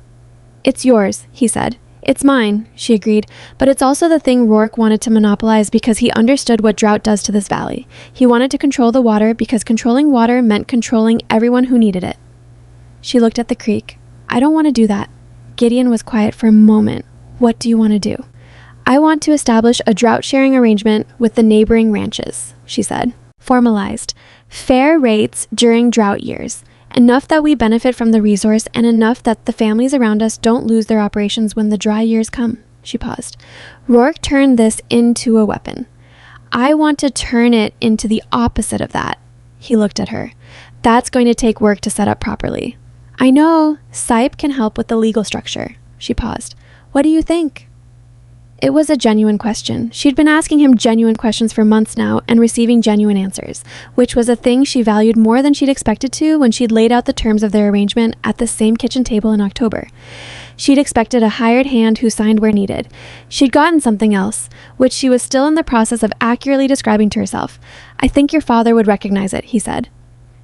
It's yours, he said. It's mine, she agreed, but it's also the thing Rourke wanted to monopolize because he understood what drought does to this valley. He wanted to control the water because controlling water meant controlling everyone who needed it. She looked at the creek. I don't want to do that. Gideon was quiet for a moment. What do you want to do? I want to establish a drought-sharing arrangement with the neighboring ranches, she said. Formalized. Fair rates during drought years. Enough that we benefit from the resource and enough that the families around us don't lose their operations when the dry years come. She paused. Rourke turned this into a weapon. I want to turn it into the opposite of that. He looked at her. That's going to take work to set up properly. I know. SIPE can help with the legal structure. She paused. What do you think? It was a genuine question. She'd been asking him genuine questions for months now and receiving genuine answers, which was a thing she valued more than she'd expected to when she'd laid out the terms of their arrangement at the same kitchen table in October. She'd expected a hired hand who signed where needed. She'd gotten something else, which she was still in the process of accurately describing to herself. I think your father would recognize it, he said.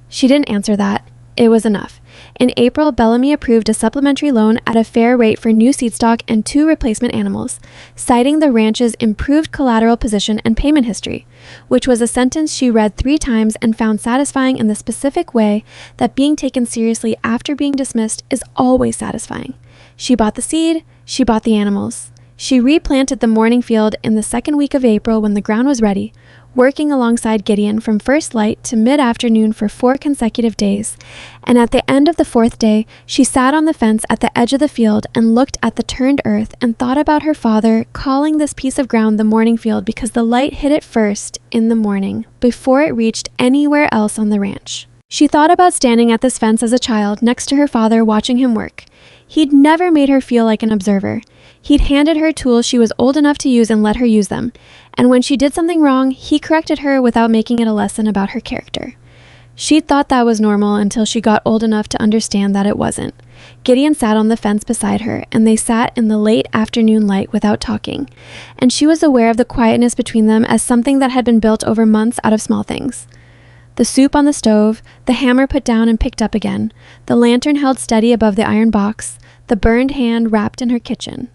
She didn't answer that. It was enough. In April, Bellamy approved a supplementary loan at a fair rate for new seed stock and 2 replacement animals, citing the ranch's improved collateral position and payment history, which was a sentence she read 3 times and found satisfying in the specific way that being taken seriously after being dismissed is always satisfying. She bought the seed, she bought the animals. She replanted the morning field in the second week of April when the ground was ready, working alongside Gideon from first light to mid-afternoon for 4 consecutive days, and at the end of the 4th day, she sat on the fence at the edge of the field and looked at the turned earth and thought about her father calling this piece of ground the morning field because the light hit it first in the morning, before it reached anywhere else on the ranch. She thought about standing at this fence as a child next to her father watching him work. He'd never made her feel like an observer. He'd handed her tools she was old enough to use and let her use them. And when she did something wrong, he corrected her without making it a lesson about her character. She thought that was normal until she got old enough to understand that it wasn't. Gideon sat on the fence beside her, and they sat in the late afternoon light without talking. And she was aware of the quietness between them as something that had been built over months out of small things. The soup on the stove, the hammer put down and picked up again, the lantern held steady above the iron box, the burned hand wrapped in her kitchen.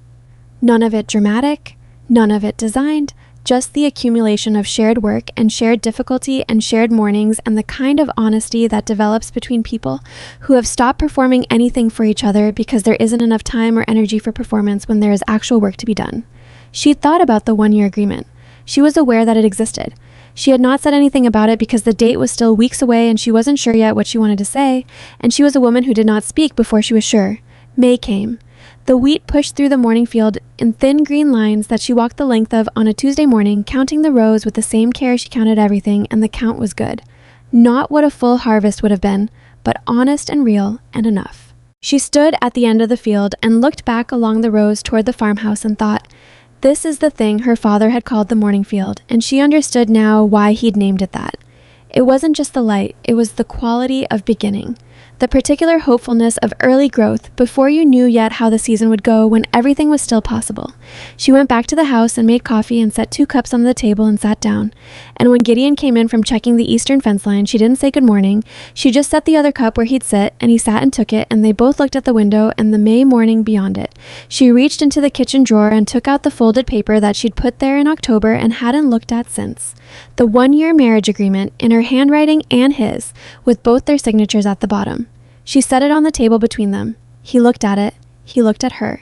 None of it dramatic, none of it designed, just the accumulation of shared work and shared difficulty and shared mornings and the kind of honesty that develops between people who have stopped performing anything for each other because there isn't enough time or energy for performance when there is actual work to be done. She thought about the 1-year agreement. She was aware that it existed. She had not said anything about it because the date was still weeks away and she wasn't sure yet what she wanted to say, and she was a woman who did not speak before she was sure. May came. The wheat pushed through the morning field in thin green lines that she walked the length of on a Tuesday morning, counting the rows with the same care she counted everything, and the count was good. Not what a full harvest would have been, but honest and real and enough. She stood at the end of the field and looked back along the rows toward the farmhouse and thought, this is the thing her father had called the morning field, and she understood now why he'd named it that. It wasn't just the light, it was the quality of beginning. The particular hopefulness of early growth before you knew yet how the season would go when everything was still possible. She went back to the house and made coffee and set 2 cups on the table and sat down. And when Gideon came in from checking the eastern fence line, she didn't say good morning. She just set the other cup where he'd sit, and he sat and took it, and they both looked at the window and the May morning beyond it. She reached into the kitchen drawer and took out the folded paper that she'd put there in October and hadn't looked at since. The 1-year marriage agreement in her handwriting and his, with both their signatures at the bottom. She set it on the table between them. He looked at it. He looked at her.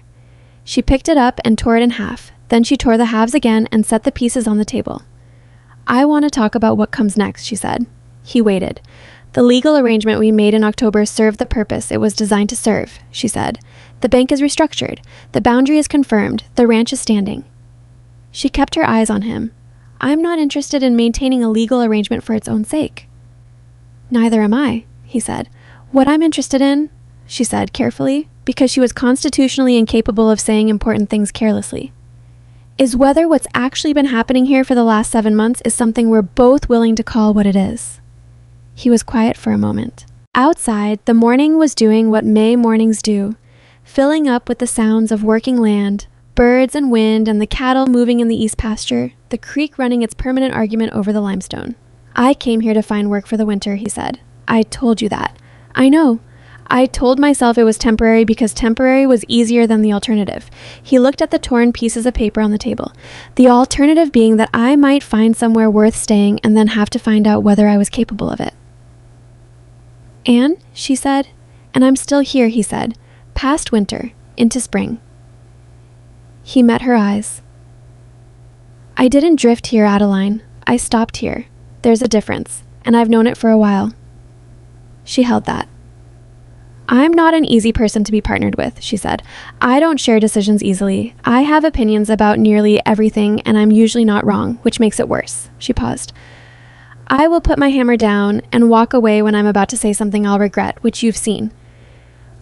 She picked it up and tore it in half. Then she tore the halves again and set the pieces on the table. I want to talk about what comes next, she said. He waited. The legal arrangement we made in October served the purpose it was designed to serve, she said. The bank is restructured. The boundary is confirmed. The ranch is standing. She kept her eyes on him. I'm not interested in maintaining a legal arrangement for its own sake. Neither am I, he said. What I'm interested in, she said carefully, because she was constitutionally incapable of saying important things carelessly, is whether what's actually been happening here for the last 7 months is something we're both willing to call what it is. He was quiet for a moment. Outside, the morning was doing what May mornings do, filling up with the sounds of working land, birds and wind and the cattle moving in the east pasture, the creek running its permanent argument over the limestone. I came here to find work for the winter, he said. I told you that. I know. I told myself it was temporary because temporary was easier than the alternative. He looked at the torn pieces of paper on the table. The alternative being that I might find somewhere worth staying and then have to find out whether I was capable of it. Anne, she said, and I'm still here, he said, past winter, into spring. He met her eyes. I didn't drift here, Adeline. I stopped here. There's a difference, and I've known it for a while. She held that. I'm not an easy person to be partnered with, she said. I don't share decisions easily. I have opinions about nearly everything, and I'm usually not wrong, which makes it worse. She paused. I will put my hammer down and walk away when I'm about to say something I'll regret, which you've seen.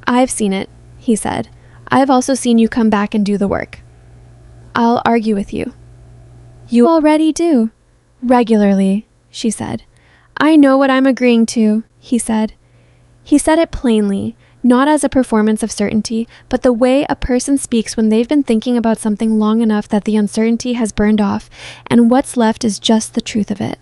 I've seen it, he said. I've also seen you come back and do the work. I'll argue with you. You already do. Regularly, she said. I know what I'm agreeing to, he said. He said it plainly, not as a performance of certainty, but the way a person speaks when they've been thinking about something long enough that the uncertainty has burned off, and what's left is just the truth of it.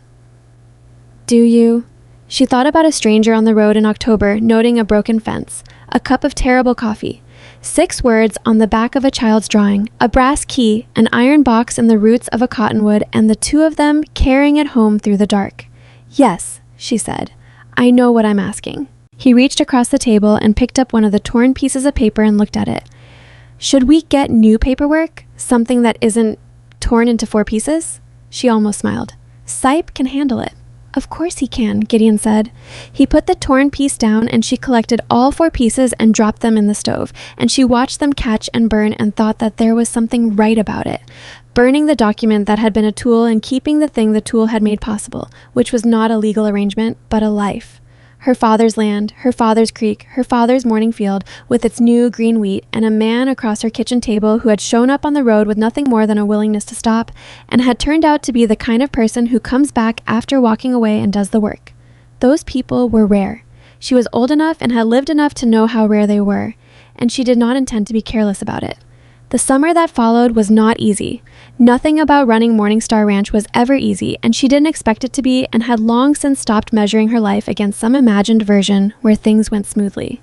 Do you? She thought about a stranger on the road in October, noting a broken fence, a cup of terrible coffee, 6 words on the back of a child's drawing, a brass key, an iron box in the roots of a cottonwood, and the 2 of them carrying it home through the dark. Yes, she said. I know what I'm asking. He reached across the table and picked up one of the torn pieces of paper and looked at it. Should we get new paperwork? Something that isn't torn into 4 pieces? She almost smiled. Sipe can handle it. Of course he can, Gideon said. He put the torn piece down and she collected all 4 pieces and dropped them in the stove, and she watched them catch and burn and thought that there was something right about it. Burning the document that had been a tool and keeping the thing the tool had made possible, which was not a legal arrangement, but a life. Her father's land, her father's creek, her father's morning field with its new green wheat, and a man across her kitchen table who had shown up on the road with nothing more than a willingness to stop, and had turned out to be the kind of person who comes back after walking away and does the work. Those people were rare. She was old enough and had lived enough to know how rare they were, and she did not intend to be careless about it. The summer that followed was not easy. Nothing about running Morningstar Ranch was ever easy, and she didn't expect it to be, and had long since stopped measuring her life against some imagined version where things went smoothly.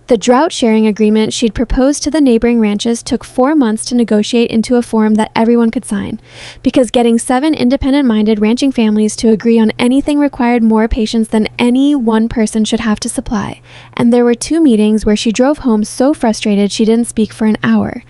The drought sharing agreement she'd proposed to the neighboring ranches took 4 months to negotiate into a form that everyone could sign, because getting 7 independent-minded ranching families to agree on anything required more patience than any one person should have to supply, and there were 2 meetings where she drove home so frustrated she didn't speak for an hour.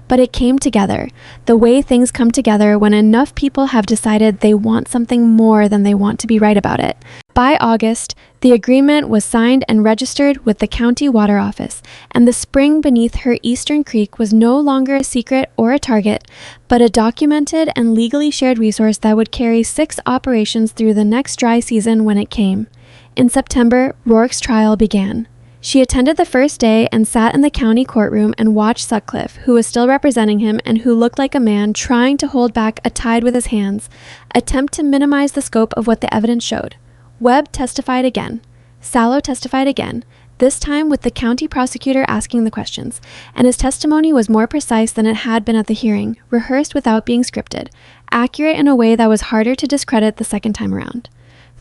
But it came together, the way things come together when enough people have decided they want something more than they want to be right about it. By August, the agreement was signed and registered with the county water office, and the spring beneath her eastern creek was no longer a secret or a target, but a documented and legally shared resource that would carry 6 operations through the next dry season when it came. In September, Rourke's trial began. She attended the first day and sat in the county courtroom and watched Sutcliffe, who was still representing him and who looked like a man trying to hold back a tide with his hands, attempt to minimize the scope of what the evidence showed. Webb testified again. Sallow testified again, this time with the county prosecutor asking the questions, and his testimony was more precise than it had been at the hearing, rehearsed without being scripted, accurate in a way that was harder to discredit the second time around.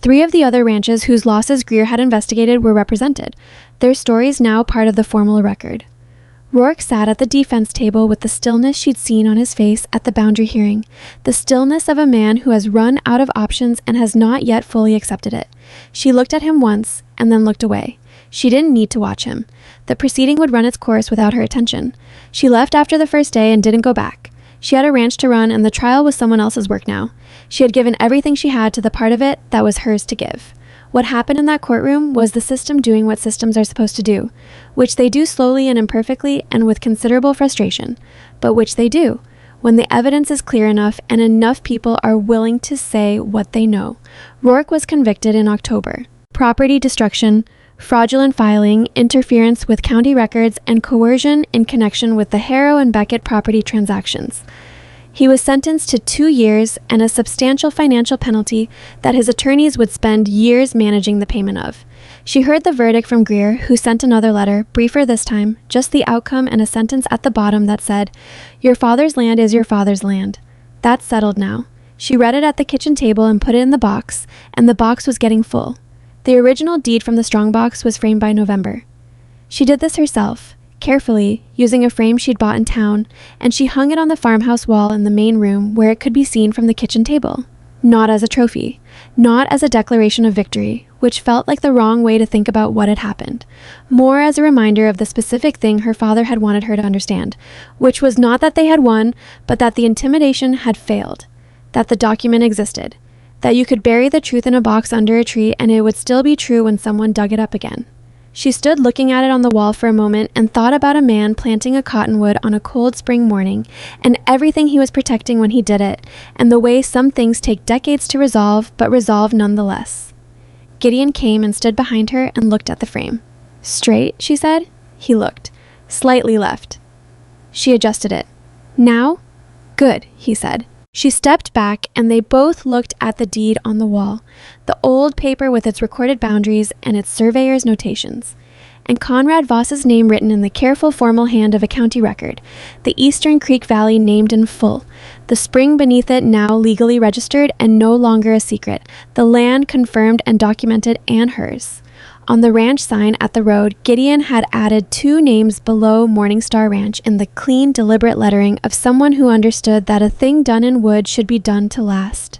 3 of the other ranches whose losses Greer had investigated were represented, their stories now part of the formal record. Rourke sat at the defense table with the stillness she'd seen on his face at the boundary hearing, the stillness of a man who has run out of options and has not yet fully accepted it. She looked at him once and then looked away. She didn't need to watch him. The proceeding would run its course without her attention. She left after the first day and didn't go back. She had a ranch to run, and the trial was someone else's work now. She had given everything she had to the part of it that was hers to give. What happened in that courtroom was the system doing what systems are supposed to do, which they do slowly and imperfectly and with considerable frustration, but which they do, when the evidence is clear enough and enough people are willing to say what they know. Rourke was convicted in October. Property destruction, fraudulent filing, interference with county records, and coercion in connection with the Harrow and Beckett property transactions. He was sentenced to 2 years and a substantial financial penalty that his attorneys would spend years managing the payment of. She heard the verdict from Greer, who sent another letter, briefer this time, just the outcome and a sentence at the bottom that said, "Your father's land is your father's land." That's settled now. She read it at the kitchen table and put it in the box, and the box was getting full. The original deed from the strongbox was framed by November. She did this herself, carefully, using a frame she'd bought in town, and she hung it on the farmhouse wall in the main room where it could be seen from the kitchen table. Not as a trophy, not as a declaration of victory, which felt like the wrong way to think about what had happened, more as a reminder of the specific thing her father had wanted her to understand, which was not that they had won, but that the intimidation had failed, that the document existed, that you could bury the truth in a box under a tree and it would still be true when someone dug it up again. She stood looking at it on the wall for a moment and thought about a man planting a cottonwood on a cold spring morning and everything he was protecting when he did it, and the way some things take decades to resolve, but resolve nonetheless. Gideon came and stood behind her and looked at the frame. "Straight?" she said. He looked. "Slightly left." She adjusted it. "Now?" "Good," he said. She stepped back, and they both looked at the deed on the wall, the old paper with its recorded boundaries and its surveyor's notations, and Conrad Voss's name written in the careful formal hand of a county record, the Eastern Creek Valley named in full, the spring beneath it now legally registered and no longer a secret, the land confirmed and documented and hers. On the ranch sign at the road, Gideon had added 2 names below Morningstar Ranch in the clean, deliberate lettering of someone who understood that a thing done in wood should be done to last.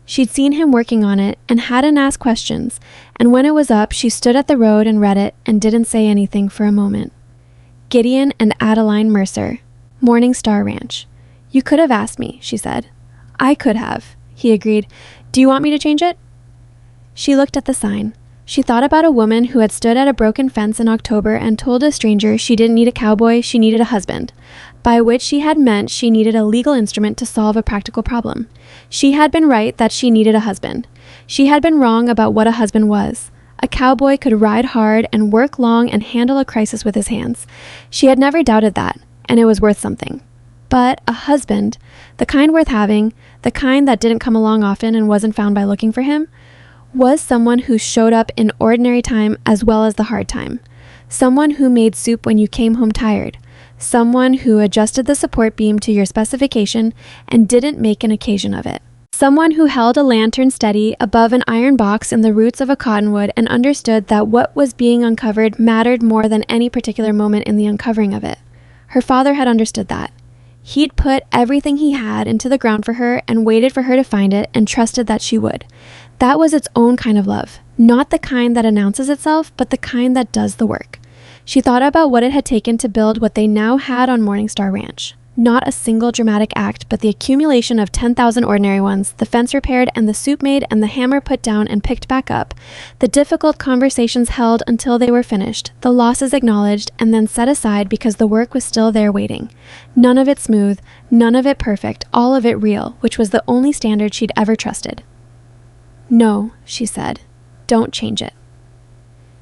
She'd seen him working on it and hadn't asked questions, and when it was up, she stood at the road and read it and didn't say anything for a moment. Gideon and Adeline Mercer, Morningstar Ranch. "You could have asked me," she said. "I could have," he agreed. Do you want me to change it?" She looked at the sign. She thought about a woman who had stood at a broken fence in October and told a stranger she didn't need a cowboy, she needed a husband, by which she had meant she needed a legal instrument to solve a practical problem. She had been right that she needed a husband. She had been wrong about what a husband was. A cowboy could ride hard and work long and handle a crisis with his hands. She had never doubted that, and it was worth something. But a husband, the kind worth having, the kind that didn't come along often and wasn't found by looking for him, was someone who showed up in ordinary time as well as the hard time. Someone who made soup when you came home tired. Someone who adjusted the support beam to your specification and didn't make an occasion of it. Someone who held a lantern steady above an iron box in the roots of a cottonwood and understood that what was being uncovered mattered more than any particular moment in the uncovering of it. Her father had understood that. He'd put everything he had into the ground for her and waited for her to find it and trusted that she would. That was its own kind of love, not the kind that announces itself, but the kind that does the work. She thought about what it had taken to build what they now had on Morningstar Ranch. Not a single dramatic act, but the accumulation of 10,000 ordinary ones, the fence repaired and the soup made and the hammer put down and picked back up, the difficult conversations held until they were finished, the losses acknowledged and then set aside because the work was still there waiting. None of it smooth, none of it perfect, all of it real, which was the only standard she'd ever trusted. "No," she said, "don't change it."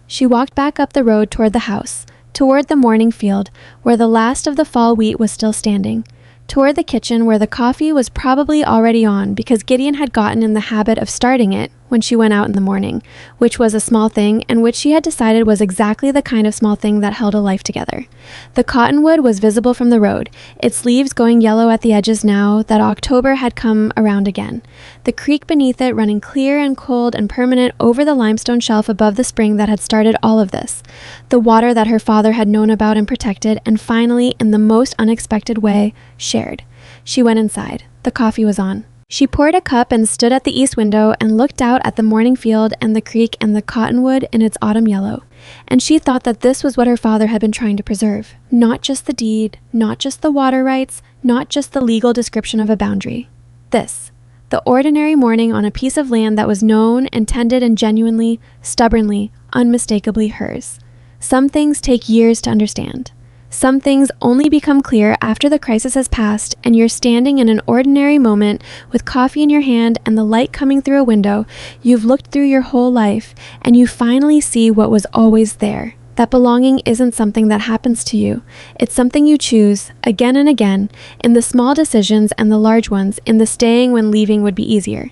She walked back up the road toward the house, toward the morning field, where the last of the fall wheat was still standing, toward the kitchen where the coffee was probably already on because Gideon had gotten in the habit of starting it when she went out in the morning, which was a small thing and which she had decided was exactly the kind of small thing that held a life together. The cottonwood was visible from the road, its leaves going yellow at the edges now that October had come around again. The creek beneath it running clear and cold and permanent over the limestone shelf above the spring that had started all of this. The water that her father had known about and protected and finally, in the most unexpected way, shared. She went inside. The coffee was on. She poured a cup and stood at the east window and looked out at the morning field and the creek and the cottonwood in its autumn yellow. And she thought that this was what her father had been trying to preserve. Not just the deed, not just the water rights, not just the legal description of a boundary. This, the ordinary morning on a piece of land that was known and tended and genuinely, stubbornly, unmistakably hers. Some things take years to understand. Some things only become clear after the crisis has passed and you're standing in an ordinary moment with coffee in your hand and the light coming through a window you've looked through your whole life, and you finally see what was always there. That belonging isn't something that happens to you. It's something you choose again and again, in the small decisions and the large ones, in the staying when leaving would be easier,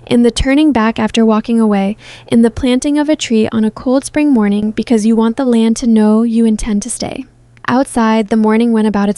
in the turning back after walking away, in the planting of a tree on a cold spring morning because you want the land to know you intend to stay. Outside, the morning went about its